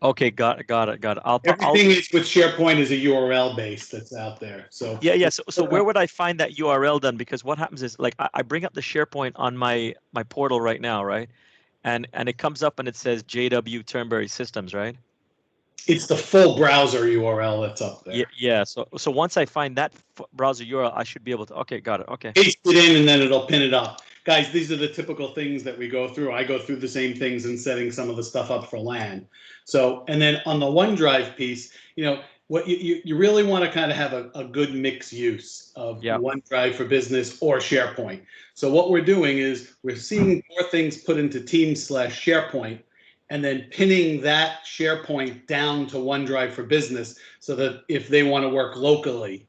Okay, got it. Everything is with SharePoint is a URL base that's out there. So yeah. So where would I find that URL then? Because what happens is, like, I bring up the SharePoint on my portal right now, right? And it comes up and it says JW Turnberry Systems, right? It's the full browser URL that's up there. Yeah. So once I find that browser URL, I should be able to. Okay, got it. Okay. Paste it in and then it'll pin it up. Guys, these are the typical things that we go through. I go through the same things in setting some of the stuff up for LAN. So, and then on the OneDrive piece, you know, what you really want to kind of have a good mix use of OneDrive for Business or SharePoint. So what we're doing is we're seeing more things put into Teams/SharePoint, and then pinning that SharePoint down to OneDrive for Business, so that if they want to work locally,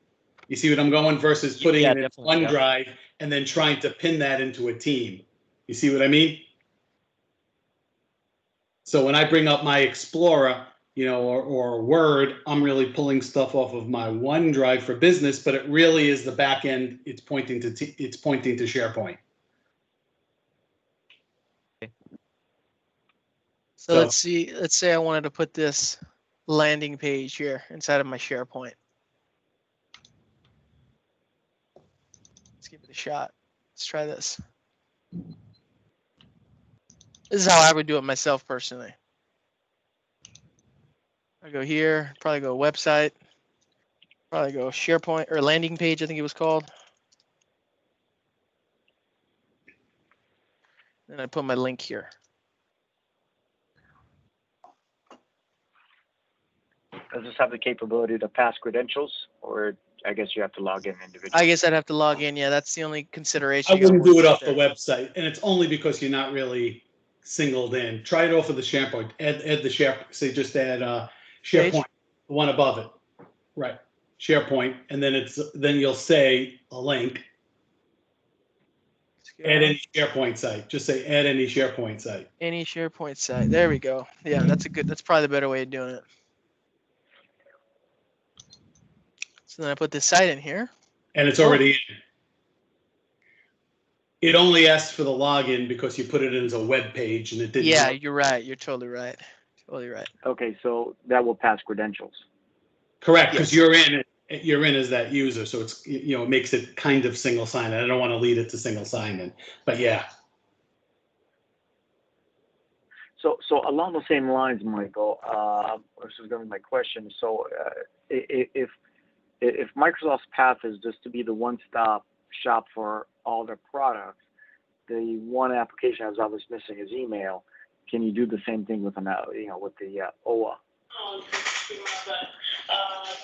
you see what I'm going, versus putting it in OneDrive and then trying to pin that into a team. You see what I mean? So when I bring up my Explorer, you know, or Word, I'm really pulling stuff off of my OneDrive for Business, but it really is the back end. It's pointing to SharePoint. So let's see. Let's say I wanted to put this landing page here inside of my SharePoint. Let's give it a shot. Let's try this. This is how I would do it myself personally. I go here, probably go website, probably go SharePoint or landing page, I think it was called. Then I put my link here. Does this have the capability to pass credentials, or I guess you have to log in individually? I guess I'd have to log in. Yeah, that's the only consideration. I wouldn't do it off the website, and it's only because you're not really singled in. Try it off of the SharePoint. Add the share. Say just add SharePoint, the one above it, right? SharePoint, and then you'll say a link. Add any SharePoint site. Just say add any SharePoint site. Any SharePoint site. There we go. Yeah, that's probably the better way of doing it. So then I put this site in here. And it's already in. It only asks for the login because you put it in as a web page and it didn't. Yeah, you're right. You're totally right. Totally right. Okay, so that will pass credentials. Correct, because you're in as that user, so it's, you know, it makes it kind of single sign-in. I don't want to lead it to single sign-in, but yeah. So along the same lines, Michael, this is going to be my question. So if if Microsoft's path is just to be the one-stop shop for all their products, the one application I was always missing is email. Can you do the same thing with with the OA?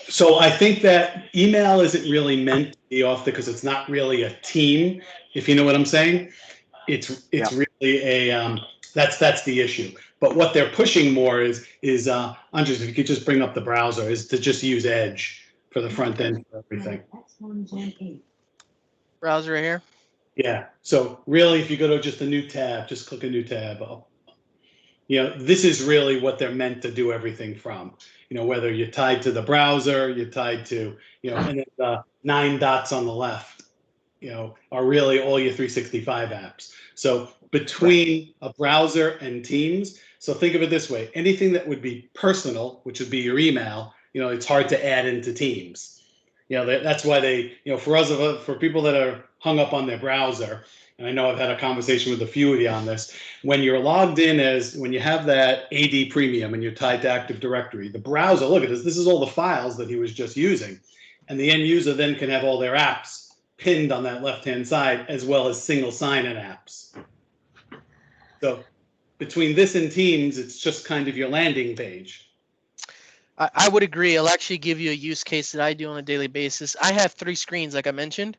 So I think that email isn't really meant to be off because it's not really a team, if you know what I'm saying. It's really a that's the issue. But what they're pushing more is Andres, if you could just bring up the browser, is to just use Edge for the front end for everything. Browser right here. Yeah. So really, if you go to just a new tab, just click a new tab. This is really what they're meant to do everything from. Whether you're tied to the browser, you're tied to, and then the 9 dots on the left, are really all your 365 apps. So between a browser and Teams, so think of it this way: anything that would be personal, which would be your email, it's hard to add into Teams. That's why they, for people that are hung up on their browser, and I know I've had a conversation with a few of you on this, when you're logged in when you have that AD Premium and you're tied to Active Directory, the browser, look at this, this is all the files that he was just using. And the end user then can have all their apps pinned on that left-hand side, as well as single sign-in apps. So between this and Teams, it's just kind of your landing page. I would agree. I'll actually give you a use case that I do on a daily basis. I have 3 screens, like I mentioned.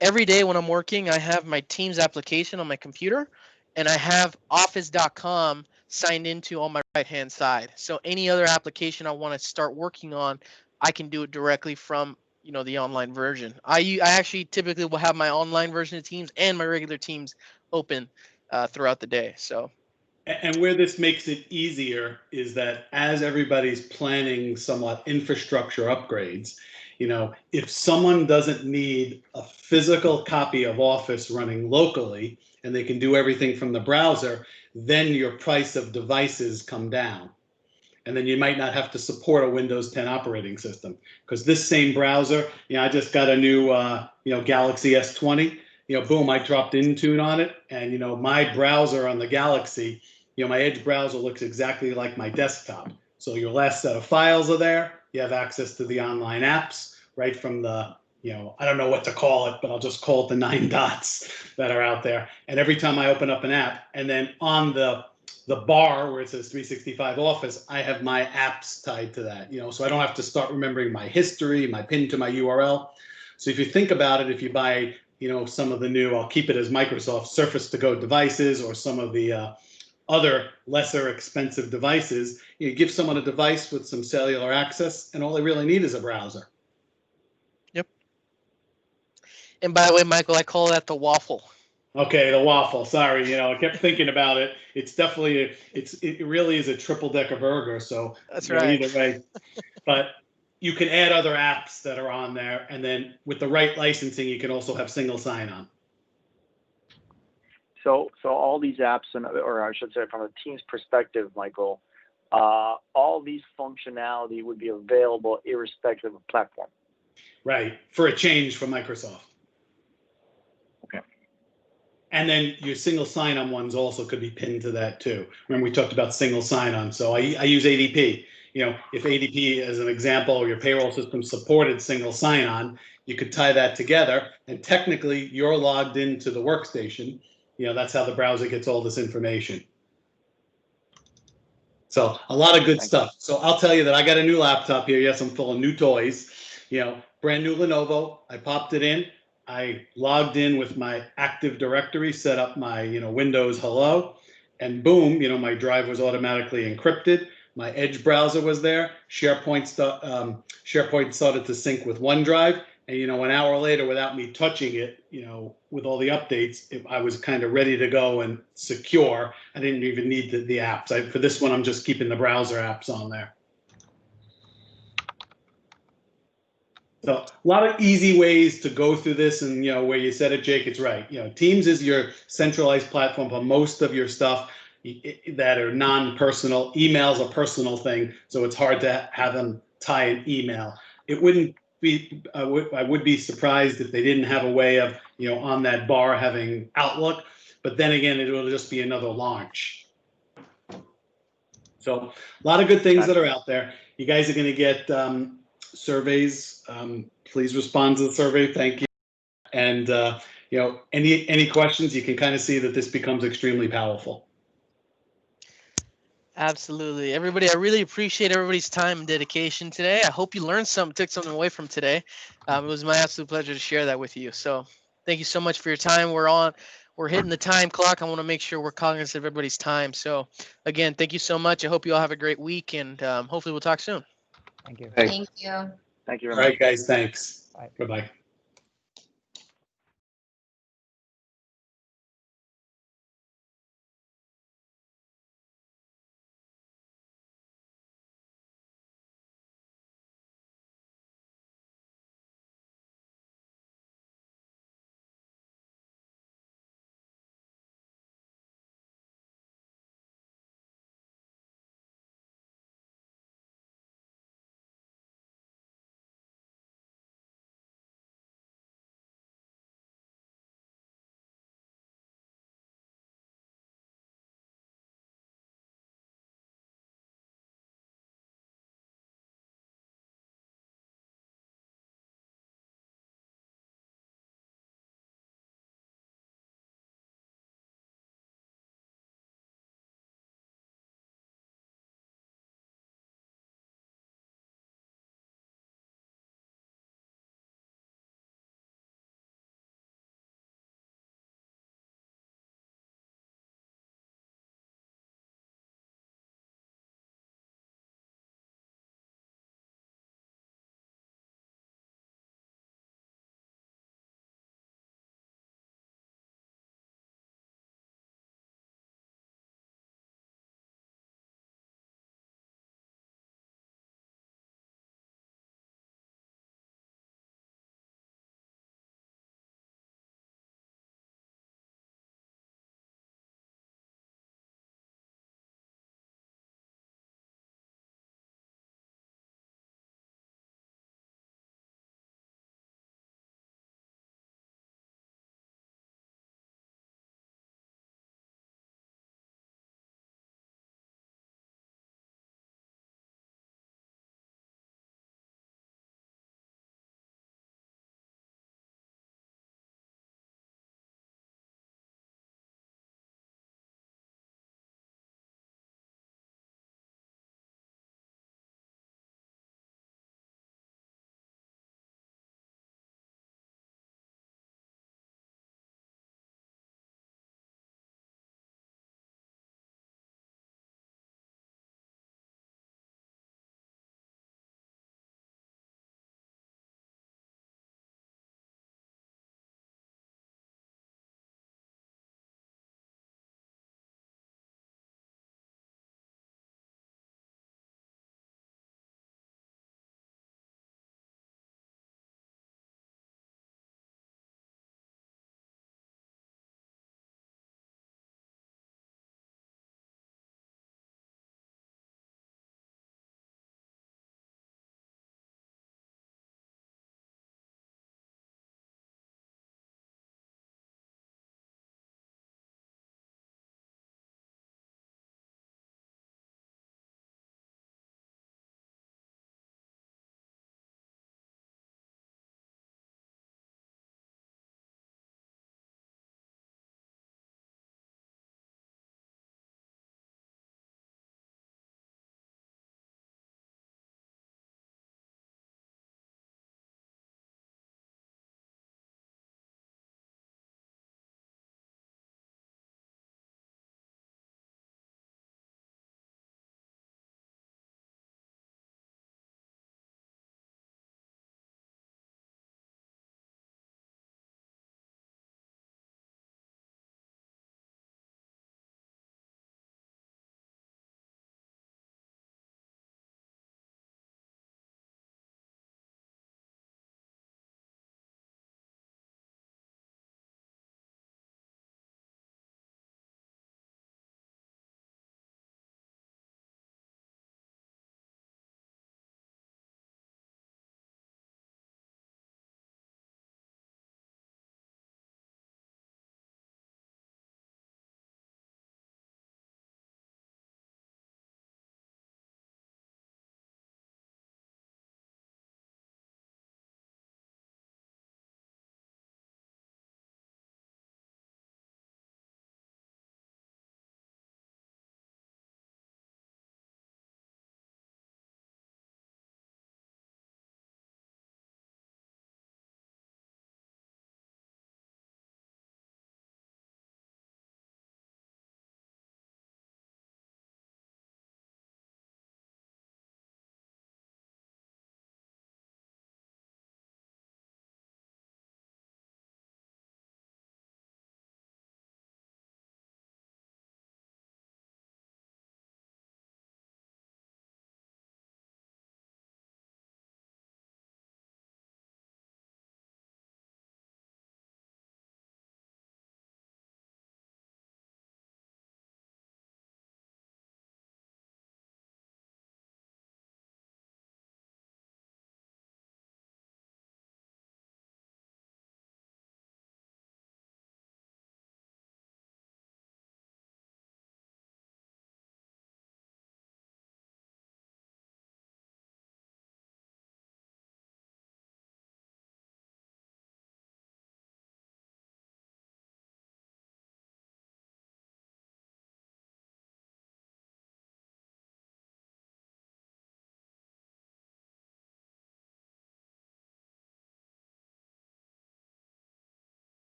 Every day when I'm working, I have my Teams application on my computer, and I have office.com signed into on my right-hand side. So any other application I want to start working on, I can do it directly from the online version. I actually typically will have my online version of Teams and my regular Teams open throughout the day. So. And where this makes it easier is that as everybody's planning somewhat infrastructure upgrades, if someone doesn't need a physical copy of Office running locally and they can do everything from the browser, then your price of devices come down. And then you might not have to support a Windows 10 operating system, because this same browser, I just got a new, Galaxy S20, boom, I dropped Intune on it, and, my browser on the Galaxy, my Edge browser looks exactly like my desktop. So your last set of files are there. You have access to the online apps right from the, I don't know what to call it, but I'll just call it the 9 dots that are out there. And every time I open up an app, and then on the bar where it says 365 Office, I have my apps tied to that, so I don't have to start remembering my history, my pin to my URL. So if you think about it, if you buy, some of the new, I'll keep it as Microsoft Surface to Go devices, or some of the other lesser expensive devices, you give someone a device with some cellular access, and all they really need is a browser. Yep. And by the way, Michael, I call that the waffle. Okay, the waffle. Sorry, I kept thinking about it. It's definitely it really is a triple decker burger. So that's right. Either way, but you can add other apps that are on there, and then with the right licensing, you can also have single sign-on. So all these apps, or I should say, from a Teams perspective, Michael, all these functionality would be available irrespective of platform. Right, for a change from Microsoft. Okay. And then your single sign-on ones also could be pinned to that too. Remember, we talked about single sign-on. So I use ADP. If ADP, as an example, or your payroll system supported single sign-on, you could tie that together, and technically you're logged into the workstation. That's how the browser gets all this information. So a lot of good stuff. So I'll tell you that I got a new laptop here. Yes, I'm full of new toys. Brand new Lenovo. I popped it in. I logged in with my Active Directory, set up my Windows Hello, and boom, my drive was automatically encrypted. My Edge browser was there. SharePoint started to sync with OneDrive. And, an hour later, without me touching it, with all the updates, I was kind of ready to go and secure. I didn't even need the apps. For this one, I'm just keeping the browser apps on there. So a lot of easy ways to go through this. And, where you said it, Jake, it's right. Teams is your centralized platform for most of your stuff that are non-personal. Email's a personal thing, so it's hard to have them tie an email. It wouldn't be, I would be surprised if they didn't have a way of, on that bar having Outlook, but then again, it will just be another launch. So a lot of good things that are out there. You guys are going to get surveys, please respond to the survey. Thank you. And any questions, you can kind of see that this becomes extremely powerful. Absolutely. Everybody, I really appreciate everybody's time and dedication today. I hope you learned something, took something away from today. It was my absolute pleasure to share that with you. So thank you so much for your time. We're hitting the time clock. I want to make sure we're cognizant of everybody's time. So again, thank you so much. I hope you all have a great week, and hopefully we'll talk soon. Thank you. Thanks. Thank you. Thank you All very much. right, guys, thanks. Bye. Bye-bye.